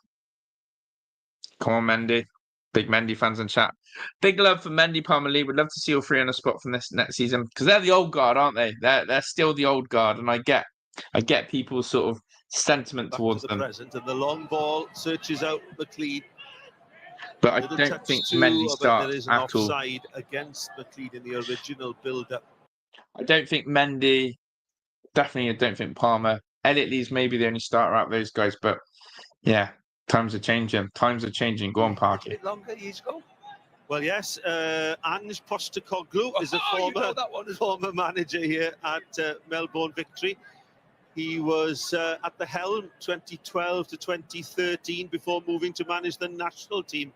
Come on, Mendy. Big Mendy fans in chat. Big love for Mendy, Palmer Lee. Would love to see all three on the spot from this next season because they're the old guard, aren't they? They're still the old guard, and I get people's sort of sentiment Back towards to the them. present, and the long ball searches out McLeod. But I don't think Mendy starts there is an at all. offside against McLeod in the original build-up. I don't think Mendy. Definitely, I don't think Palmer. Elliot Lee's maybe the only starter out of those guys, but yeah. Times are changing. Times are changing. Go on, Parky. A bit longer years ago. Well, yes. Ange Postecoglou is a former manager here at Melbourne Victory. He was at the helm 2012 to 2013 before moving to manage the national team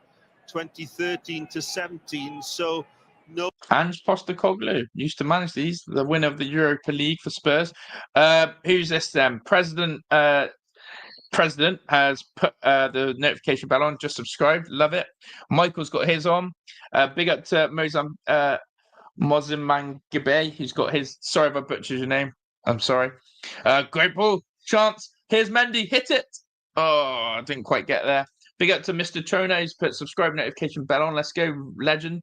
2013 to 17. So no. Ange Postecoglou used to manage these. The winner of the Europa League for Spurs. Who's this then? President has put the notification bell on. Just subscribed. Love it. Michael's got his on. Big up to Mozimangabe, who's got his. Sorry if I butchered your name. I'm sorry. Great ball. Chance. Here's Mendy. Hit it. Oh, I didn't quite get there. Big up to Mr. Trona, who's put subscribe notification bell on. Let's go, legend.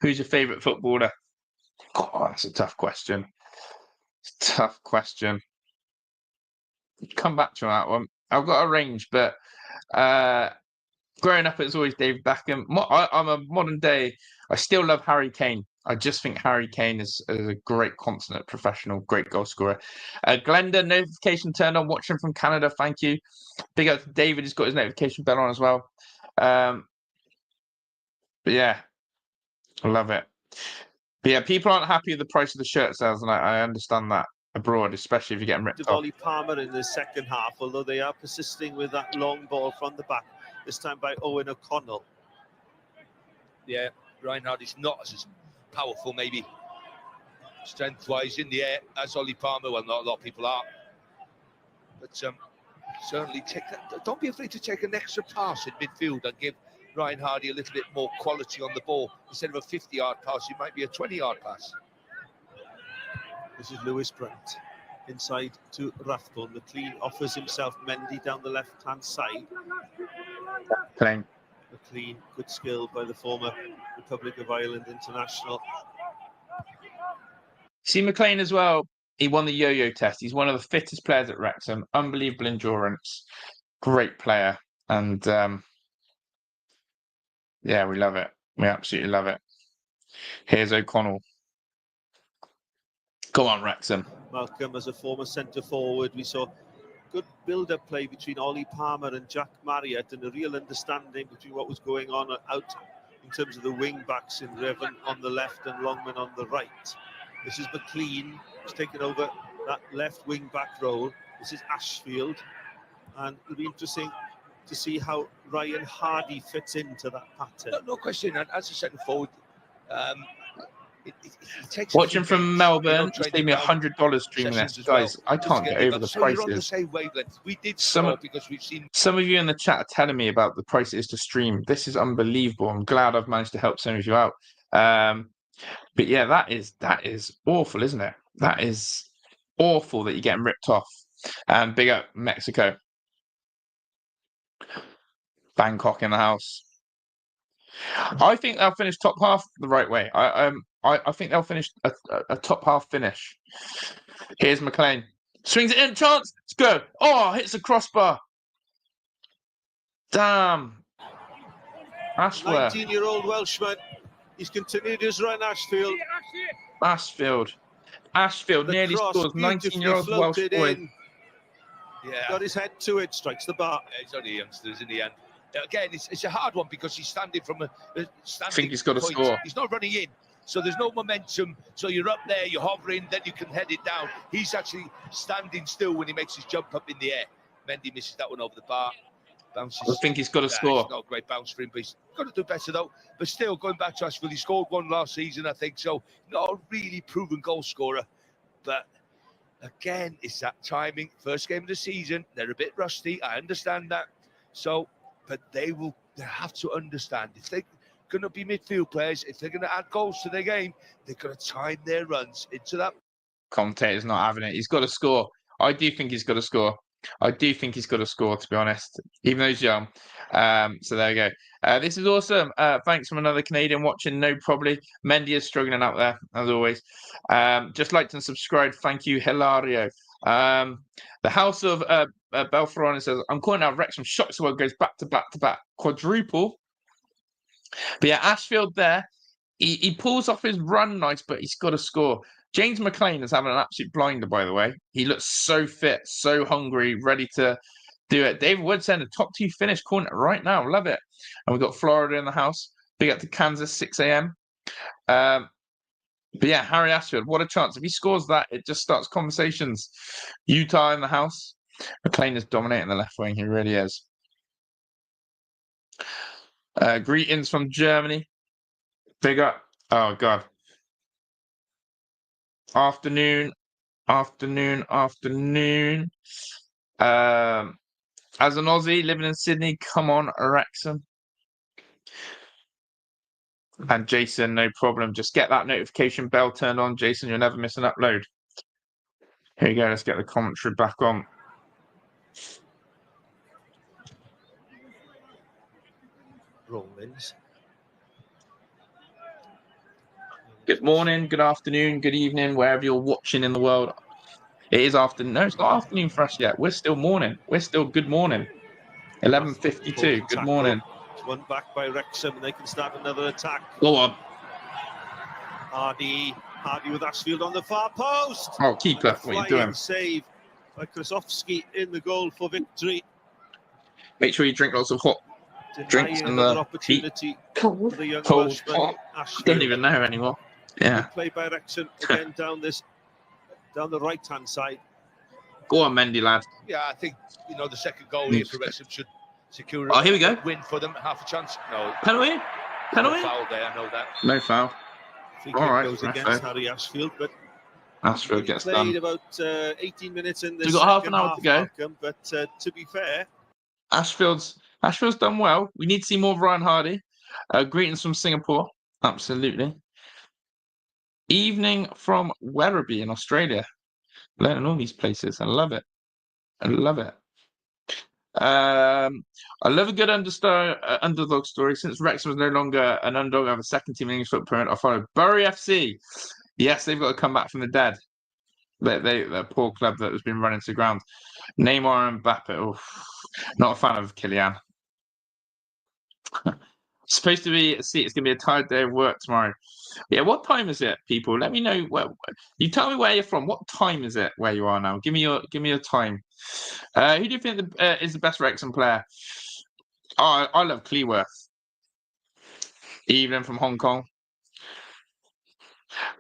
Who's your favourite footballer? Oh, that's a tough question. Tough question. Come back to that one. I've got a range, but growing up, it's always David Beckham. I'm a modern day. I still love Harry Kane. I just think Harry Kane is a great consummate professional, great goal scorer. Glenda, notification turned on. Watching from Canada. Thank you. Big up to David. He's got his notification bell on as well. But yeah, I love it. But yeah, people aren't happy with the price of the shirt sales, and I understand that. abroad, especially if you're getting ripped off. Ollie Palmer in the second half, although they are persisting with that long ball from the back, this time by Owen O'Connell. Yeah, Reinhardt is not as powerful, maybe strength-wise in the air as Ollie Palmer. Well, not a lot of people are, but certainly don't be afraid to take an extra pass in midfield and give Ryan Hardy a little bit more quality on the ball. Instead of a 50-yard pass, it might be a 20-yard pass. This is Lewis Brent inside to Rathbone. McLean offers himself Mendy down the left-hand side. Playing. McLean, good skill by the former Republic of Ireland international. See McLean as well. He won the yo-yo test. He's one of the fittest players at Wrexham. Unbelievable endurance. Great player. And yeah, we love it. We absolutely love it. Here's O'Connell. Go on, Wrexham. Malcolm, as a former centre forward, we saw good build-up play between Ollie Palmer and Jack Marriott, and a real understanding between what was going on out in terms of the wing backs in Revan on the left and Longman on the right. This is McLean, who's taken over that left wing back role. This is Ashfield, and it'll be interesting to see how Ryan Hardy fits into that pattern. No question. And as a centre forward, it takes watching from Melbourne, he's paid me $100 streaming this. Guys, I can't get over the prices. You're on the same wavelength. We did because we've seen some of you in the chat are telling me about the price it is to stream. This is unbelievable. I'm glad I've managed to help some of you out. But yeah, that is awful, isn't it? That is awful that you're getting ripped off. And big up Mexico. Bangkok in the house. I think they'll finish top half the right way. I think they'll finish a top half finish. Here's McLean. Swings it in, chance. Let's go. Oh, hits the crossbar. Damn. Ashworth. 19-year-old Welshman. He's continued his run, Ashfield. Ashfield nearly scores. 19-year-old Welsh boy. Yeah. Got his head to it, strikes the bar. Yeah, he's only youngsters in the end. Again, it's a hard one because he's standing from a standing I think he's got to point. score. He's not running in, so there's no momentum. So you're up there, you're hovering, then you can head it down. He's actually standing still when he makes his jump up in the air. Mendy misses that one over the bar. Bounces. I think he's got to score. It's not a great bounce for him, but he's got to do better though. But still, going back to Ashfield, he scored one last season, I think. So not a really proven goal scorer, but again, it's that timing. First game of the season, they're a bit rusty. I understand that. So, but they have to understand if they're going to be midfield players, if they're going to add goals to their game, they're going to time their runs into that. Commentator's not having it. He's got to score. I do think he's got to score. To be honest, even though he's young. So there we go. This is awesome. Thanks from another Canadian watching. No, probably. Mendy is struggling out there, as always. Just liked and subscribed. Thank you, Hilario. The House of Belferroni says, I'm calling out Wrexham. Shocks world goes back to back. Quadruple. But yeah, Ashfield there. He pulls off his run nice, but he's got to score. James McLean is having an absolute blinder, by the way. He looks so fit, so hungry, ready to do it. David Wood saying the top 2 finish corner right now. Love it. And we've got Florida in the house. Big up to Kansas, 6 a.m. But yeah, Harry Ashfield, what a chance. If he scores that, it just starts conversations. Utah in the house. McLean is dominating the left wing. He really is. Greetings from Germany. Big up. Oh, God. Afternoon. As an Aussie living in Sydney, come on, Wrexham. And Jason, no problem. Just get that notification bell turned on, Jason. You'll never miss an upload. Here you go. Let's get the commentary back on. Rollins. Good morning, good afternoon, good evening, wherever you're watching in the world. It is afternoon. No, it's not afternoon for us yet. We're still morning. We're still good morning. 11:52. Good morning. One back by Wrexham, and they can start another attack. Go on. Hardy with Ashfield on the far post. Oh, keeper, what are you doing? Save by Krasowski in the goal for victory. Make sure you drink lots of hot drinks and the opportunity cold. For the young Cold. Welshman, Don't even know anymore. Yeah. Play by Wrexham again down down the right-hand side. Go on, Mendy, lad. Yeah, I think, the second goal here for Wrexham should secure here we go. a win for them. Half a chance. No. Penalty? No foul there, I know that. No foul. Free kick goes against Harry Ashfield, but Ashfield gets played done. about 18 minutes in this. We've got half an hour to go. Malcolm, but to be fair, Ashfield's done well. We need to see more of Ryan Hardy. Greetings from Singapore. Absolutely. Evening from Werribee in Australia. Learning all these places. I love it. I love it. I love a good underdog story. Since Wrexham is no longer an underdog, I have a second team in English footprint. I follow Bury FC. Yes, they've got to come back from the dead. They're a poor club that has been running to the ground. Neymar and Mbappe. Oof. Not a fan of Kylian. Supposed to be it's going to be a tired day of work tomorrow. Yeah, what time is it, people? Let me know. You tell me where you're from. What time is it where you are now? Give me your time. Who do you think is the best Wrexham player? Oh, I love Cleworth. Evening from Hong Kong.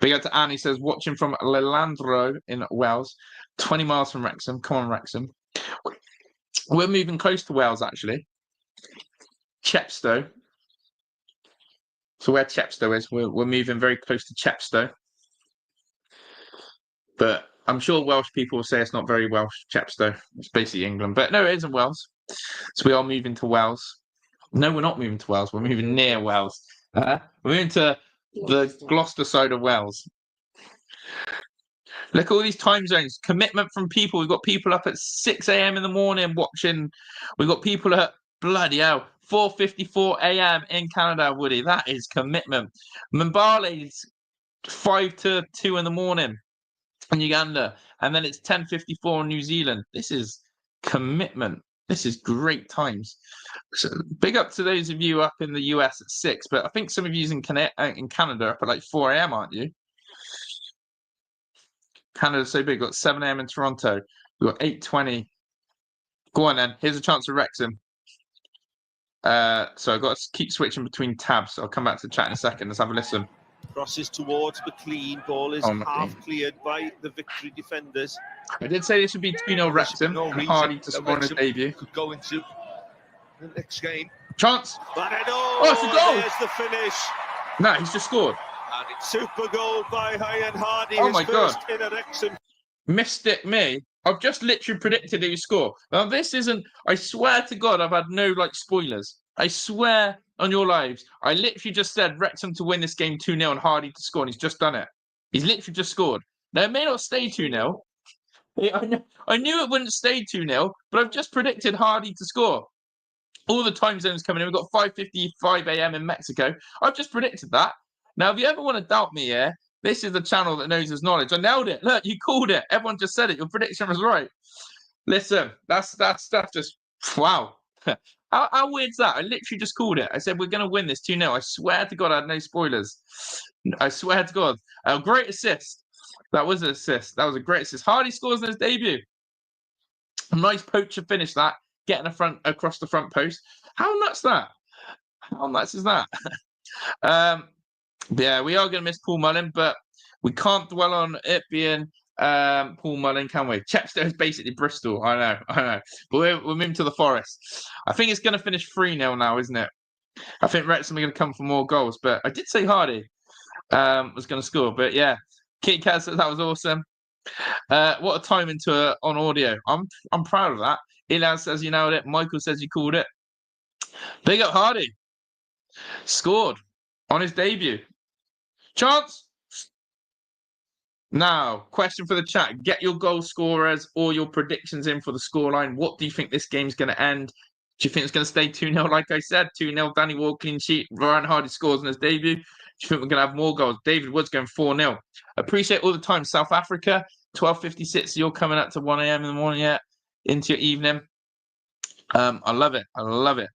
Big up to Annie, says watching from Lelandro in Wales, 20 miles from Wrexham. Come on, Wrexham. We're moving close to Wales, actually. Chepstow. So where Chepstow is, we're moving very close to Chepstow. But I'm sure Welsh people will say it's not very Welsh, Chepstow. It's basically England. But no, it isn't Wales. So we are moving to Wales. No, we're not moving to Wales. We're moving near Wales. We're moving to the Gloucester side of Wales. Look at all these time zones. Commitment from people. We've got people up at 6 a.m. in the morning watching. We've got people at, bloody hell, 4:54 a.m. in Canada, Woody. That is commitment. Mbale's 5 to 2 in the morning in Uganda. And then it's 10:54 in New Zealand. This is commitment. This is great times. So big up to those of you up in the US at 6. But I think some of you in Canada up at like 4 a.m., aren't you? Canada's so big. We've got 7 a.m. in Toronto. We've got 8:20. Go on then. Here's a chance for Wrexham. So I've got to keep switching between tabs. I'll come back to chat in a second. Let's have a listen. Crosses towards McLean. Ball is half cleared by the Victory defenders. I did say this would be 2-0 Wrexham. Hardy to score on his debut. Could go into the next game. Chance. Oh, it's a goal. There's the finish. No, he's just scored. Super goal by Ryan Hardy. Oh my God. In a Wrexham. Mystic me. I've just literally predicted that you score. Now this isn't. I swear to God, I've had no spoilers. I swear on your lives, I literally just said Wrexham to win this game 2-0 and Hardy to score, and he's just done it. He's literally just scored. Now it may not stay 2-0. I knew it wouldn't stay 2-0, but I've just predicted Hardy to score. All the time zones coming in. We've got 5:55 a.m. in Mexico. I've just predicted that. Now, if you ever want to doubt me, this is the channel that knows his knowledge. I nailed it. Look, you called it. Everyone just said it. Your prediction was right. Listen, that's stuff just wow. How weird's that? I literally just called it. I said we're going to win this 2-0. I swear to God, I had no spoilers. I swear to God. A great assist. That was an assist. That was a great assist. Hardy scores in his debut. A nice poacher finish that. Getting across the front post. How nuts that? How nuts is that? Yeah, we are going to miss Paul Mullin, but we can't dwell on it being Paul Mullin, can we? Chepstow is basically Bristol. I know. But we're moving to the Forest. I think it's going to finish 3-0 now, isn't it? I think Wrexham are going to come for more goals, but I did say Hardy was going to score. But yeah, Kit Kat says that was awesome. What a time on audio. I'm proud of that. Ilan says you nailed it. Michael says you called it. Big up Hardy. Scored on his debut. Chance. Now, question for the chat. Get your goal scorers or your predictions in for the scoreline. What do you think this game's going to end? Do you think it's going to stay 2-0, like I said? 2-0, Danny Ward clean sheet. Ryan Hardy scores in his debut. Do you think we're going to have more goals? David Wood's going 4-0. Appreciate all the time. South Africa, 12:56. You're coming up to 1 a.m. in the morning yet? Into your evening. I love it. I love it.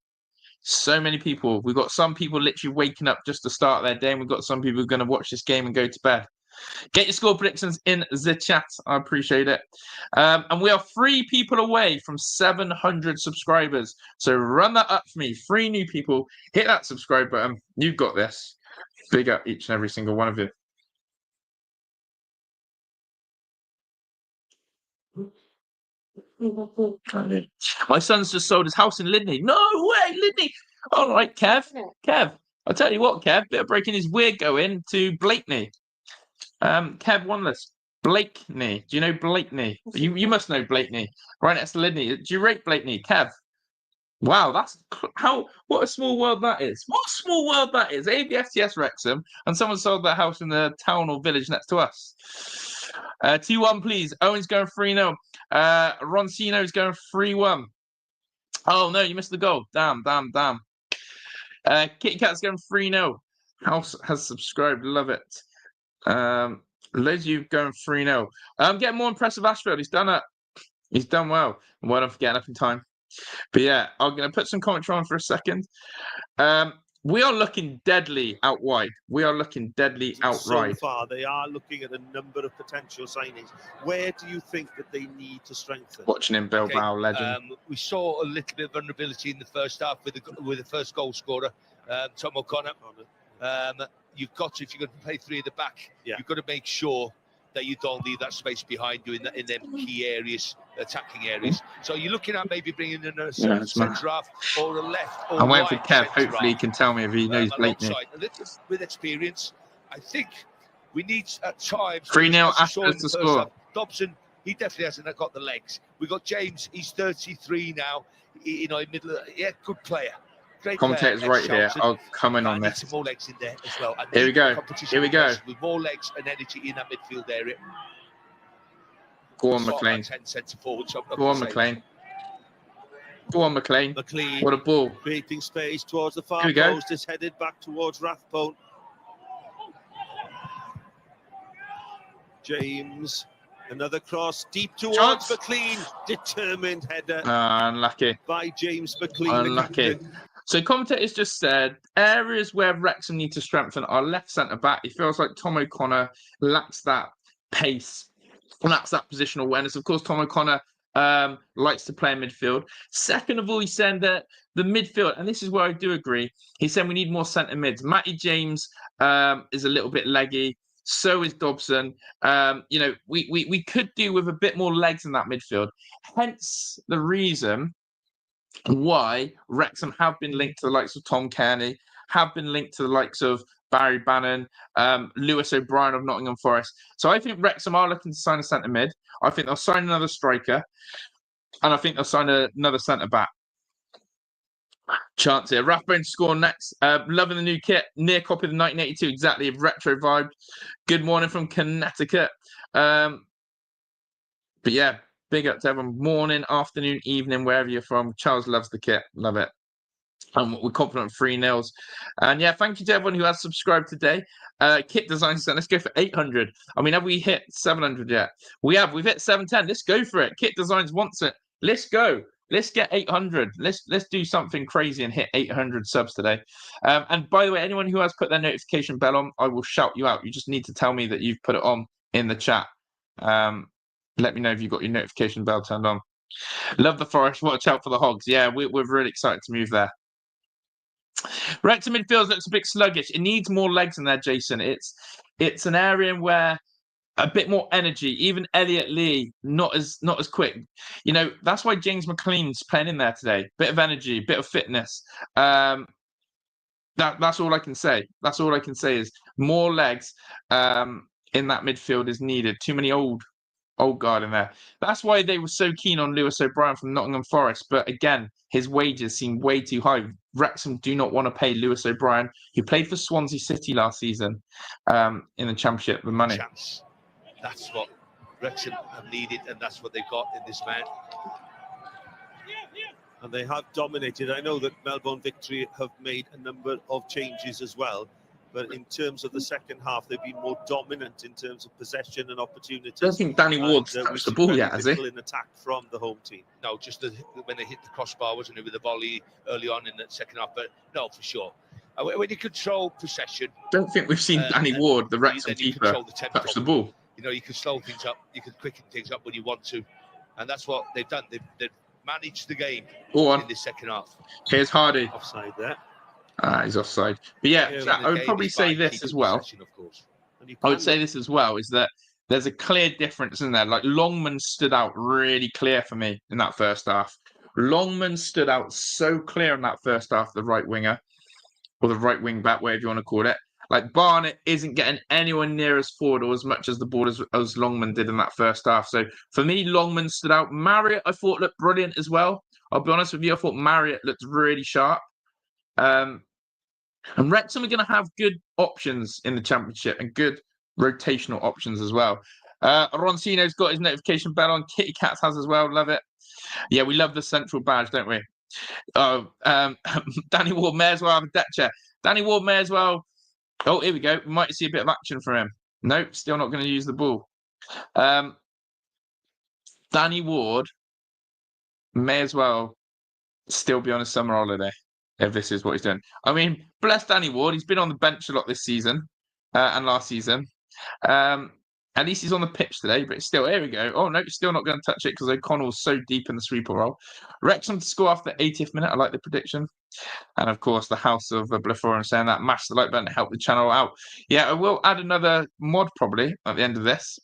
So many people. We've got some people literally waking up just to start their day, and we've got some people who are going to watch this game and go to bed. Get your score predictions in the chat. I appreciate it. And we are 3 people away from 700 subscribers. So run that up for me. 3 new people. Hit that subscribe button. You've got this. Big up each and every single one of you. My son's just sold his house in Lydney. No way, Lydney. All right, Kev. I'll tell you what, Kev. Bit of breaking his weird going to Blakeney. Kev won this. Blakeney. Do you know Blakeney? You must know Blakeney. Right next to Lydney. Do you rate Blakeney, Kev? Wow, what a small world that is. What a small world that is. AVFTS Wrexham, and someone sold their house in the town or village next to us. 2-1, please. Owen's going 3-0. Roncino's going 3-1. Oh no, you missed the goal. Damn. Kitty Cat's going 3-0. House has subscribed. Love it. Loads of you going 3-0. Getting more impressive Ashfield. He's done it. He's done well. And well done for getting up in time. But yeah, I'm going to put some commentary on for a second. We are looking deadly out wide. We are looking deadly out wide. So far, they are looking at a number of potential signings. Where do you think that they need to strengthen? Watching him, Bilbao legend. We saw a little bit of vulnerability in the first half with the first goal scorer, Tom O'Connor. You've got to, if you're going to play three at the back, you've got to make sure that you don't leave that space behind you in them key areas, attacking areas. So you're looking at maybe bringing in a centre half or a left or I'm waiting right for Kev. Hopefully he can tell me if he knows Blakeney. With experience, I think we need at times... 3-0 Ashford to score. Dobson, he definitely hasn't got the legs. We've got James, he's 33 now. Good player. Commentators right here. I'll comment on this. Some more legs in there as well. Here we go. With more legs and energy in that midfield area. Go on, McLean. Go on, McLean. What a ball. Creating space towards the far post. Is headed back towards Rathbone. James. Another cross deep towards McLean. Determined header. Unlucky. By James McLean. Unlucky. So commentators just said areas where Wrexham need to strengthen are left centre back. He feels like Tom O'Connor lacks that pace, lacks that positional awareness. Of course, Tom O'Connor likes to play in midfield. Second of all, he said that the midfield, and this is where I do agree, he said we need more centre mids. Matty James is a little bit leggy. So is Dobson. We could do with a bit more legs in that midfield. Hence the reason why Wrexham have been linked to the likes of Tom Kearney, have been linked to the likes of Barry Bannon, Lewis O'Brien of Nottingham Forest. So I think Wrexham are looking to sign a centre mid. I think they'll sign another striker. And I think they'll sign another centre back. Chance here. Rathbone score next. Loving the new kit. Near copy of the 1982. Exactly. Retro vibe. Good morning from Connecticut. But yeah. Big up to everyone. Morning, afternoon, evening, wherever you're from. Charles loves the kit. Love it. We're confident 3-0. And yeah, thank you to everyone who has subscribed today. Kit Design Center. Let's go for 800. I mean, have we hit 700 yet? We have. We've hit 710. Let's go for it. Kit Designs wants it. Let's go. Let's get 800. Let's do something crazy and hit 800 subs today. And by the way, anyone who has put their notification bell on, I will shout you out. You just need to tell me that you've put it on in the chat. Let me know if you've got your notification bell turned on. Love the Forest. Watch out for the Hogs. Yeah, we're really excited to move there. Wrexham midfield looks a bit sluggish. It needs more legs in there, Jason. It's an area where a bit more energy. Even Elliot Lee, not as quick. That's why James McLean's playing in there today. Bit of energy, bit of fitness. That's all I can say. That's all I can say is more legs in that midfield is needed. Too many old guard in there. That's why they were so keen on Lewis O'Brien from Nottingham Forest. But again, his wages seem way too high. Wrexham do not want to pay Lewis O'Brien, who played for Swansea City last season in the Championship, the money. Chance. That's what Wrexham have needed, and that's what they got in this man. And they have dominated. I know that Melbourne Victory have made a number of changes as well. But in terms of the second half, they've been more dominant in terms of possession and opportunities. I don't think Danny Ward's touched the ball yet, has he? In attack from the home team. No, just when they hit the crossbar, wasn't it, with the volley early on in the second half? But no, for sure. When you control possession... Don't think we've seen Danny Ward, the Wrexham keeper, touch the ball. You can slow things up. You can quicken things up when you want to. And that's what they've done. They've managed the game in the second half. Here's Hardy. Offside there. He's offside. But yeah, I would probably say this as well. I would say this as well, is that there's a clear difference in there. Like Longman stood out really clear for me in that first half. Longman stood out so clear in that first half, the right winger, or the right wing back, whatever you want to call it. Like Barnett isn't getting anywhere near as forward or as much as the ball as Longman did in that first half. So for me, Longman stood out. Marriott, I thought looked brilliant as well. I'll be honest with you, I thought Marriott looked really sharp. And Wrexham are going to have good options in the Championship and good rotational options as well. Roncino's got his notification bell on. Kitty Cats has as well. Love it. Yeah, we love the central badge, don't we? Oh, Danny Ward may as well have a deck chair. Danny Ward may as well. Oh, here we go. We might see a bit of action for him. Nope, still not going to use the ball. Danny Ward may as well still be on a summer holiday if this is what he's doing. I mean, bless Danny Ward. He's been on the bench a lot this season and last season. At least he's on the pitch today, but still, here we go. Oh, no, still not going to touch it because O'Connell's so deep in the sweeper role. Wrexham to score after the 80th minute. I like the prediction. And, of course, the House of Blefforum saying that. Mash the like button to help the channel out. Yeah, I will add another mod probably at the end of this.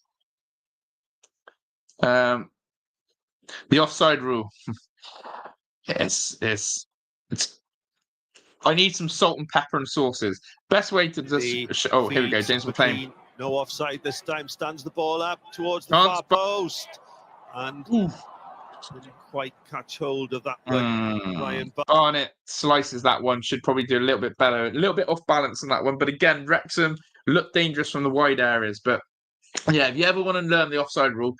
The offside rule. It's I need some salt and pepper and sauces. Best way to just... Oh, here we go. James McLean. No offside this time. Stands the ball up towards the far post. And didn't quite catch hold of that one. Ryan Barnett slices that one. Should probably do a little bit better. A little bit off balance on that one. But again, Wrexham looked dangerous from the wide areas. But yeah, if you ever want to learn the offside rule,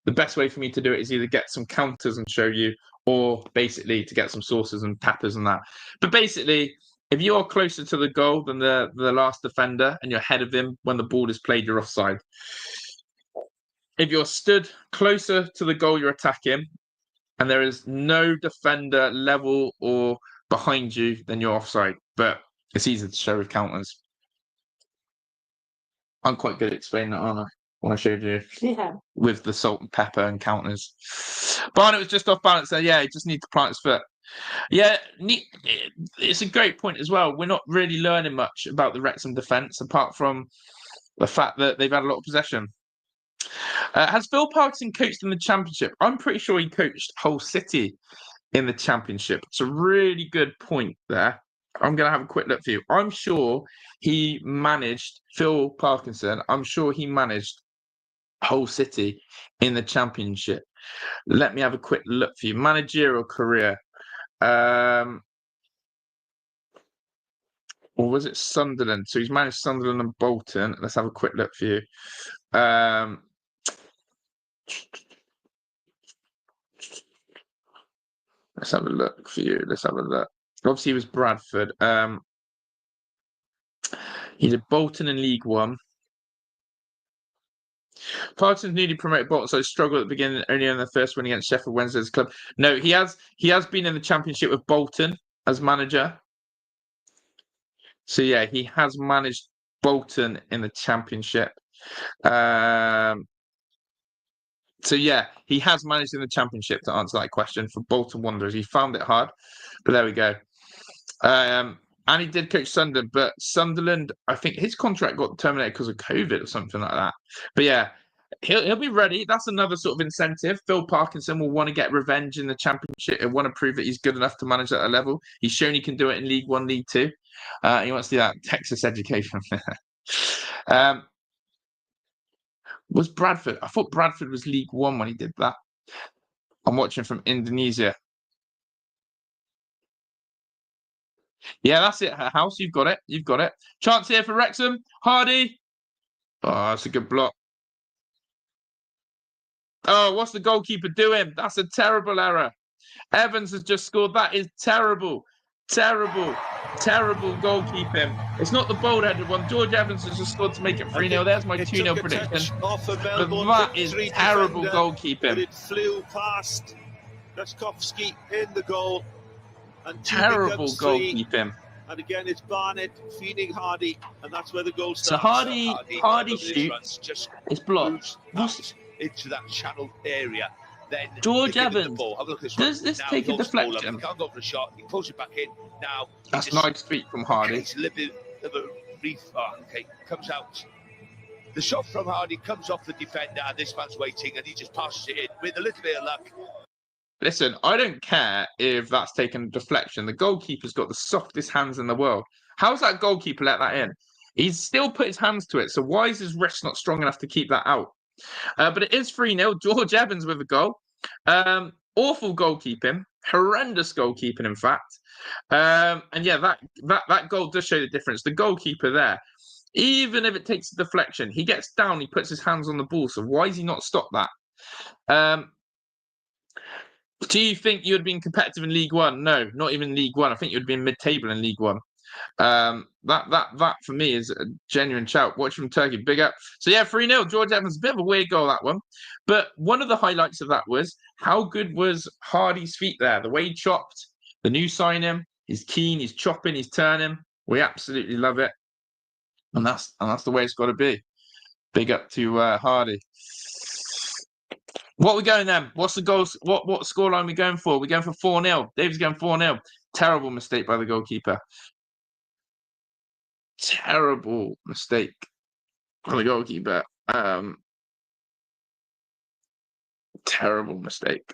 the best way for me to do it is either get some counters and show you, or basically to get some sauces and peppers and that. But basically, if you are closer to the goal than the last defender and you're ahead of him when the ball is played, you're offside. If you're stood closer to the goal you're attacking and there is no defender level or behind you, then you're offside. But it's easy to show with counters. I'm quite good at explaining that, aren't I? When I showed you with the salt and pepper and counters. Barnett was just off balance there. Yeah, he just needs to plant his foot. Yeah, it's a great point as well. We're not really learning much about the Wrexham defence apart from the fact that they've had a lot of possession. Has Phil Parkinson coached in the Championship? I'm pretty sure he coached Hull City in the Championship. It's a really good point there. I'm going to have a quick look for you. I'm sure he managed, Phil Parkinson, I'm sure he managed Hull City in the Championship. Let me have a quick look for you. Managerial career. Or was it Sunderland? So he's managed Sunderland and Bolton. Let's have a quick look for you. Let's have a look for you. Let's have a look. Obviously, he was Bradford. He did Bolton in League One. Parkinson's newly promoted Bolton, so struggled at the beginning, only in the first win against Sheffield Wednesday as a club. No, he has been in the Championship with Bolton as manager. So yeah, he has managed Bolton in the Championship. So yeah, he has managed in the Championship, to answer that question, for Bolton Wanderers. He found it hard, but there we go. And he did coach Sunderland, but Sunderland, I think his contract got terminated because of COVID or something like that. But yeah, he'll be ready. That's another sort of incentive. Phil Parkinson will want to get revenge in the Championship and want to prove that he's good enough to manage at a level. He's shown he can do it in League One, League Two. He wants to do that Texas education. Was Bradford? I thought Bradford was League One when he did that. I'm watching from Indonesia. Yeah, that's it, House. You've got it. You've got it. Chance here for Wrexham. Hardy. Oh, that's a good block. Oh, what's the goalkeeper doing? That's a terrible error. Evans has just scored. That is terrible. Terrible. Terrible goalkeeping. It's not the bold-headed one. George Evans has just scored to make it 3-0. There's my 2-0 prediction. But that is terrible goalkeeping. It flew past Laskowski in the goal. And terrible goalkeeping. And again, it's Barnett feeding Hardy, and that's where the goal starts. So Hardy shoots. It's blocked. Into that channel area. Then George Evans. Does this take a deflection? He can't go for a shot. He pulls it back in. Now that's nice feet from Hardy. It's a little bit of a reef. Okay, comes out. The shot from Hardy comes off the defender, and this man's waiting, and he just passes it in with a little bit of luck. Listen, I don't care if that's taken a deflection. The goalkeeper's got the softest hands in the world. How's that goalkeeper let that in? He's still put his hands to it, so why is his wrist not strong enough to keep that out? But it is 3-0. George Evans with a goal. Awful goalkeeping. Horrendous goalkeeping, in fact. And yeah, that goal does show the difference. The goalkeeper there, even if it takes a deflection, he gets down, he puts his hands on the ball. So why is he not stopped that? Do you think you would have been competitive in League One? No, not even League One. I think you'd have been mid-table in League One. That for me is a genuine shout. Watch from Turkey, big up. So yeah, 3-0. George Evans, a bit of a weird goal, that one. But one of the highlights of that was how good was Hardy's feet there. The way he chopped, the new signing, he's keen, he's chopping, he's turning. We absolutely love it. And that's the way it's got to be. Big up to Hardy. What are we going then? What's the goals? What scoreline are we going for? We're going for 4-0. Dave's going 4-0. Terrible mistake by the goalkeeper. Terrible mistake by the goalkeeper. Terrible mistake.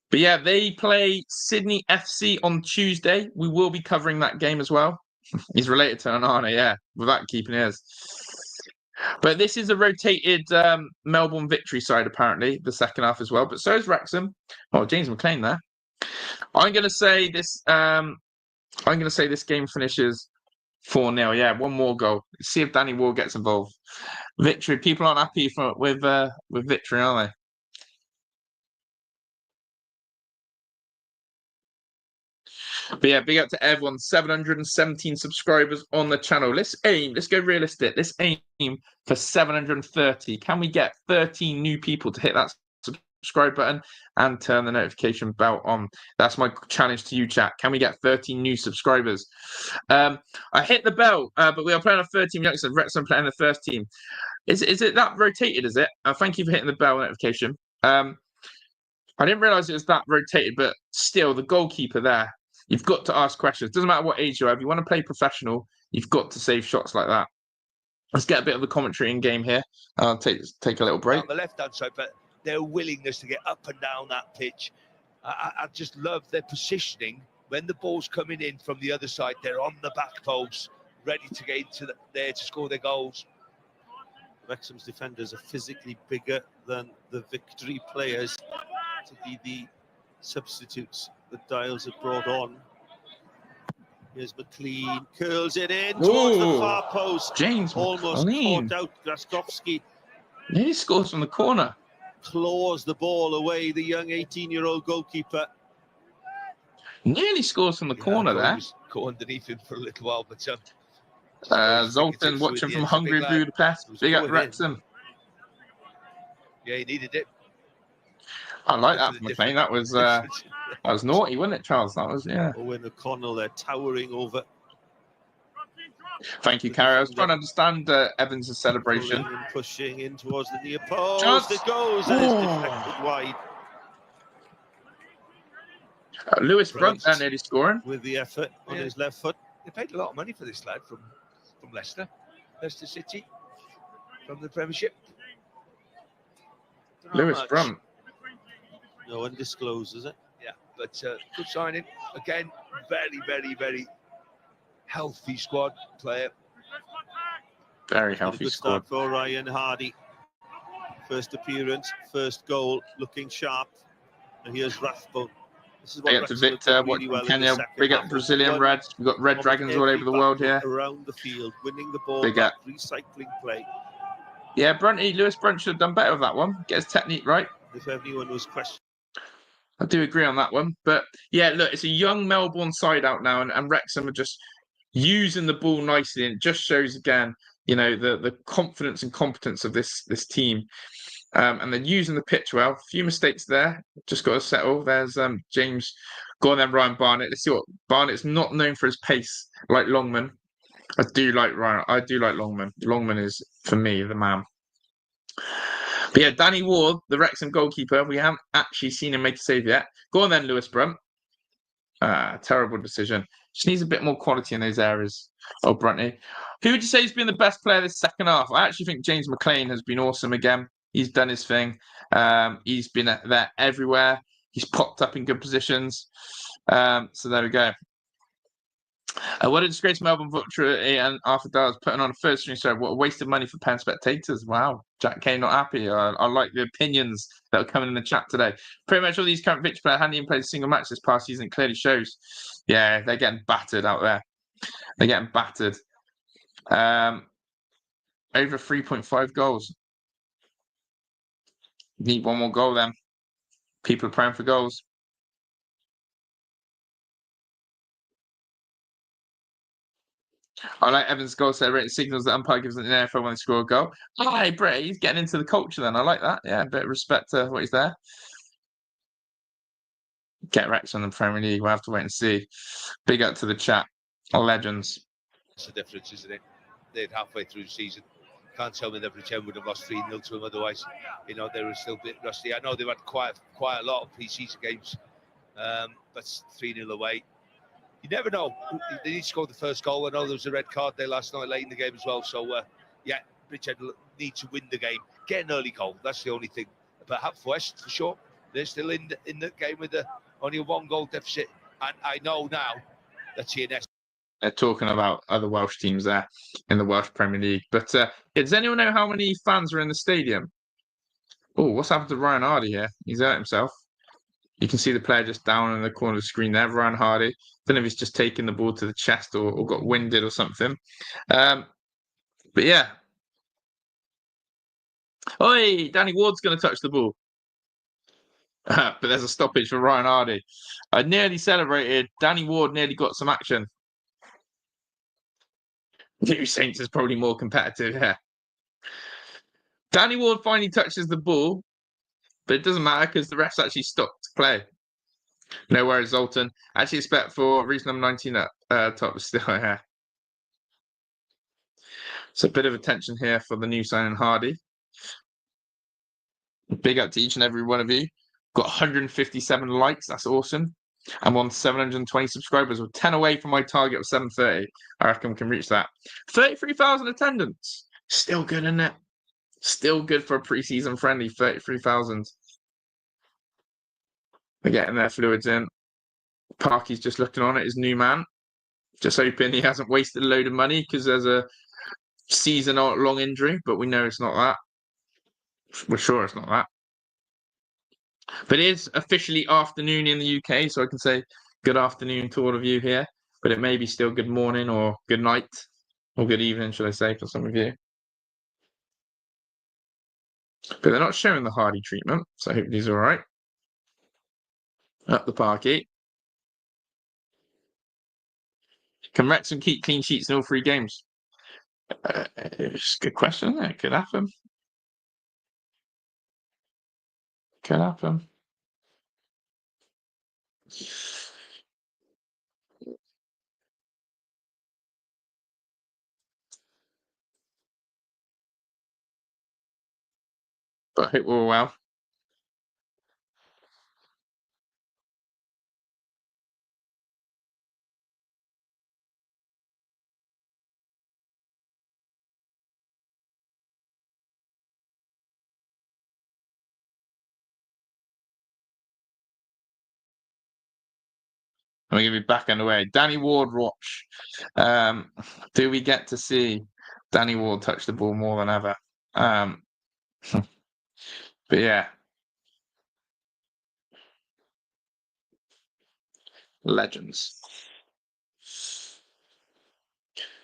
But yeah, they play Sydney FC on Tuesday. We will be covering that game as well. He's related to Onana, yeah, without keeping his. But this is a rotated Melbourne Victory side, apparently, the second half as well. But so is Wrexham. Oh, James McLean there. I'm going to say this. I'm going to say this game finishes 4-0. Yeah, one more goal. Let's see if Danny Ward gets involved. Victory. People aren't happy with Victory, are they? But yeah, big up to everyone. 717 subscribers on the channel. Let's go realistic. Let's aim for 730. Can we get 13 new people to hit that subscribe button and turn the notification bell on? That's my challenge to you, chat. Can we get 13 new subscribers? I hit the bell, but we are playing a third team. Youngsters. Wrexham playing the first team. Is it that rotated, is it? Thank you for hitting the bell notification. I didn't realise it was that rotated, but still, the goalkeeper there. You've got to ask questions. Doesn't matter what age you are. If you want to play professional, you've got to save shots like that. Let's get a bit of the commentary in game here. I'll take a little break. On the left-hand side, but their willingness to get up and down that pitch. I just love their positioning. When the ball's coming in from the other side, they're on the back post, ready to get into there to score their goals. Wrexham's defenders are physically bigger than the Victory players to be the substitutes that Dials have brought on. Here's McLean, curls it in towards the far post. James almost McLean caught out. Graskovski he scores from the corner. Claws the ball away, the young 18-year-old goalkeeper. Nearly scores from the corner there. Caught underneath him for a little while, but Zoltan watching from Hungary Budapest. Big up Wrexham. Yeah, he needed it. I like that from McLean. That was naughty, wasn't it, Charles? That was, yeah. Owen O'Connell there towering over. Thank you, Carrie. I was trying to understand Evans' celebration. Pushing in towards the near post. It goes and it's deflected wide. Lewis Brunt there nearly scoring. With the effort on his left foot. They paid a lot of money for this lad from Leicester City, from the Premiership. Lewis Brunt. No one discloses it. Yeah, but good signing. Again, very, very, very healthy squad player. Very healthy squad. For Ryan Hardy. First appearance, first goal, looking sharp. And here's Rathbone. This is what big up to Victor, watching well Kenya. Big up Brazilian Reds. We've got Red Dragons all over the world here. Around the field, winning the ball, big up. Recycling play. Yeah, Lewis Brunt should have done better with that one. Get his technique right. If anyone was questioning. I do agree on that one. But yeah, look, it's a young Melbourne side out now, and Wrexham are just using the ball nicely. And it just shows again, you know, the confidence and competence of this team. And they're using the pitch well. A few mistakes there. Just got to settle. There's James. Go on then, Ryan Barnett. Let's see what Barnett's not known for his pace like Longman. I do like Ryan. I do like Longman. Longman is, for me, the man. But yeah, Danny Ward, the Wrexham goalkeeper, we haven't actually seen him make a save yet. Go on then, Lewis Brunt. Terrible decision. Just needs a bit more quality in those areas. Oh, Brunty. Who would you say has been the best player this second half? I actually think James McLean has been awesome again. He's done his thing. He's been there everywhere. He's popped up in good positions. So there we go. What a disgrace Melbourne victory and Arthur Dales putting on a first string show. What a waste of money for pen spectators. Wow. Jack Kay not happy. I like the opinions that are coming in the chat today. Pretty much all these current victory players hadn't even played a single match this past season. It clearly shows. Yeah, they're getting battered out there. They're getting battered. Over 3.5 goals. Need one more goal then. People are praying for goals. I like Evans' goal celebrating signals that umpire gives an NFL when they score a goal. Hi, Brett. He's getting into the culture then. I like that. Yeah, a bit of respect to what he's there. Get Wrexham in the Premier League. We'll have to wait and see. Big up to the chat. Legends. That's the difference, isn't it? They're halfway through the season. Can't tell me that Wrexham would have lost 3-0 to them otherwise. You know, they were still a bit rusty. I know they've had quite a lot of pre-season games, but 3-0 away. You never know. They need to score the first goal. I know there was a red card there last night late in the game as well. So, yeah, Bridgehead need to win the game. Get an early goal. That's the only thing. But West, for sure, they're still in the game with only a 1-goal deficit. And I know now that TNS. They're talking about other Welsh teams there in the Welsh Premier League. But does anyone know how many fans are in the stadium? Oh, what's happened to Ryan Hardy here? He's hurt himself. You can see the player just down in the corner of the screen there, Ryan Hardy. Don't know if he's just taken the ball to the chest or got winded or something. But yeah. Oi, Danny Ward's going to touch the ball. But there's a stoppage for Ryan Hardy. I nearly celebrated. Danny Ward nearly got some action. New Saints is probably more competitive here. Danny Ward finally touches the ball, but it doesn't matter because the refs actually stopped play. No worries, Zoltan. Actually expect for reason number 19 at top is still here. So a bit of attention here for the new signing Hardy. Big up to each and every one of you. Got 157 likes. That's awesome. I'm on 720 subscribers. We're 10 away from my target of 730. I reckon we can reach that. 33,000 attendance. Still good, isn't it? Still good for a pre-season friendly. 33,000. They're getting their fluids in. Parky's just looking on at his new man. Just hoping he hasn't wasted a load of money because there's a season-long injury, but we know it's not that. We're sure it's not that. But it is officially afternoon in the UK, so I can say good afternoon to all of you here. But it may be still good morning or good night or good evening, should I say, for some of you. But they're not showing the Hardy treatment, so I hope he's all right. Up the Parky. Can Wrexham keep clean sheets in all 3 games? It's a good question, isn't it? It could happen. Could happen. But I hope we're all well. I'm going to be back underway. Danny Ward watch. Do we get to see Danny Ward touch the ball more than ever? But yeah. Legends.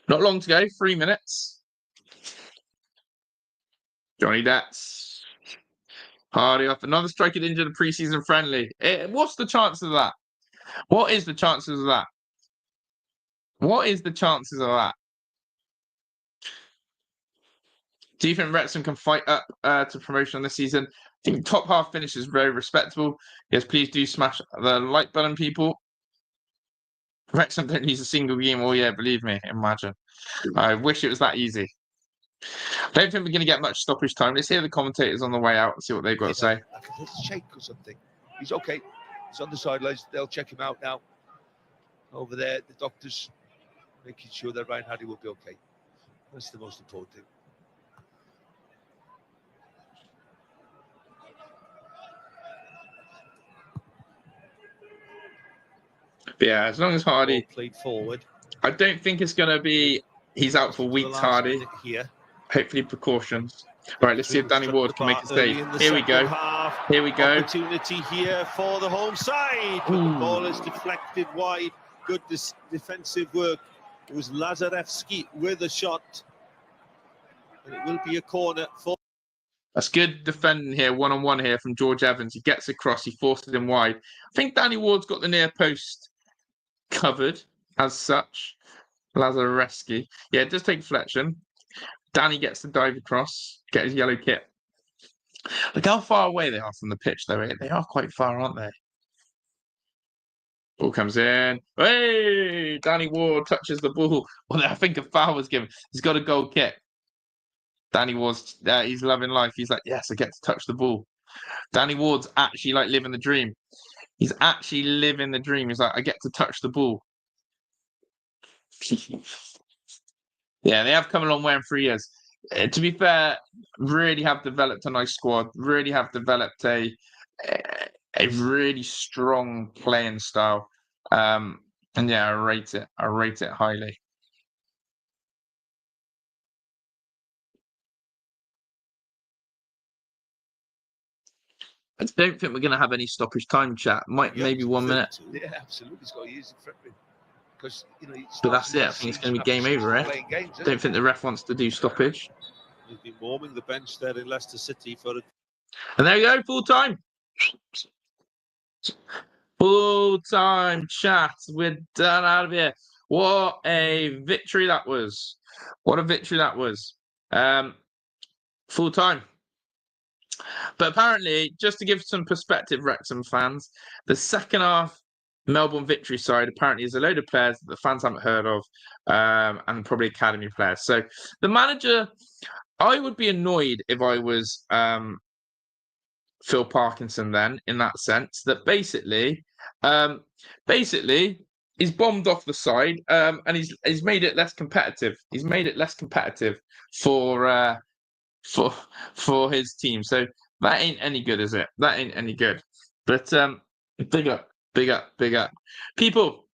Not long to go. 3 minutes. Johnny Dats. Hardy off. Another striker injured in pre-season friendly. What's the chances of that? What is the chances of that? What is the chances of that? Do you think Wrexham can fight up to promotion this season? I think top half finish is very respectable. Yes, please do smash the like button, people. Wrexham don't lose a single game all year, believe me. Imagine. I wish it was that easy. I don't think we're going to get much stoppage time. Let's hear the commentators on the way out and see what they've got to say. I can hit a shake or something. He's okay. He's on the sidelines. They'll check him out now. over there, the doctors making sure that Ryan Hardy will be okay. That's the most important thing. But yeah, as long as Hardy played forward. I don't think it's going to be he's out for weeks, Hardy. Here. Hopefully precautions. All right, let's see if Danny Ward can make a save. Here we go. Here we go. Opportunity here for the home side. But the ball is deflected wide. Good defensive work. It was Lazarevsky with a shot. And it will be a corner for... That's good defending here, one-on-one here from George Evans. He gets across, he forces him wide. I think Danny Ward's got the near post covered as such. Lazarevsky. Yeah, it does take deflection. Danny gets the dive across, get his yellow kit. Look how far away they are from the pitch, though. They are quite far, aren't they? Ball comes in. Hey! Danny Ward touches the ball. Well, I think a foul was given. He's got a goal kick. Danny Ward's, he's loving life. He's like, yes, I get to touch the ball. Danny Ward's actually like living the dream. He's actually living the dream. He's like, I get to touch the ball. Yeah, they have come a long way in 3 years. To be fair, really have developed a nice squad. Really have developed a really strong playing style. And yeah, I rate it. I rate it highly. I don't think we're going to have any stoppage time, chat. Maybe 1 minute. Yeah, absolutely. It's got to use it for everything. Because, you know, but that's it. I think it's going to be game over, eh? Don't think the ref wants to do stoppage. He's been warming the bench there in Leicester City for it. And there you go, full time. Full time chat. We're done out of here. What a victory that was. What a victory that was. Full time. But apparently, just to give some perspective, Wrexham fans, the second half Melbourne victory side apparently is a load of players that the fans haven't heard of, and probably academy players. So the manager, I would be annoyed if I was Phil Parkinson then, in that sense, that basically he's bombed off the side, and he's made it less competitive. He's made it less competitive for his team. So that ain't any good, is it? That ain't any good. But big up. People,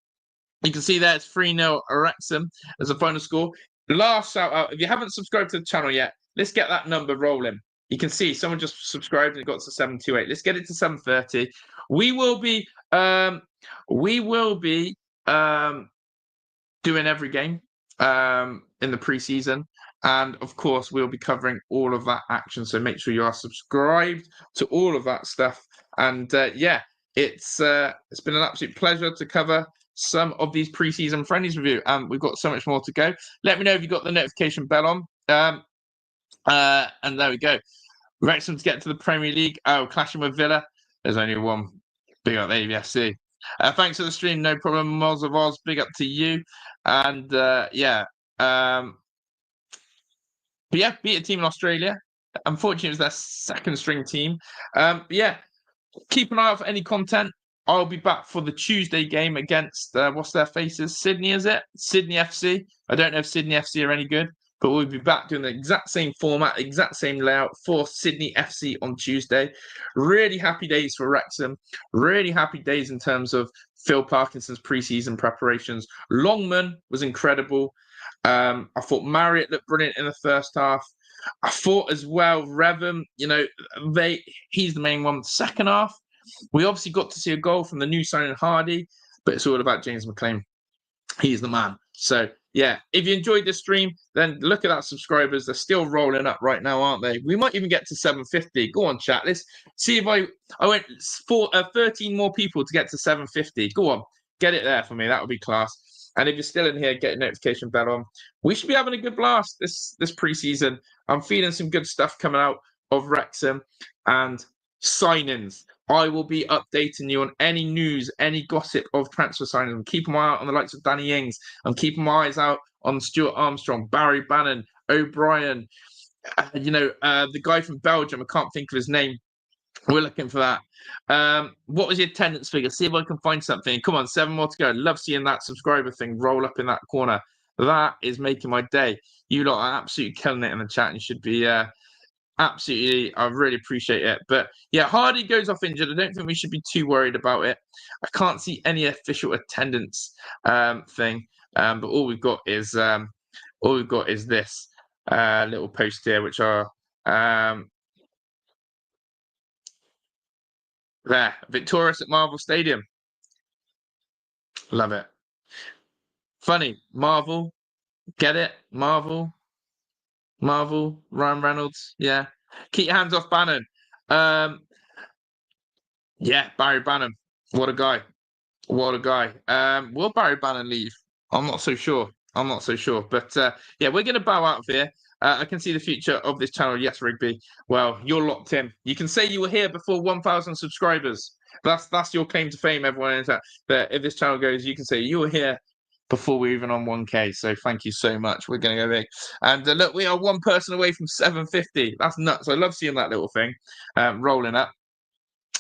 you can see there it's 3-0 Wrexham as a final score. Last shout out, if you haven't subscribed to the channel yet, let's get that number rolling. You can see someone just subscribed and it got to 728. Let's get it to 730. We will be doing every game in the preseason. And of course, we'll be covering all of that action. So make sure you are subscribed to all of that stuff. And yeah, it's been an absolute pleasure to cover some of these preseason friendlies with you. And we've got so much more to go. Let me know if you got the notification bell on. And there we go. Wrexham to get to the Premier League. Oh, clashing with Villa. There's only one. Big up AVFTS. Thanks for the stream. No problem. Moz of Oz. Big up to you. And yeah. But yeah, beat a team in Australia. Unfortunately, it was their second string team. But yeah, keep an eye out for any content. I'll be back for the Tuesday game against, what's their faces? Sydney, is it? Sydney FC. I don't know if Sydney FC are any good, but we'll be back doing the exact same format, exact same layout for Sydney FC on Tuesday. Really happy days for Wrexham. Really happy days in terms of Phil Parkinson's preseason preparations. Longman was incredible. I thought Marriott looked brilliant in the first half. I thought as well, Revham, you know, he's the main one. Second half, we obviously got to see a goal from the new signing Hardy, but it's all about James McLean. He's the man. So, yeah, if you enjoyed this stream, then look at that subscribers. They're still rolling up right now, aren't they? We might even get to 750. Go on, chat. Let's see if I went 13 more people to get to 750. Go on, get it there for me. That would be class. And if you're still in here, get a notification bell on. We should be having a good blast this preseason. I'm feeling some good stuff coming out of Wrexham and signings. I will be updating you on any news, any gossip of transfer signings. I'm keeping my eye out on the likes of Danny Ings. I'm keeping my eyes out on Stuart Armstrong, Barry Bannon, O'Brien. The guy from Belgium, I can't think of his name. We're looking for that. What was your attendance figure? See if I can find something. Come on, 7 more to go. Love seeing that subscriber thing roll up in that corner. That is making my day. You lot are absolutely killing it in the chat. And you should be absolutely. I really appreciate it. But yeah, Hardy goes off injured. I don't think we should be too worried about it. I can't see any official attendance thing. But all we've got is this little post here, which are there, victorious at Marvel Stadium. Love it. Funny, Marvel, get it? Marvel, Ryan Reynolds, yeah. Keep your hands off Bannon. Yeah, Barry Bannon. What a guy. What a guy. Will Barry Bannon leave? I'm not so sure. But yeah, we're going to bow out of here. I can see the future of this channel. Yes, Rigby. Well, you're locked in. You can say you were here before 1,000 subscribers. That's your claim to fame, everyone. That if this channel goes, you can say you were here before we're even on 1K. So thank you so much. We're going to go big. And look, we are one person away from 750. That's nuts. I love seeing that little thing rolling up.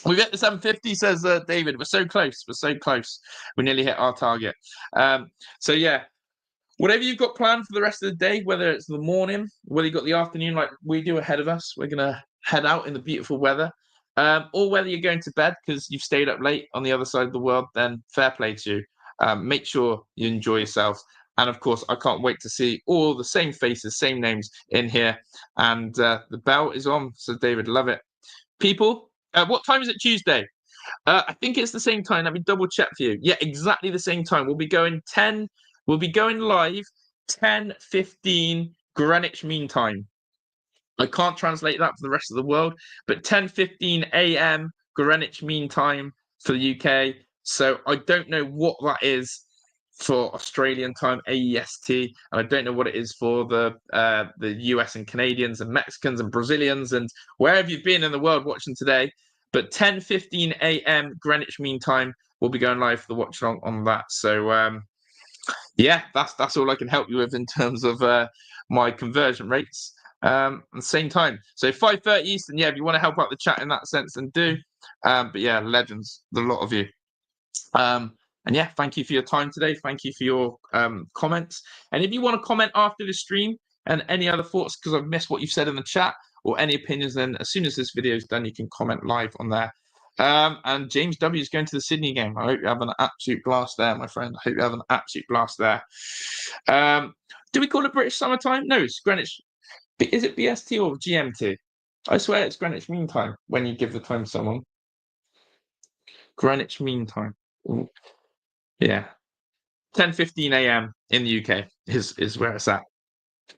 We've hit the 750, says David. We're so close. We nearly hit our target. So yeah, whatever you've got planned for the rest of the day, whether it's the morning, whether you've got the afternoon like we do ahead of us, we're going to head out in the beautiful weather, or whether you're going to bed because you've stayed up late on the other side of the world, then fair play to you. Make sure you enjoy yourself. And of course, I can't wait to see all the same faces, same names in here. And the bell is on. So David, love it. People, what time is it Tuesday? I think it's the same time. Let me double check for you. Yeah, exactly the same time. We'll be going live 10:15 Greenwich Mean Time. I can't translate that for the rest of the world, but 10:15 a.m. Greenwich Mean Time for the UK. So I don't know what that is for Australian time, AEST, and I don't know what it is for the US and Canadians and Mexicans and Brazilians and wherever you've been in the world watching today. But 10:15 a.m. Greenwich Mean Time, we'll be going live for the watch along on that. So yeah, that's all I can help you with in terms of my conversion rates. At the same time, so 5:30 Eastern. Yeah, if you want to help out the chat in that sense, then do. But yeah, legends, the lot of you. And yeah, thank you for your time today. Thank you for your comments. And if you want to comment after the stream and any other thoughts, because I've missed what you've said in the chat or any opinions, then as soon as this video is done, you can comment live on there. And James W is going to the Sydney game. I hope you have an absolute blast there, my friend. I hope you have an absolute blast there. Do we call it British summertime? No, it's Greenwich. Is it BST or GMT? I swear it's Greenwich Mean Time when you give the time to someone. Greenwich Mean Time. Ooh. Yeah, 10:15 a.m. in the UK is where it's at.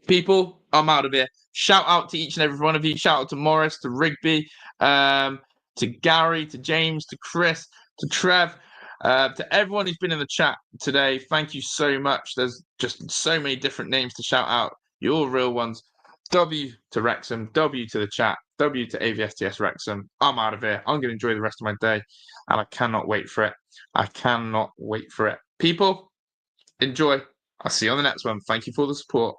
People, I'm out of here. Shout out to each and every one of you. Shout out to Morris, to Rigby, to Gary, to James, to Chris, to Trev, to everyone who's been in the chat today. Thank you so much. There's just so many different names to shout out. You're all real ones. W to Wrexham, W to the chat, W to AVFTS Wrexham. I'm out of here. I'm going to enjoy the rest of my day, and I cannot wait for it. People, enjoy. I'll see you on the next one. Thank you for the support.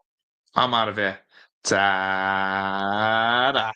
I'm out of here. Ta-da.